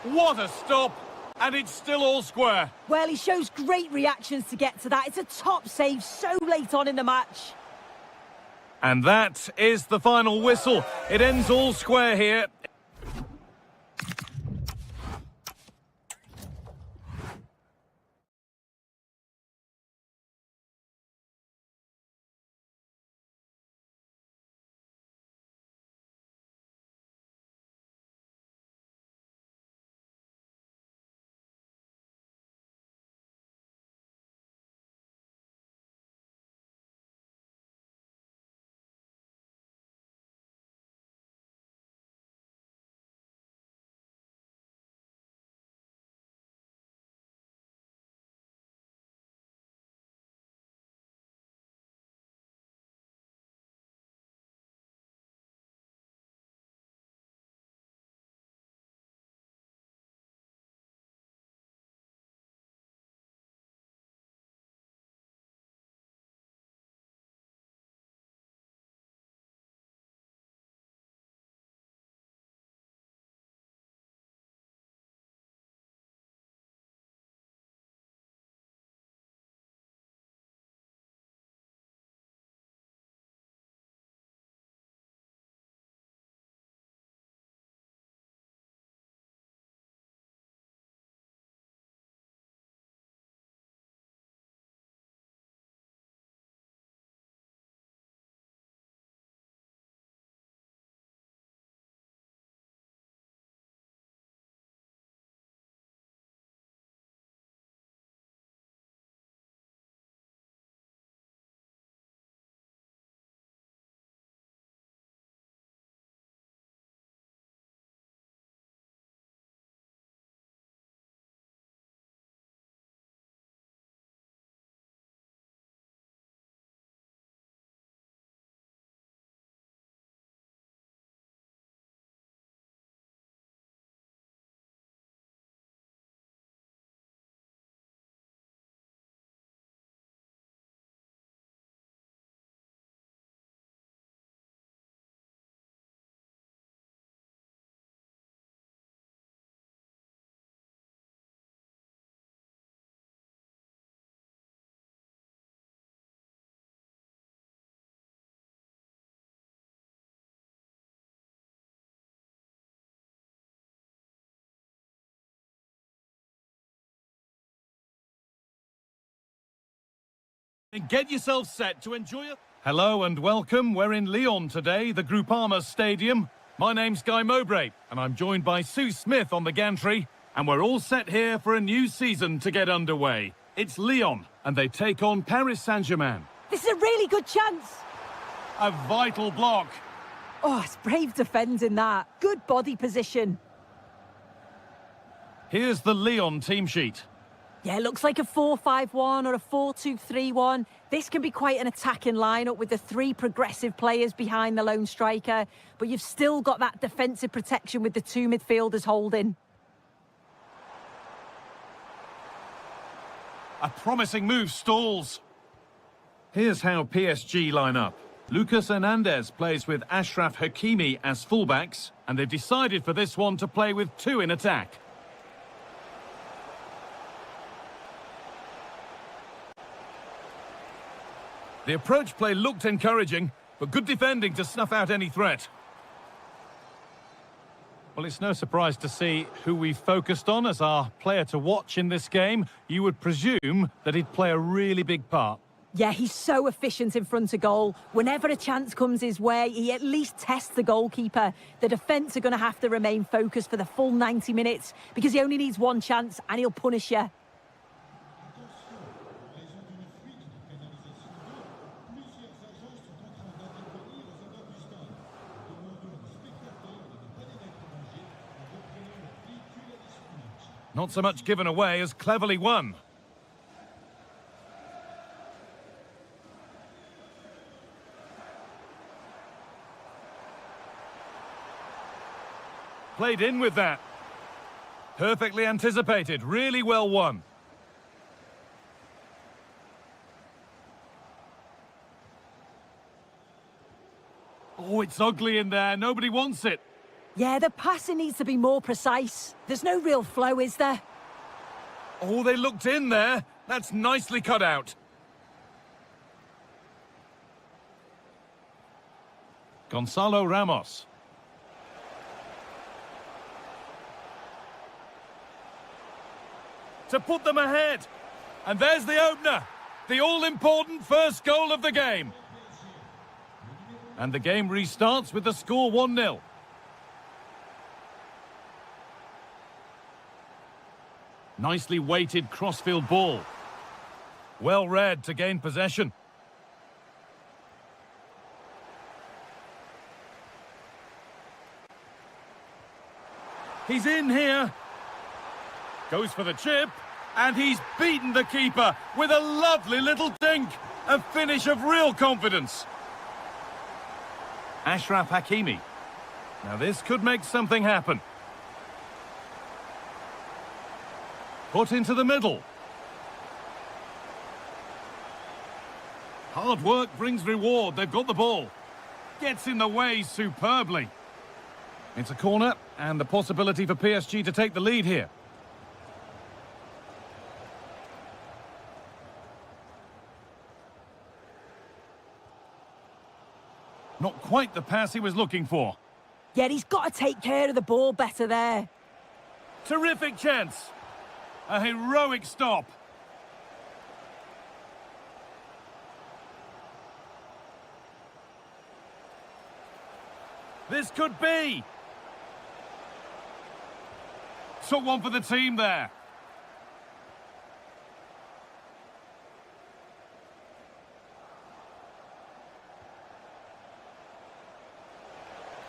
What a stop. And it's still all square. Well, he shows great reactions to get to that. It's a top save so late on in the match. And that is the final whistle. It ends all square here. And get yourself set to enjoy it. Hello and welcome. We're in Lyon today, the Groupama Stadium. My name's Guy Mowbray, and I'm joined by Sue Smith on the gantry, and we're all set here for a new season to get underway. It's Lyon, and they take on Paris Saint-Germain. This is a really good chance. A vital block. Oh, it's brave defending that. Good body position. Here's the Lyon team sheet. Yeah, it looks like a 4-5-1 or a 4-2-3-1. This can be quite an attacking lineup with the three progressive players behind the lone striker, but you've still got that defensive protection with the two midfielders holding. A promising move stalls. Here's how PSG line up. Lucas Hernandez plays with Achraf Hakimi as fullbacks, and they've decided for this one to play with two in attack. The approach play looked encouraging, but good defending to snuff out any threat. Well, it's no surprise to see who we've focused on as our player to watch in this game. You would presume that he'd play a really big part. Yeah, he's so efficient in front of goal. Whenever a chance comes his way, he at least tests the goalkeeper. The defence are going to have to remain focused for the full 90 minutes because he only needs one chance and he'll punish you. Not so much given away as cleverly won. Played in with that. Perfectly anticipated, really well won. Oh, it's ugly in there, nobody wants it. Yeah, the passing needs to be more precise. There's no real flow, is there? Oh, they looked in there. That's nicely cut out. Gonzalo Ramos. To put them ahead. And there's the opener. The all-important first goal of the game. And the game restarts with the score 1-0. Nicely weighted crossfield ball. Well read to gain possession. He's in here. Goes for the chip. And he's beaten the keeper with a lovely little dink. A finish of real confidence. Achraf Hakimi. Now this could make something happen. Put into the middle. Hard work brings reward. They've got the ball. Gets in the way superbly. It's a corner and the possibility for PSG to take the lead here. Not quite the pass he was looking for. Yeah, he's got to take care of the ball better there. Terrific chance. A heroic stop. This could be. Took one for the team there.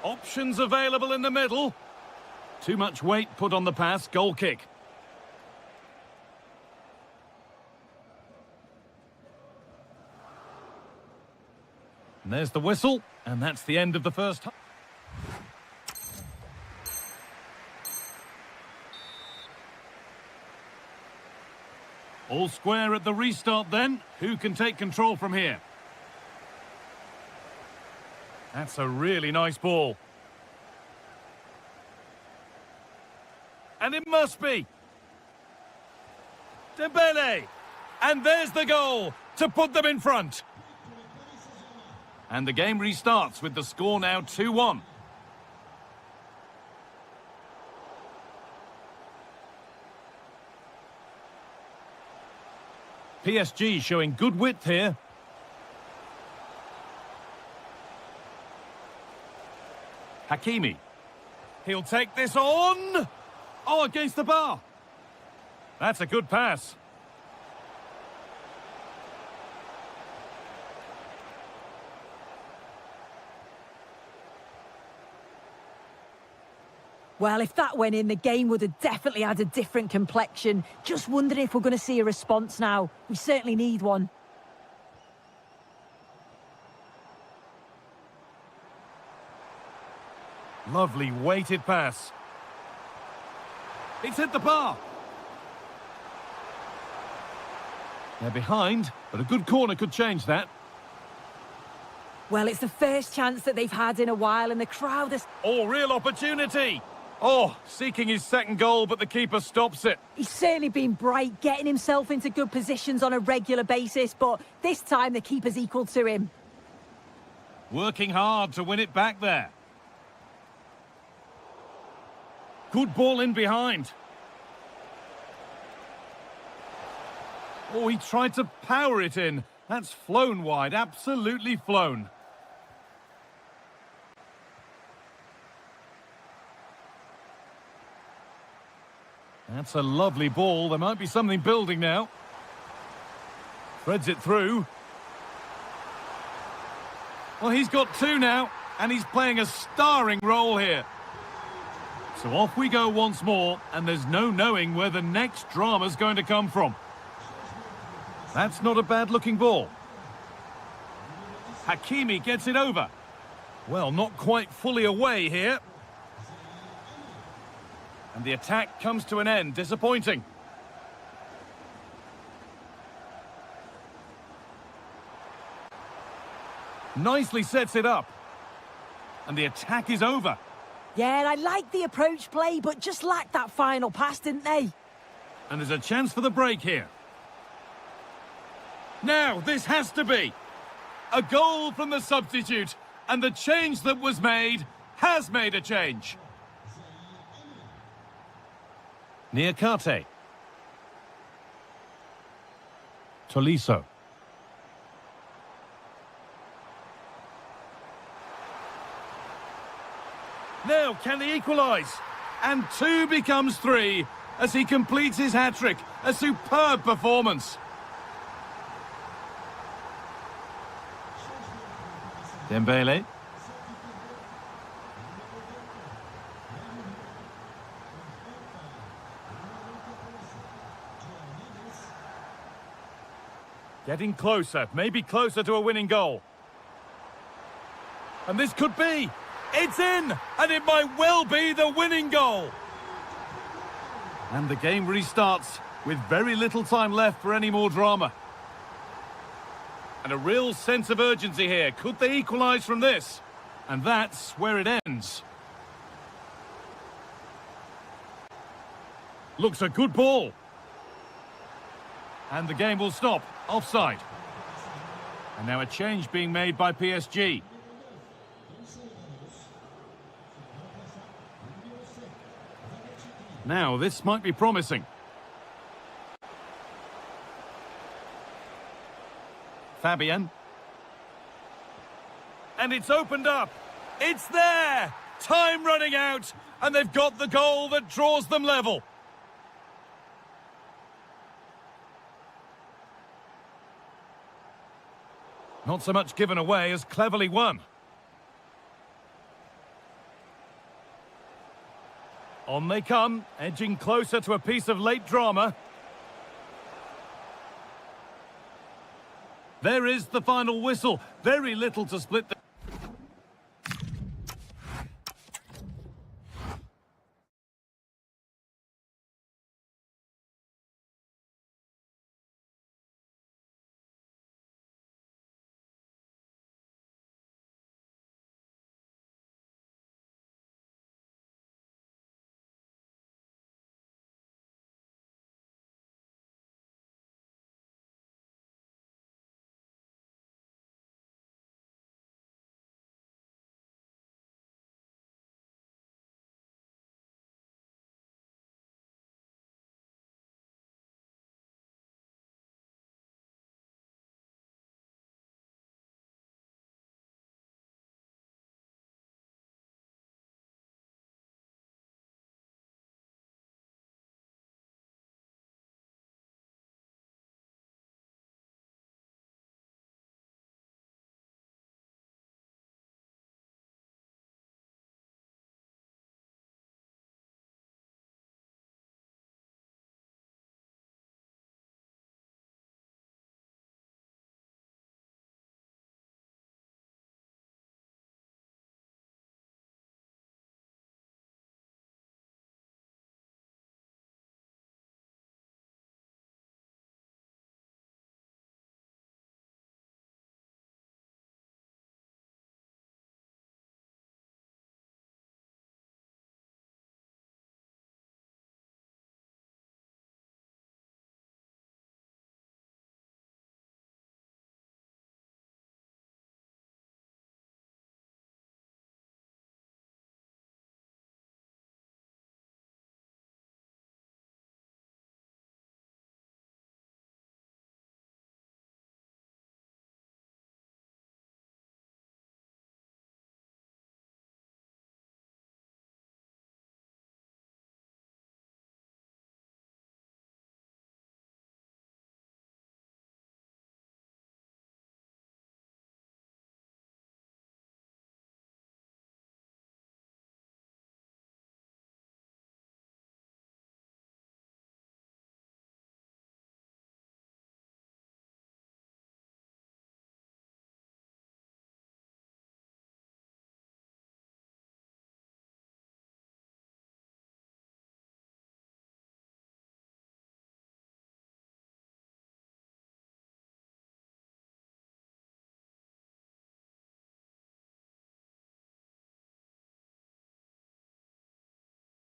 Options available in the middle. Too much weight put on the pass. Goal kick. And there's the whistle, and that's the end of the first half. All square at the restart then. Who can take control from here? That's a really nice ball. And it must be. Dembele. And there's the goal to put them in front. And the game restarts with the score now 2-1. PSG showing good width here. Hakimi. He'll take this on. Oh, against the bar. That's a good pass. Well, if that went in, the game would have definitely had a different complexion. Just wondering if we're going to see a response now. We certainly need one. Lovely weighted pass. It's hit the bar. They're behind, but a good corner could change that. Well, it's the first chance that they've had in a while, and the crowd is... Oh, real opportunity. Oh, seeking his second goal, but the keeper stops it. He's certainly been bright, getting himself into good positions on a regular basis, but this time the keeper's equal to him. Working hard to win it back there. Good ball in behind. Oh, he tried to power it in. That's flown wide, absolutely flown. That's a lovely ball. There might be something building now. Threads it through. Well, he's got two now, and he's playing a starring role here. So off we go once more, and there's no knowing where the next drama's going to come from. That's not a bad-looking ball. Hakimi gets it over. Well, not quite fully away here. And the attack comes to an end. Disappointing. Nicely sets it up. And the attack is over. Yeah, I like the approach play, but just lacked that final pass, didn't they? And there's a chance for the break here. Now, this has to be a goal from the substitute. And the change that was made has made a change. Niakate. Tolisso. Now, can they equalise? And two becomes three as he completes his hat-trick. A superb performance. Dembele. Getting closer, maybe closer to a winning goal. And this could be. It's in! And it might well be the winning goal. And the game restarts with very little time left for any more drama. And a real sense of urgency here. Could they equalise from this? And that's where it ends. Looks a good ball. And the game will stop. Offside. And now a change being made by PSG. Now, this might be promising. Fabian. And it's opened up. It's there! Time running out, and they've got the goal that draws them level. Not so much given away as cleverly won. On they come, edging closer to a piece of late drama. There is the final whistle. Very little to split the...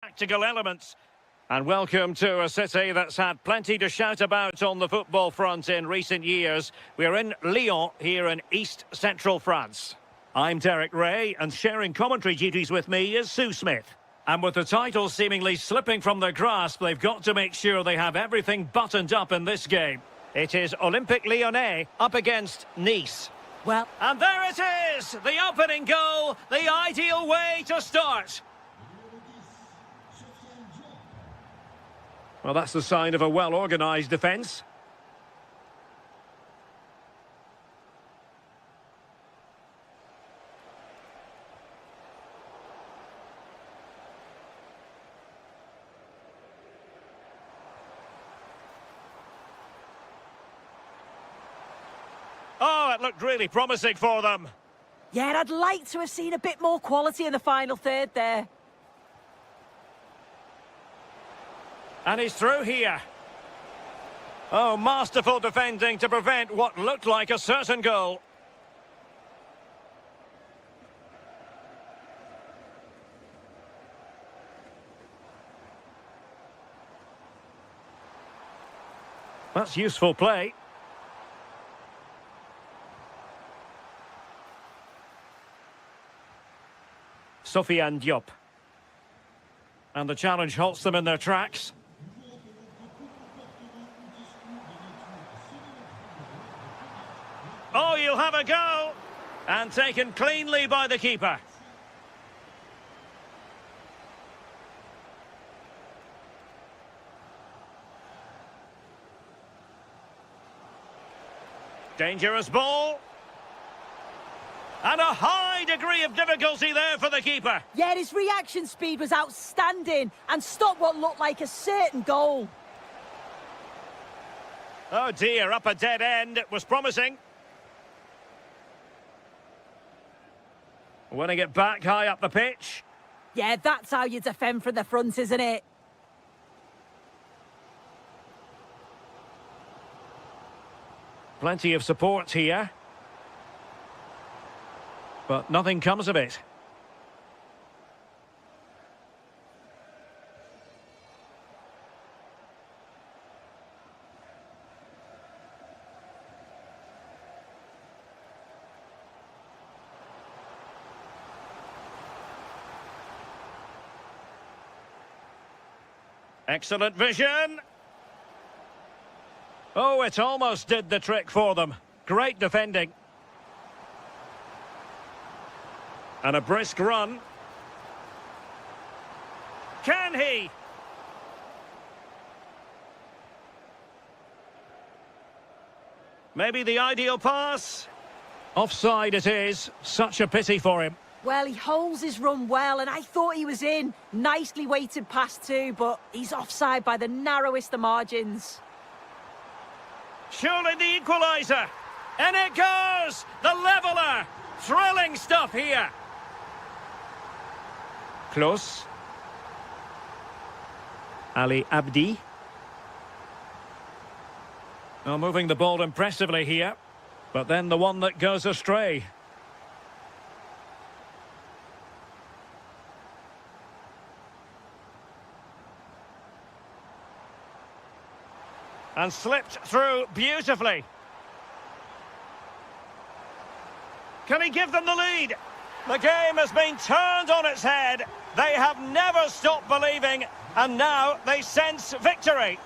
Tactical elements. And welcome to a city that's had plenty to shout about on the football front in recent years. We're in Lyon, here in East Central France. I'm Derek Ray, and sharing commentary duties with me is Sue Smith. And with the title seemingly slipping from their grasp, they've got to make sure they have everything buttoned up in this game. It is Olympique Lyonnais up against Nice. Well, And there it is! The opening goal, the ideal way to start. Well, that's the sign of a well-organised defence. Oh, it looked really promising for them. yeah, I'd like to have seen a bit more quality in the final third there. And he's through here. Oh, masterful defending to prevent what looked like a certain goal. That's useful play. Sofiane Diop. And the challenge halts them in their tracks. Oh, you'll have a go! And taken cleanly by the keeper. Dangerous ball. And a high degree of difficulty there for the keeper. Yeah, his reaction speed was outstanding and stopped what looked like a certain goal. Oh dear, up a dead end. It was promising. Winning it back high up the pitch. Yeah, that's how you defend from the front, isn't it? Plenty of support here. But nothing comes of it. Excellent vision. Oh, it almost did the trick for them. Great defending. And a brisk run. Can he? Maybe the ideal pass. Offside it is. Such a pity for him. Well, he holds his run well, and I thought he was in. Nicely weighted pass too, but he's offside by the narrowest of margins. Surely the equaliser. And it goes! The leveller! Thrilling stuff here. Close. Ali Abdi. Oh, moving the ball impressively here. But then the one that goes astray. And slipped through beautifully. Can he give them the lead? The game has been turned on its head. They have never stopped believing, and now they sense victory.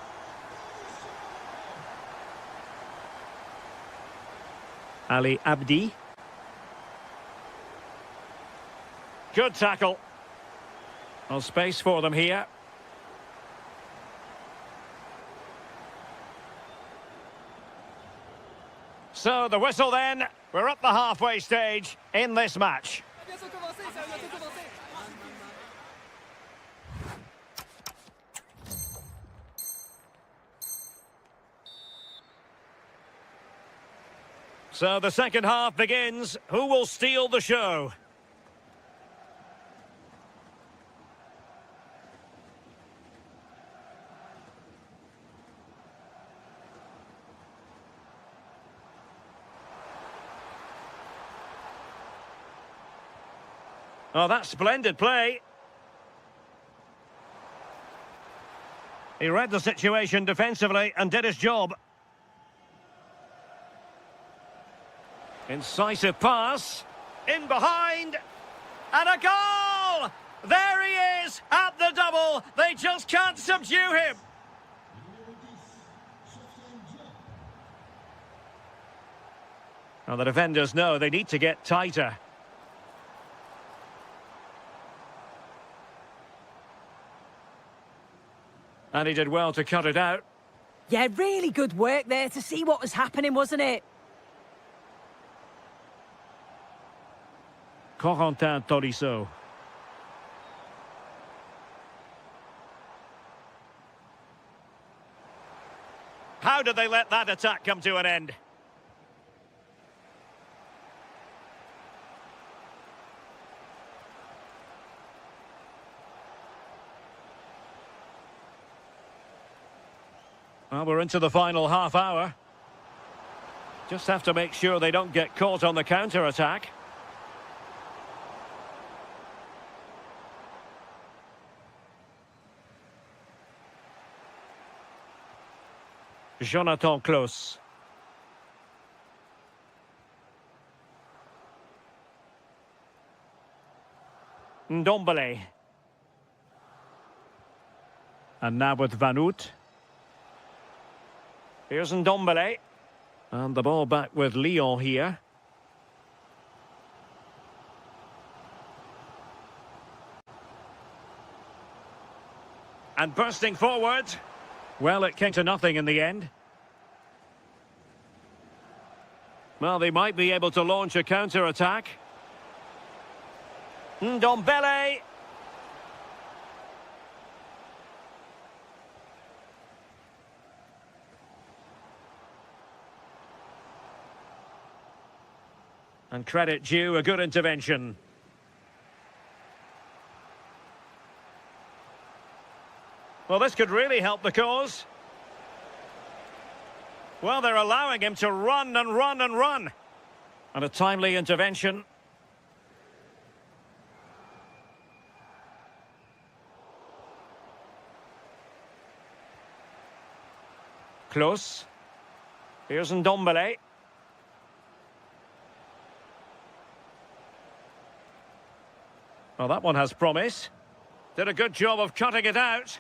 Ali Abdi. Good tackle. Well, space for them here. So the whistle then. We're at the halfway stage in this match. So the second half begins. Who will steal the show? Oh, that's splendid play. He read the situation defensively and did his job. Incisive pass. In behind. And a goal! There he is at the double. They just can't subdue him. Now the defenders know they need to get tighter. And he did well to cut it out. Yeah, really good work there to see what was happening, wasn't it? Corentin Tolisso. How did they let that attack come to an end? Well, we're into the final half hour. Just have to make sure they don't get caught on the counter-attack. Jonathan Klaus. Ndombele. And now with Van Oot. Here's Ndombele. And the ball back with Lyon here. And bursting forward. Well, it came to nothing in the end. Well, they might be able to launch a counter-attack. Ndombele. And credit due, a good intervention. Well, this could really help the cause. Well, they're allowing him to run and run and run. And a timely intervention. Close. Here's Ndombele. Well, that one has promise. Did a good job of cutting it out.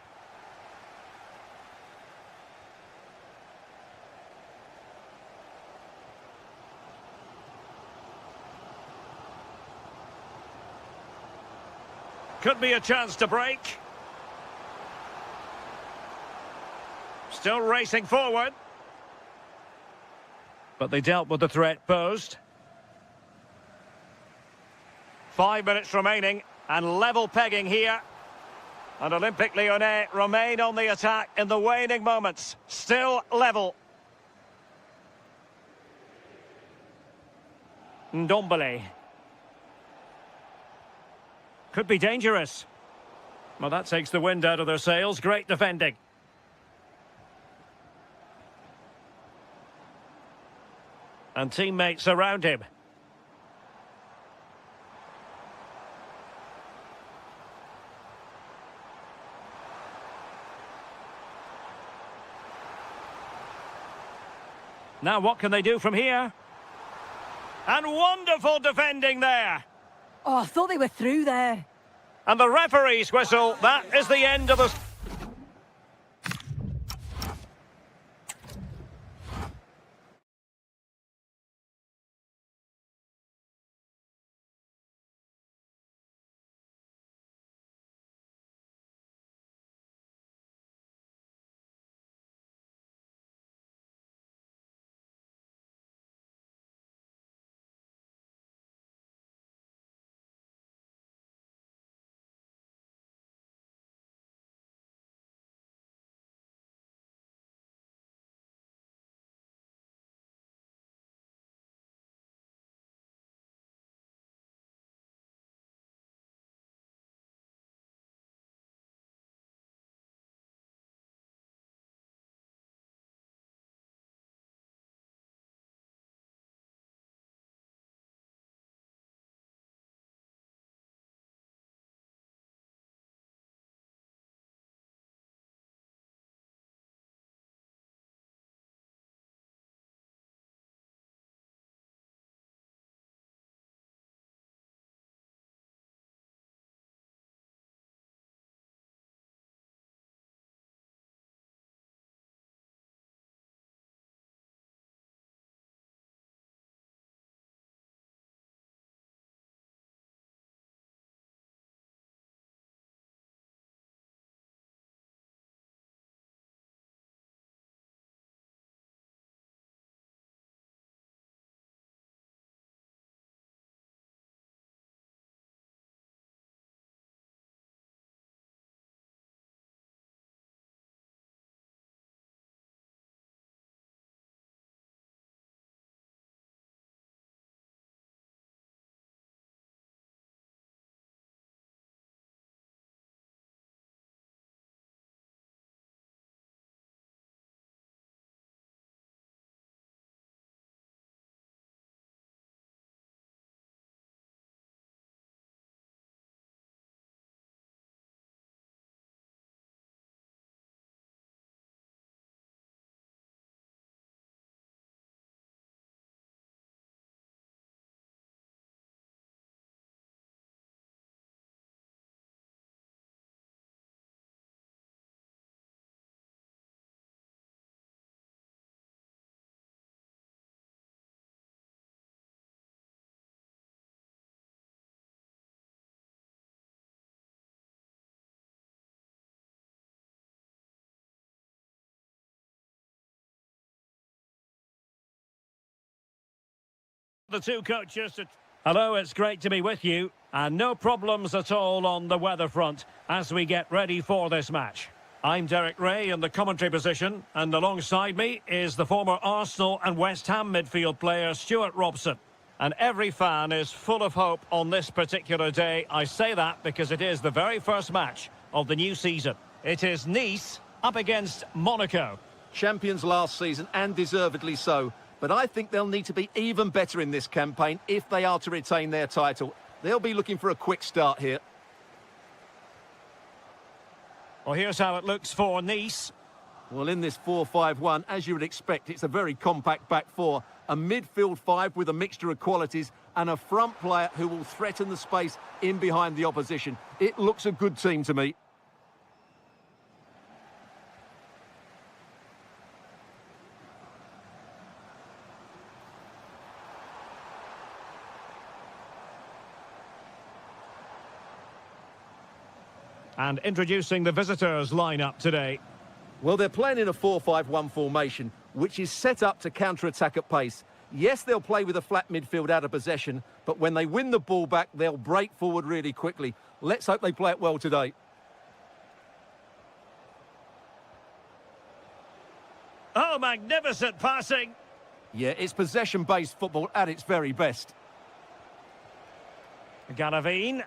Could be a chance to break. Still racing forward. But they dealt with the threat posed. 5 minutes remaining and level pegging here. And Olympique Lyonnais remain on the attack in the waning moments. Still level. Ndombele. Could be dangerous. Well, that takes the wind out of their sails. Great defending. And teammates around him. Now what can they do from here? And wonderful defending there. Oh, I thought they were through there. And the referee's whistle, that is the end of the... The two coaches to... Hello, it's great to be with you. And no problems at all on the weather front as we get ready for this match. I'm Derek Ray in the commentary position, and alongside me is the former Arsenal and West Ham midfield player Stuart Robson. And every fan is full of hope on this particular day. I say that because it is the very first match of the new season. It is Nice up against Monaco. Champions last season, and deservedly so. But I think they'll need to be even better in this campaign if they are to retain their title. They'll be looking for a quick start here. Well, here's how it looks for Nice. Well, in this 4-5-1, as you would expect, it's a very compact back four. A midfield five with a mixture of qualities and a front player who will threaten the space in behind the opposition. It looks a good team to me. And introducing the visitors' lineup today. Well, they're playing in a 4-5-1 formation, which is set up to counter-attack at pace. Yes, they'll play with a flat midfield out of possession, but when they win the ball back, they'll break forward really quickly. Let's hope they play it well today. Oh, magnificent passing. Yeah, it's possession-based football at its very best. Garavine.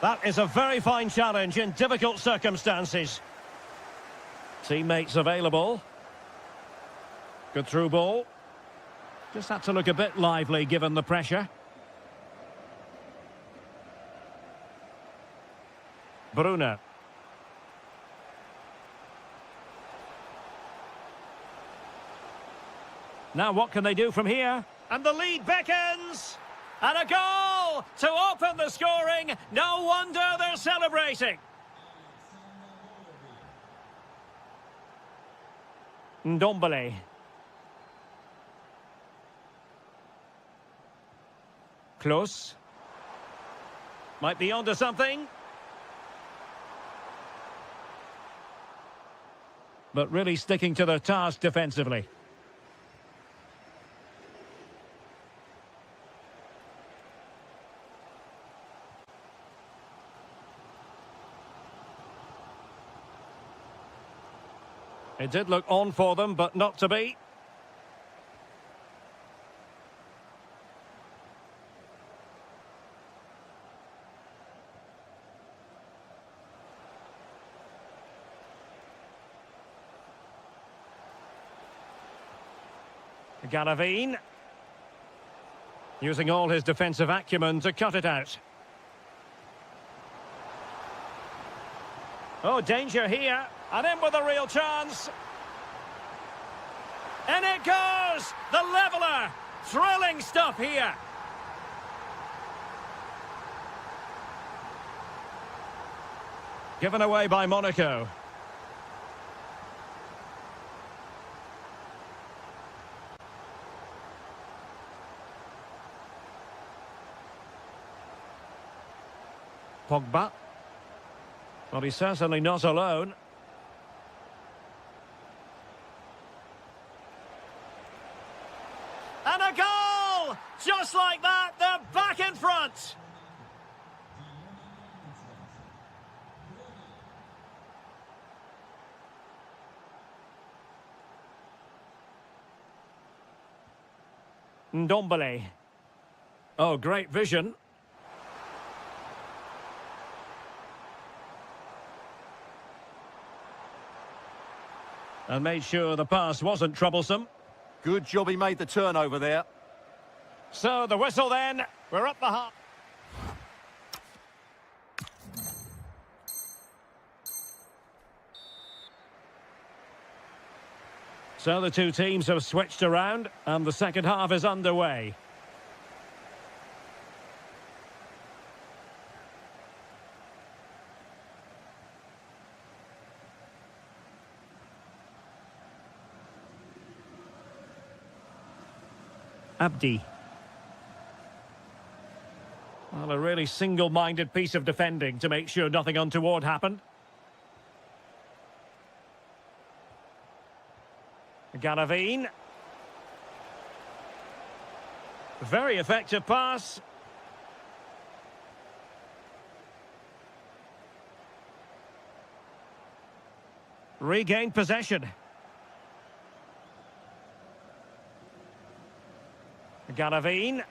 That is a very fine challenge in difficult circumstances. Teammates available. Good through ball. Just had to look a bit lively given the pressure. Bruna. Now what can they do from here? And the lead beckons! And a goal to open the scoring. No wonder they're celebrating. Ndombele. Close. Might be onto something. But really sticking to their task defensively. It did look on for them, but not to be. Garavine. Using all his defensive acumen to cut it out. Oh, danger here. And in with a real chance. And it goes! The leveller! Thrilling stuff here. Given away by Monaco. Pogba. Well, he's certainly not alone. And a goal! Just like that, they're back in front. Ndombele. Oh, great vision. And made sure the pass wasn't troublesome. Good job he made the turnover there. So the whistle then. We're up the half. So the two teams have switched around and the second half is underway. Abdi. Well, a really single-minded piece of defending to make sure nothing untoward happened. Garavine. Very effective pass. Regained possession. Garavine.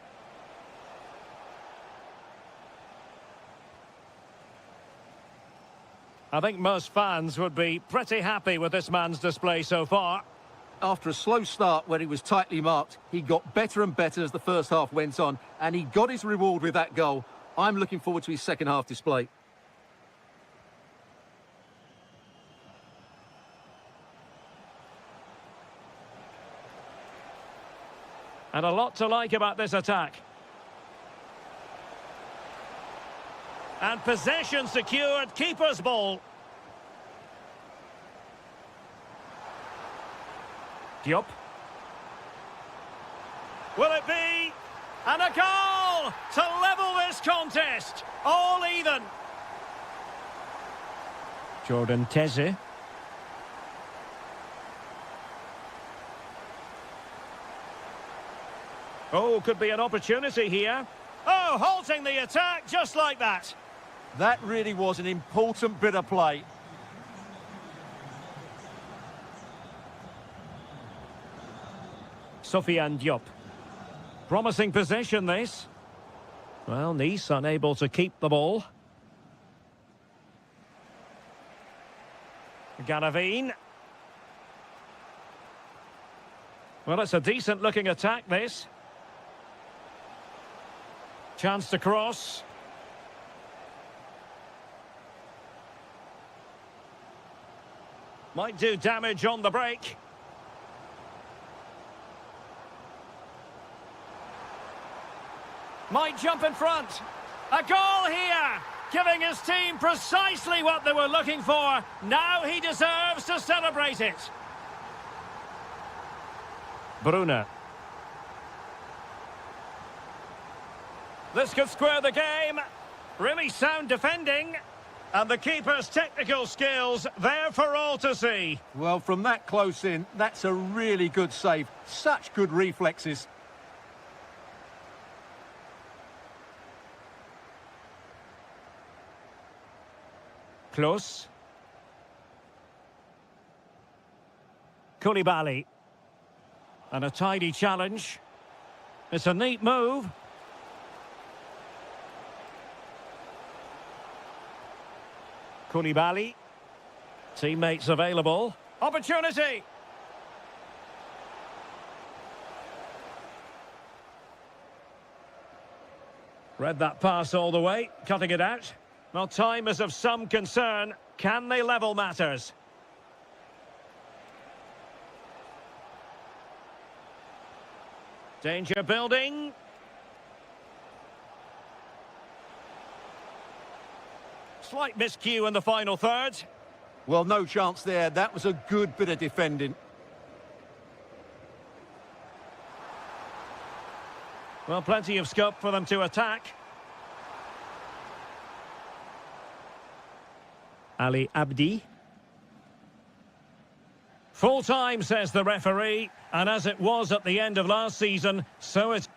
I think most fans would be pretty happy with this man's display so far. After a slow start when he was tightly marked, he got better and better as the first half went on, and he got his reward with that goal. I'm looking forward to his second half display. And a lot to like about this attack. And possession secured, keeper's ball. Diop. Will it be? And a goal to level this contest. All even. Jordan Teze. Oh, could be an opportunity here. Oh, halting the attack just like that. That really was an important bit of play. Sofiane Diop. Promising possession, this. Well, Nice unable to keep the ball. Garavine. Well, it's a decent-looking attack, this. Chance to cross. Might do damage on the break. Might jump in front. A goal here, giving his team precisely what they were looking for. Now he deserves to celebrate it. Bruna. This could square the game. Really sound defending. And the keeper's technical skills there for all to see. Well, from that close in, that's a really good save. Such good reflexes. Close. Koulibaly. And a tidy challenge. It's a neat move. Koulibaly. Teammates available. Opportunity! Read that pass all the way, cutting it out. Well, time is of some concern. Can they level matters? Danger building. Slight miscue in the final third. Well, no chance there. That was a good bit of defending. Well, plenty of scope for them to attack. Ali Abdi. Full time, says the referee. And as it was at the end of last season, so it's...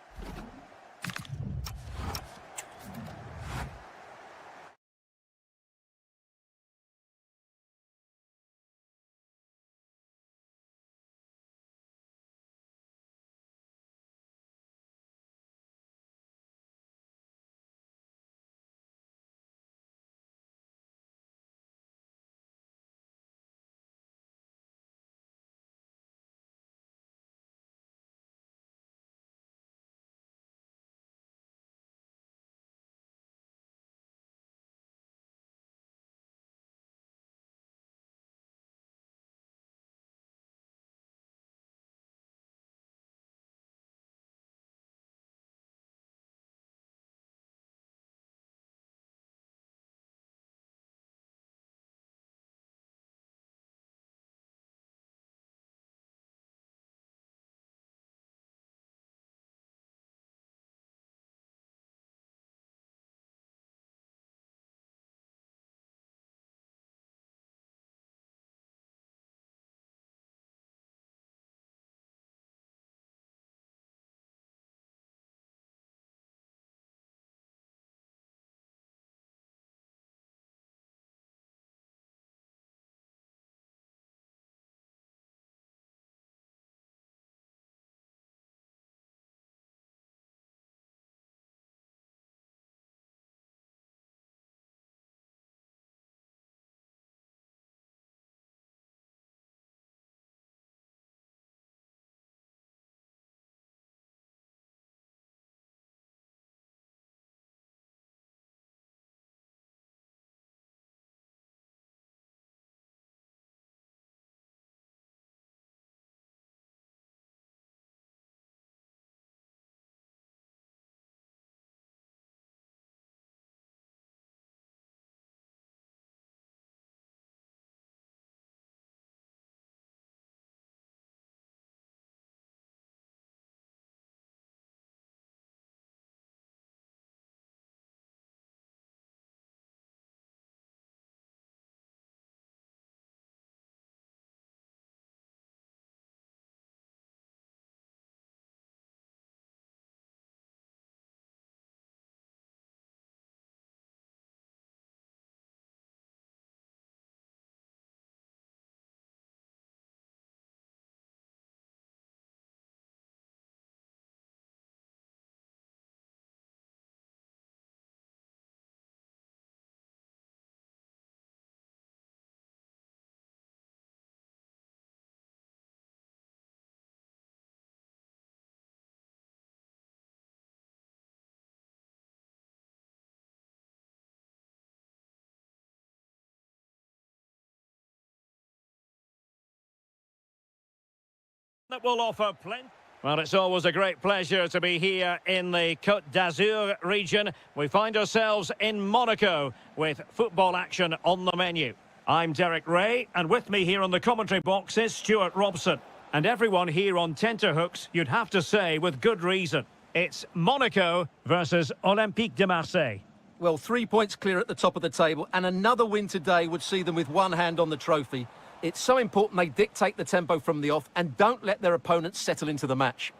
That will offer plenty. Well, it's always a great pleasure to be here in the Côte d'Azur region. We find ourselves in Monaco with football action on the menu. I'm Derek Ray, and with me here on the commentary box is Stuart Robson. And everyone here on tenterhooks, you'd have to say, with good reason. It's Monaco versus Olympique de Marseille. Well, 3 points clear at the top of the table, and another win today would see them with one hand on the trophy. It's so important they dictate the tempo from the off and don't let their opponents settle into the match.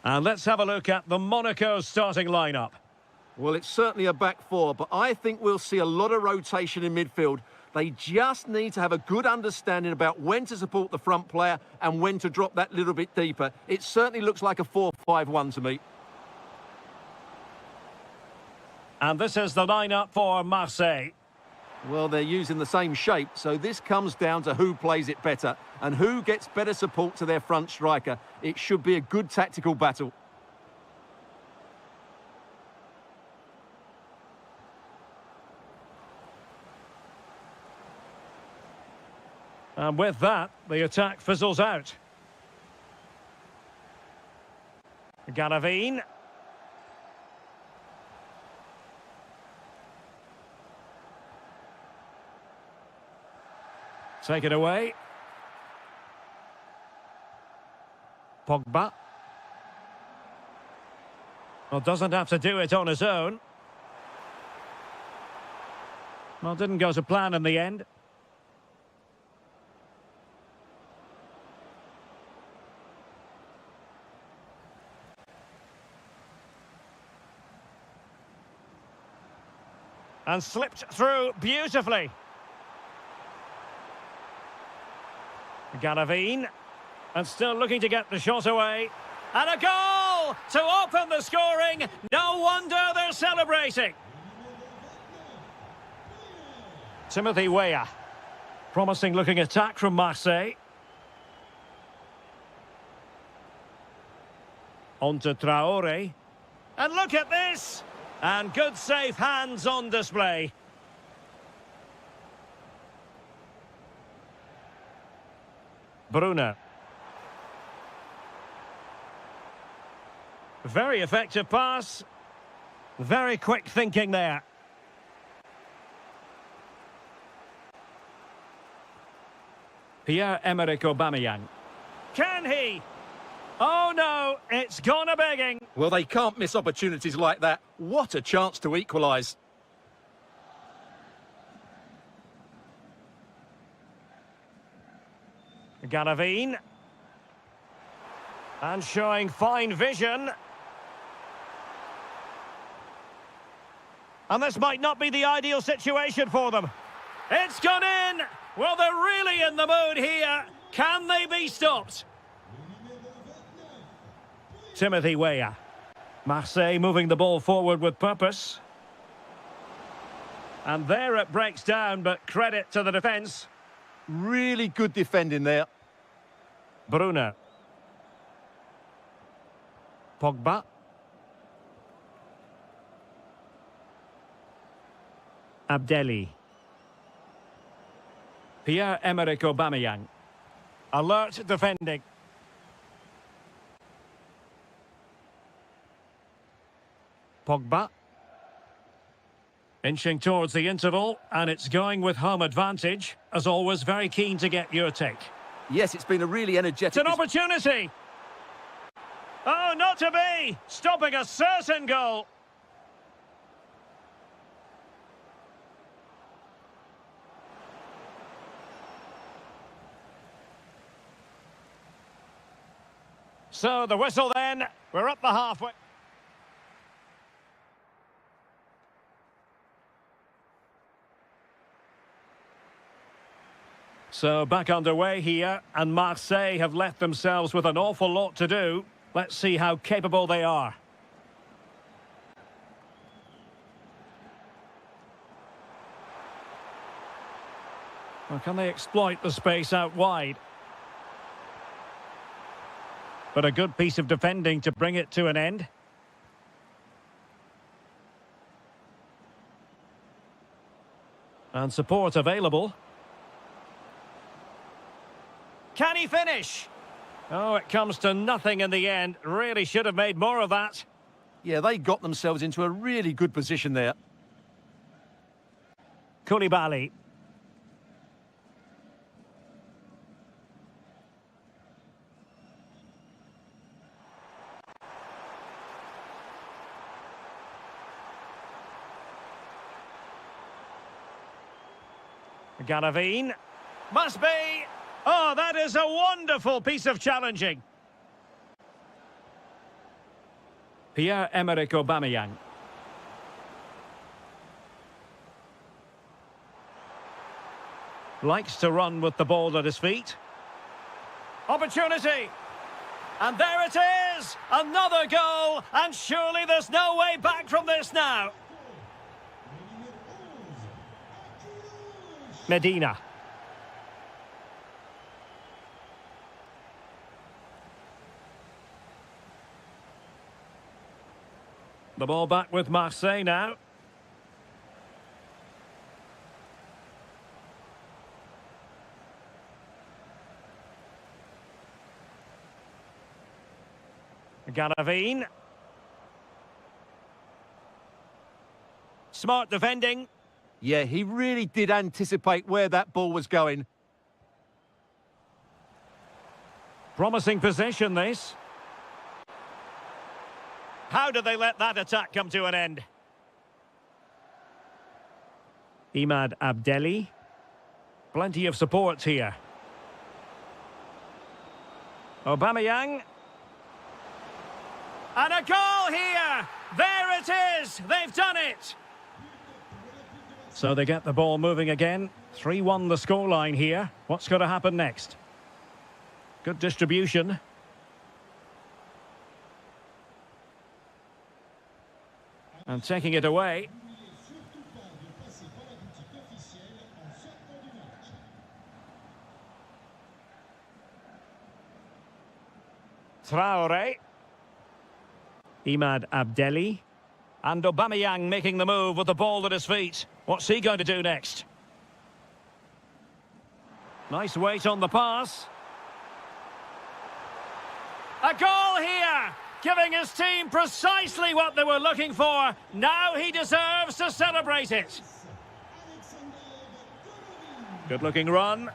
And let's have a look at the Monaco starting lineup. Well, it's certainly a back four, but I think we'll see a lot of rotation in midfield. They just need to have a good understanding about when to support the front player and when to drop that little bit deeper. It certainly looks like a 4-5-1 to me. And this is the lineup for Marseille. Well, they're using the same shape, so this comes down to who plays it better and who gets better support to their front striker. It should be a good tactical battle. And with that, the attack fizzles out. Galavine. Take it away. Pogba. Well, doesn't have to do it on his own. Well, didn't go to plan in the end. And slipped through beautifully. Galavine, and still looking to get the shot away. And a goal to open the scoring. No wonder they're celebrating. Timothy Weah. Promising looking attack from Marseille. On to Traore. And look at this. And good safe hands on display. Bruna. Very effective pass. Very quick thinking there. Pierre-Emerick Aubameyang. Can he? Oh no, it's gone a-begging. Well, they can't miss opportunities like that. What a chance to equalise. Galavine. And showing fine vision. And this might not be the ideal situation for them. It's gone in! Well, they're really in the mood here. Can they be stopped? Timothy Weah. Marseille moving the ball forward with purpose. And there it breaks down, but credit to the defence. Really good defending there. Bruna. Pogba. Abdelli. Pierre-Emerick Aubameyang. Alert defending. Pogba. Inching towards the interval, and it's going with home advantage. As always, very keen to get your take. Yes, it's been a really energetic... It's an opportunity! Oh, not to be! Stopping a certain goal! So, the whistle then. We're up the halfway. So back underway here, and Marseille have left themselves with an awful lot to do. Let's see how capable they are. Well, can they exploit the space out wide? But a good piece of defending to bring it to an end. And support available. Can he finish? Oh, it comes to nothing in the end. Really should have made more of that. Yeah, they got themselves into a really good position there. Koulibaly. Galavine. Must be. Oh, that is a wonderful piece of challenging. Pierre-Emerick Aubameyang. Likes to run with the ball at his feet. Opportunity. And there it is! Another goal! And surely there's no way back from this now. Medina. The ball back with Marseille now. Galavine. Smart defending. Yeah, he really did anticipate where that ball was going. Promising possession, this. How did they let that attack come to an end? Imad Abdelli. Plenty of support here. Aubameyang. And a goal here! There it is! They've done it! So they get the ball moving again. 3-1 the scoreline here. What's going to happen next? Good distribution. And taking it away. Traoré. Imad Abdelli. And Aubameyang making the move with the ball at his feet. What's he going to do next? Nice weight on the pass. A goal here! Giving his team precisely what they were looking for. Now he deserves to celebrate it. Good looking run.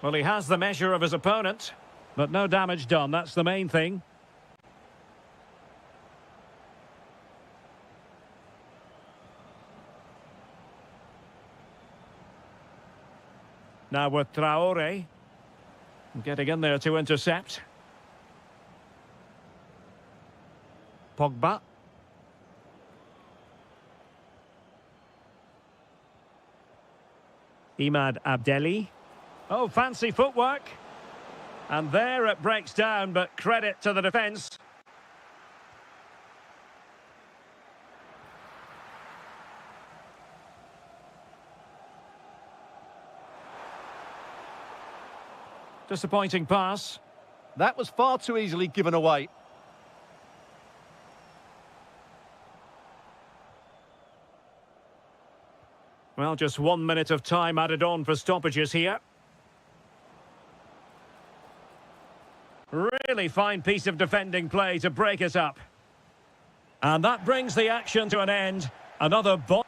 Well, he has the measure of his opponent, but no damage done. That's the main thing. Now with Traoré. Getting in there to intercept. Pogba. Imad Abdelli. Oh, fancy footwork. And there it breaks down, but credit to the defence. Disappointing pass. That was far too easily given away. Well, just 1 minute of time added on for stoppages here. Really fine piece of defending play to break it up. And that brings the action to an end. Another ball.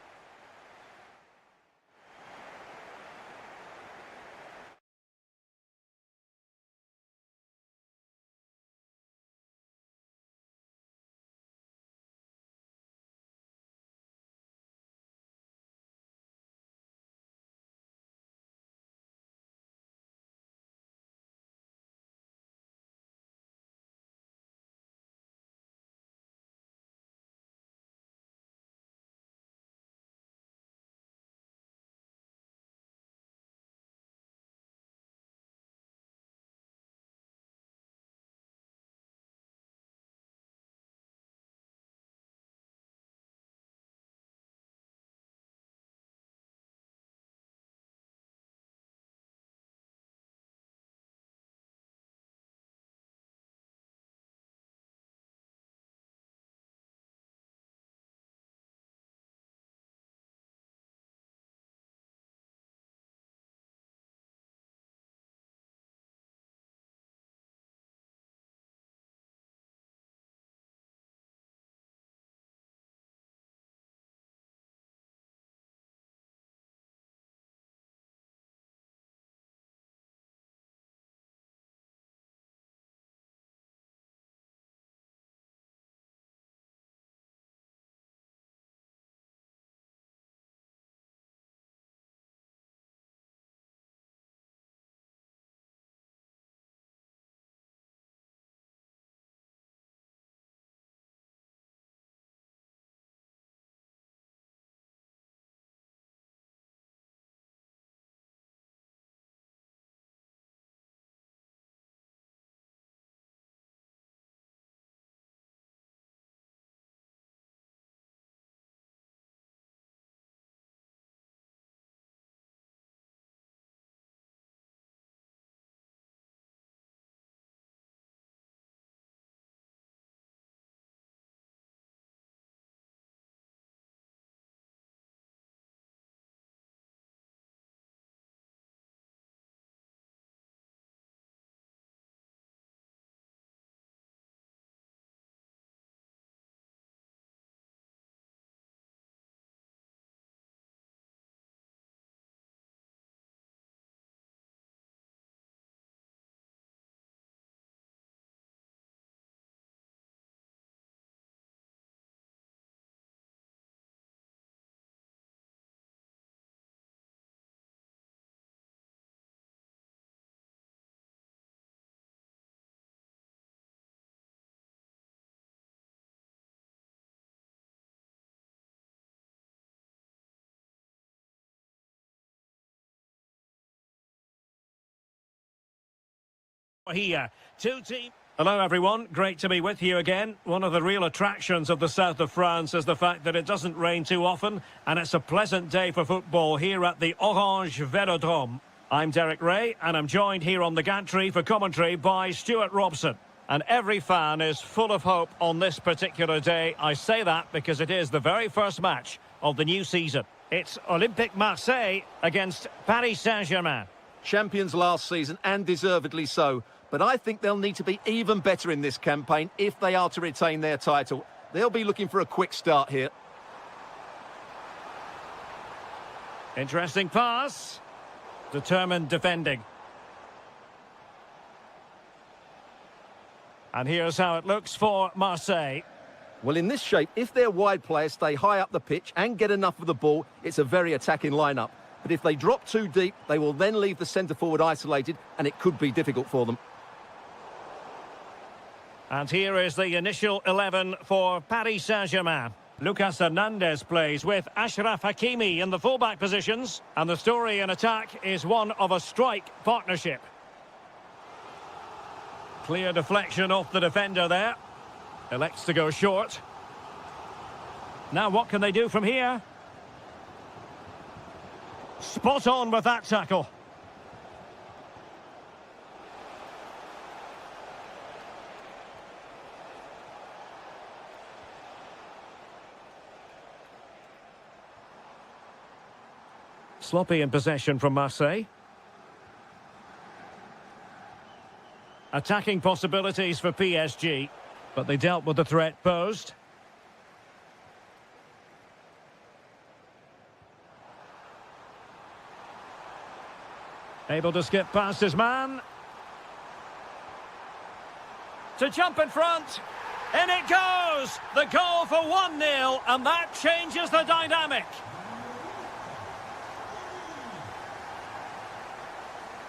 Here, two teams. Hello everyone, great to be with you again. One of the real attractions of the south of France is the fact that it doesn't rain too often, and it's a pleasant day for football here at the Orange Velodrome. I'm Derek Ray, and I'm joined here on the gantry for commentary by Stuart Robson. And every fan is full of hope on this particular day. I say that because it is the very first match of the new season. It's Olympique Marseille against Paris Saint-Germain. Champions last season, and deservedly so. But I think they'll need to be even better in this campaign if they are to retain their title. They'll be looking for a quick start here. Interesting pass. Determined defending. And here's how it looks for Marseille. Well, in this shape, if their wide players stay high up the pitch and get enough of the ball, it's a very attacking lineup. But if they drop too deep, they will then leave the centre-forward isolated, and it could be difficult for them. And here is the initial 11 for Paris Saint-Germain. Lucas Hernandez plays with Achraf Hakimi in the fullback positions. And the story in attack is one of a strike partnership. Clear deflection off the defender there. Elects to go short. Now what can they do from here? Spot on with that tackle. Sloppy in possession from Marseille. Attacking possibilities for PSG, but they dealt with the threat posed. Able to skip past his man. To jump in front. In it goes! The goal for 1-0, and that changes the dynamic.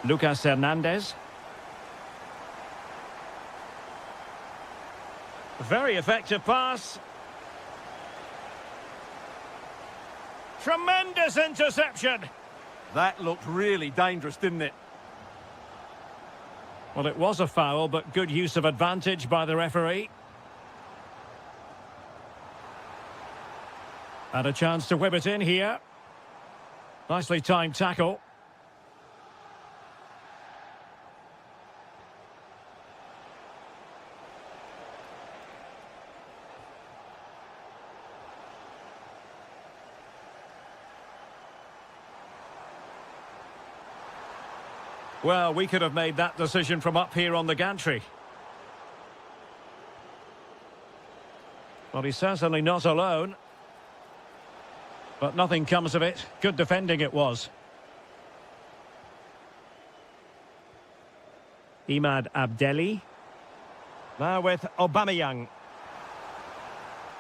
Lucas Hernandez. Very effective pass. Tremendous interception. That looked really dangerous, didn't it? Well, it was a foul, but good use of advantage by the referee. And a chance to whip it in here. Nicely timed tackle. Well, we could have made that decision from up here on the gantry. Well, he's certainly not alone. But nothing comes of it. Good defending it was. Imad Abdelli. Now with Aubameyang.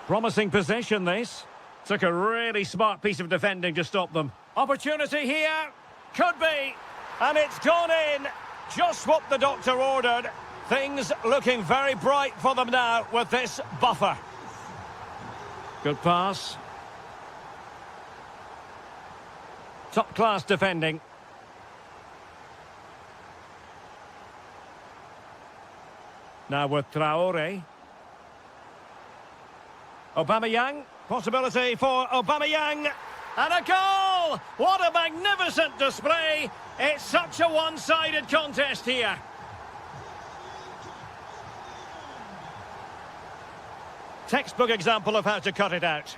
Promising possession, this. Took a really smart piece of defending to stop them. Opportunity here. Could be. And it's gone in. Just what the doctor ordered. Things looking very bright for them now with this buffer. Good pass. Top-class defending. Now with Traore. Aubameyang. Possibility for Aubameyang. And a goal! What a magnificent display! It's such a one-sided contest here. Textbook example of how to cut it out.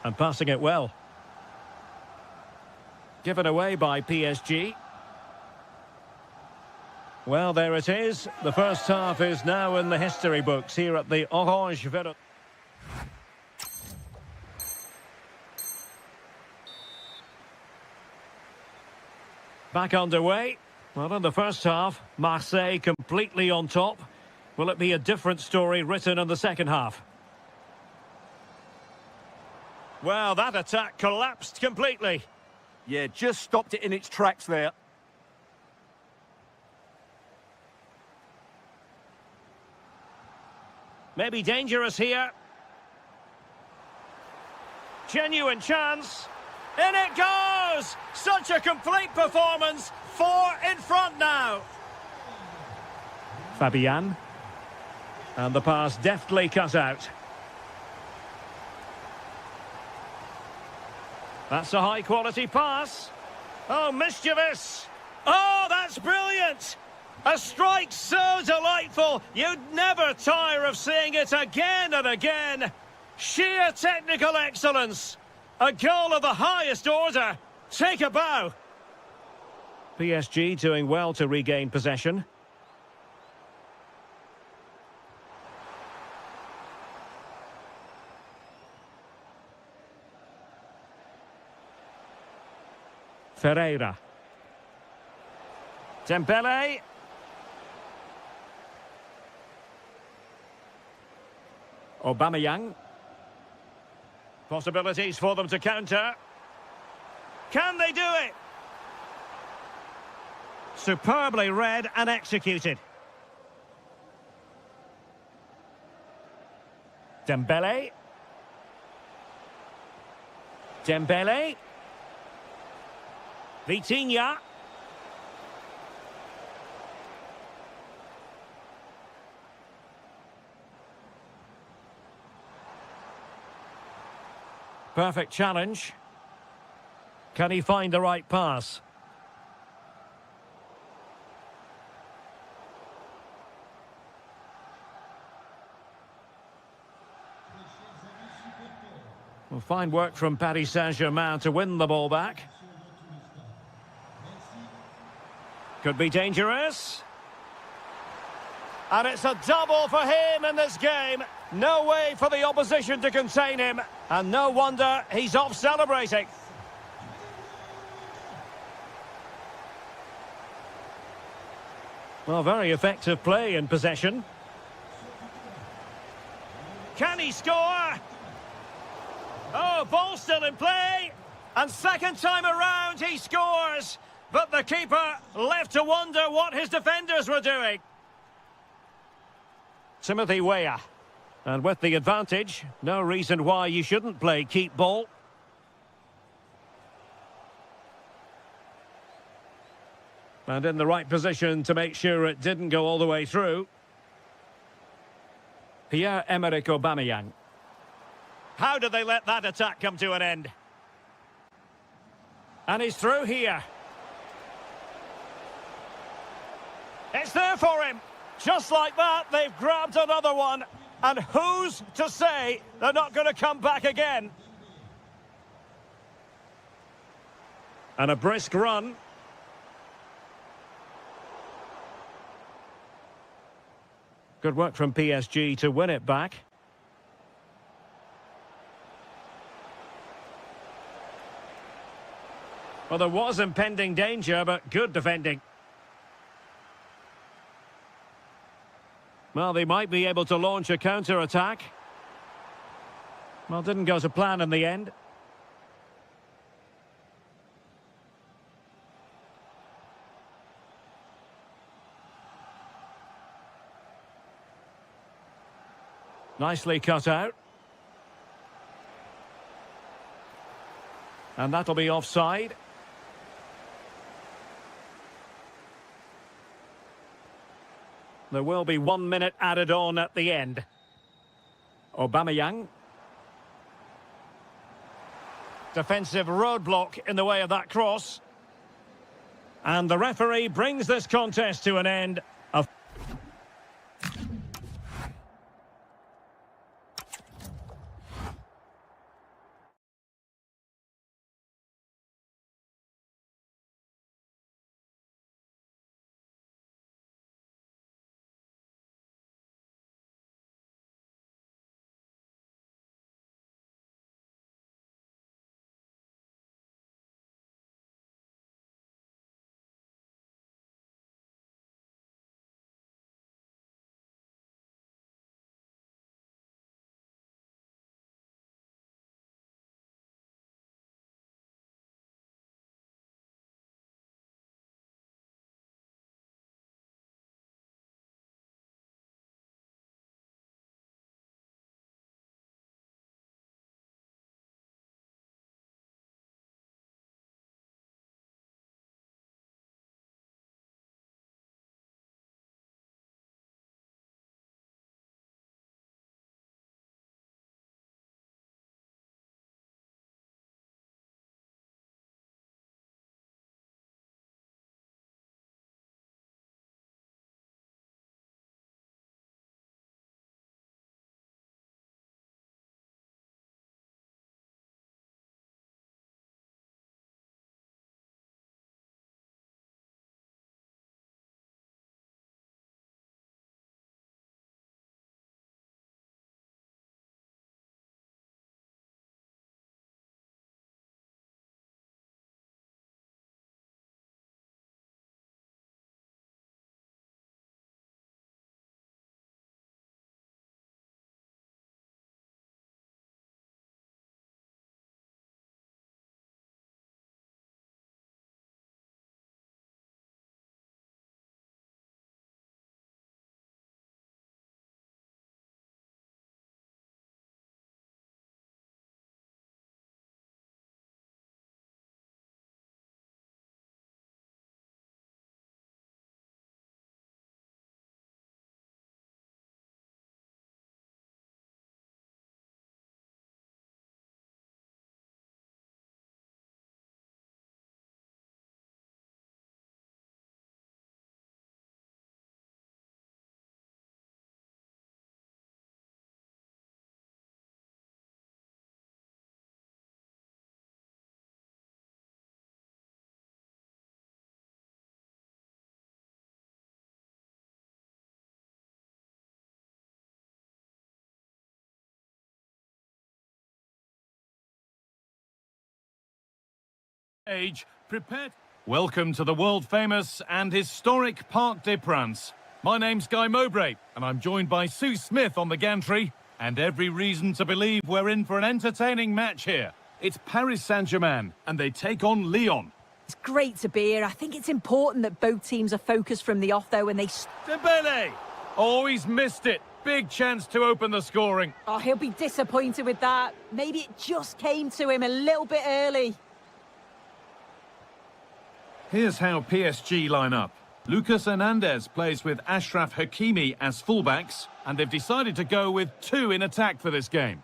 And passing it well. Given away by PSG. Well, there it is. The first half is now in the history books here at the Orange Velodrome. Back underway. Well, in the first half, Marseille completely on top. Will it be a different story written in the second half? Well, that attack collapsed completely. Yeah, just stopped it in its tracks there. Maybe dangerous here. Genuine chance. In it goes! Such a complete performance. 4 in front now. Fabian. And the pass deftly cut out. That's a high-quality pass. Oh, mischievous. Oh, that's brilliant. A strike so delightful, you'd never tire of seeing it again and again. Sheer technical excellence. A goal of the highest order. Take a bow. PSG doing well to regain possession. Ferreira. Dembele. Aubameyang. Possibilities for them to counter. Can they do it? Superbly read and executed. Dembele. Dembele. Vitinha. Perfect challenge. Can he find the right pass? Well, fine work from Paris Saint-Germain to win the ball back. Could be dangerous. And it's a double for him in this game. No way for the opposition to contain him. And no wonder he's off celebrating. Well, very effective play in possession. Can he score? Oh, ball still in play. And second time around he scores. But the keeper left to wonder what his defenders were doing. Timothy Weah. And with the advantage, no reason why you shouldn't play keep ball. And in the right position to make sure it didn't go all the way through. Pierre-Emerick Aubameyang. How did they let that attack come to an end? And he's through here. It's there for him. Just like that, they've grabbed another one. And who's to say they're not going to come back again? And a brisk run. Good work from PSG to win it back. Well, there was impending danger, but good defending. Well, they might be able to launch a counter-attack. Well, didn't go to plan in the end. Nicely cut out. And that'll be offside. There will be 1 minute added on at the end. Aubameyang. Defensive roadblock in the way of that cross. And the referee brings this contest to an end. Age, prepared. Welcome to the world-famous and historic Parc des Princes. My name's Guy Mowbray, and I'm joined by Sue Smith on the gantry, and every reason to believe we're in for an entertaining match here. It's Paris Saint-Germain, and they take on Lyon. It's great to be here. I think it's important that both teams are focused from the off, though, and they... Dembele! Oh, he's missed it. Big chance to open the scoring. Oh, he'll be disappointed with that. Maybe it just came to him a little bit early. Here's how PSG line up. Lucas Hernandez plays with Achraf Hakimi as fullbacks, and they've decided to go with two in attack for this game.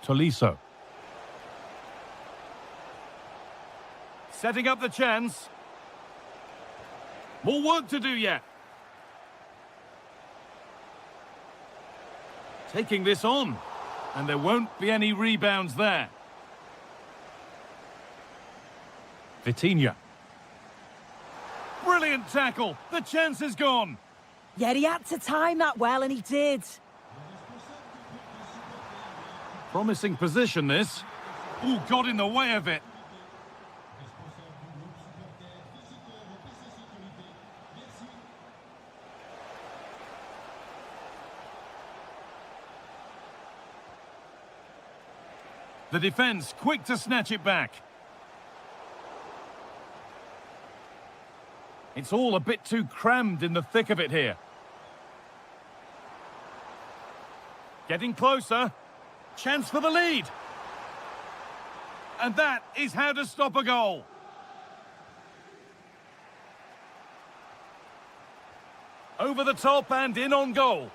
Tolisso. Setting up the chance. More work to do yet. Taking this on. And there won't be any rebounds there. Vitinha. Brilliant tackle. The chance is gone. Yeah, he had to time that well, and he did. Promising position, this. Ooh, got in the way of it. The defence quick to snatch it back. It's all a bit too crammed in the thick of it here. Getting closer. Chance for the lead. And that is how to stop a goal. Over the top and in on goal.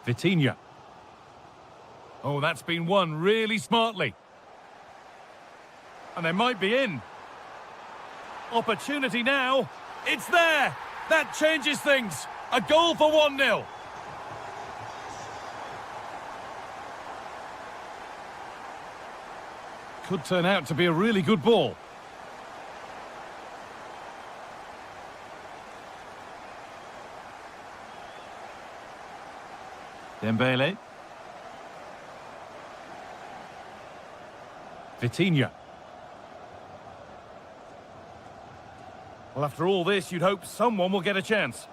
Vitinha. Oh, that's been won really smartly. And they might be in. Opportunity now. It's there. That changes things. A goal for 1-0. Could turn out to be a really good ball. Dembele. Vitinha. Well, after all this, you'd hope someone will get a chance.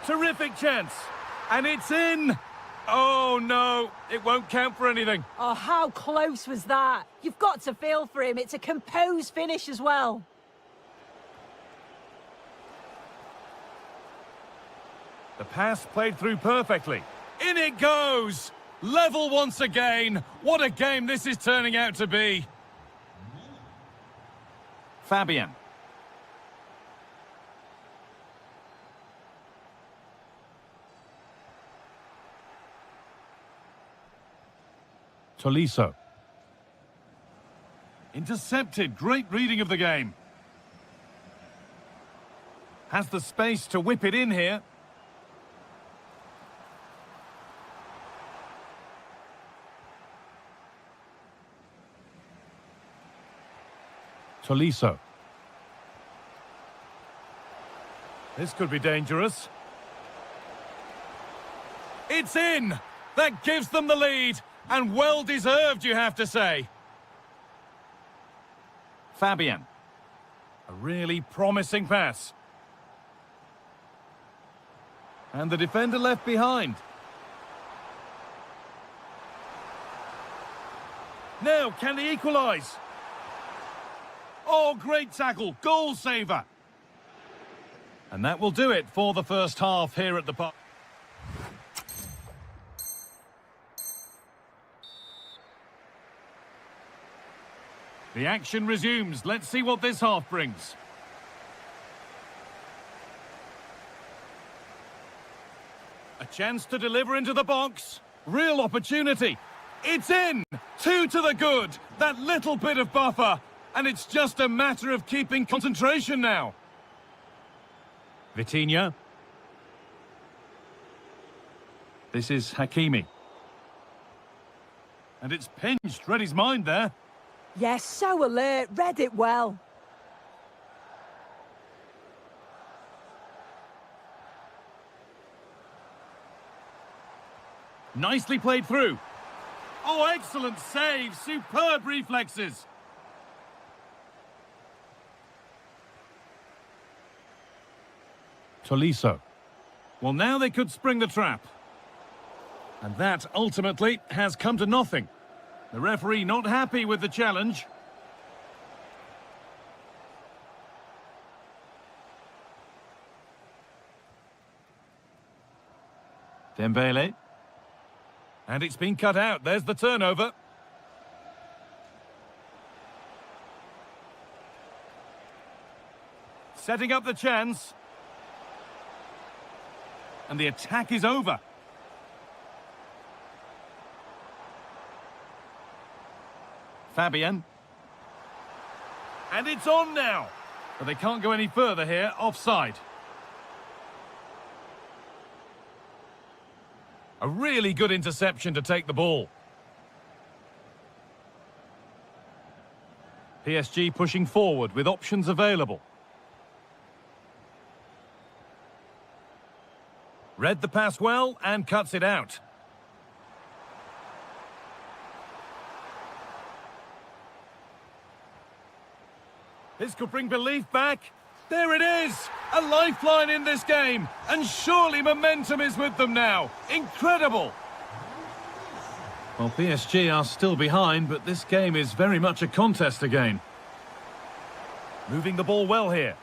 Terrific chance. And it's in. Oh, no. It won't count for anything. Oh, how close was that? You've got to feel for him. It's a composed finish as well. The pass played through perfectly. In it goes! Level once again. What a game this is turning out to be. Fabian. Tolisso. Intercepted. Great reading of the game. Has the space to whip it in here. Tolisso. This could be dangerous. It's in! That gives them the lead, and well deserved, you have to say. Fabian. A really promising pass. And the defender left behind. Now, can they equalise? Oh, great tackle. Goal saver. And that will do it for the first half here at the park. The action resumes. Let's see what this half brings. A chance to deliver into the box. Real opportunity. It's in. 2 to the good. That little bit of buffer. And it's just a matter of keeping concentration now. Vitinha. This is Hakimi. And it's pinched. Read his mind there. Yes, so alert. Read it well. Nicely played through. Oh, excellent save. Superb reflexes. Tolisso. Well, now they could spring the trap. And that, ultimately, has come to nothing. The referee not happy with the challenge. Dembele. And it's been cut out. There's the turnover. Setting up the chance. And the attack is over. Fabian. And it's on now. But they can't go any further here. Offside. A really good interception to take the ball. PSG pushing forward with options available. Read the pass well and cuts it out. This could bring belief back. There it is! A lifeline in this game. And surely momentum is with them now. Incredible! Well, PSG are still behind, but this game is very much a contest again. Moving the ball well here.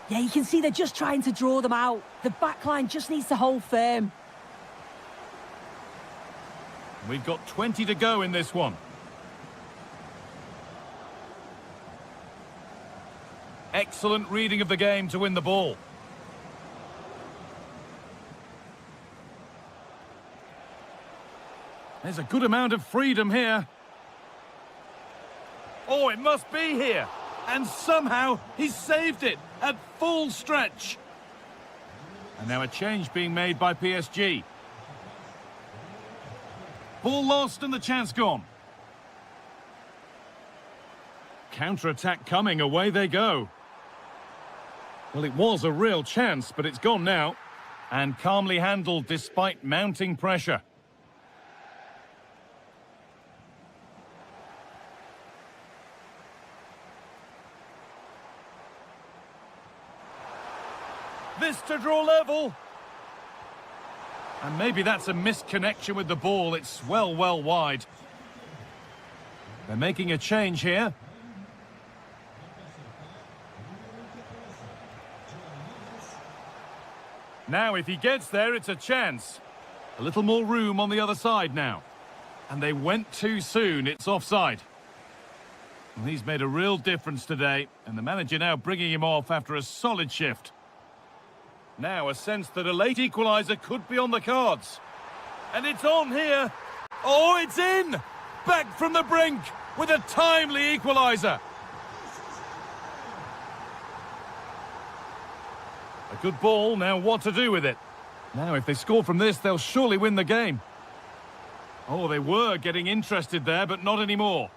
Yeah, you can see they're just trying to draw them out. The backline just needs to hold firm. We've got 20 to go in this one. Excellent reading of the game to win the ball. There's a good amount of freedom here. Oh, it must be here. And somehow he's saved it at full stretch. And now a change being made by PSG. Ball lost and the chance gone. Counter-attack coming, away they go. Well, it was a real chance, but it's gone now. And calmly handled despite mounting pressure. This to draw level. And maybe that's a misconnection with the ball. It's well wide. They're making a change here. Now, if he gets there, it's a chance. A little more room on the other side now. And they went too soon. It's offside. Well, he's made a real difference today. And the manager now bringing him off after a solid shift. Now a sense that a late equaliser could be on the cards. And it's on here. Oh, it's in! Back from the brink with a timely equaliser. A good ball, now what to do with it? Now if they score from this, they'll surely win the game. Oh, they were getting interested there, but not anymore.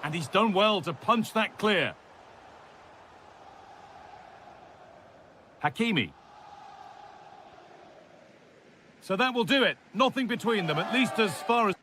And he's done well to punch that clear. Hakimi. So that will do it. Nothing between them, at least as far as...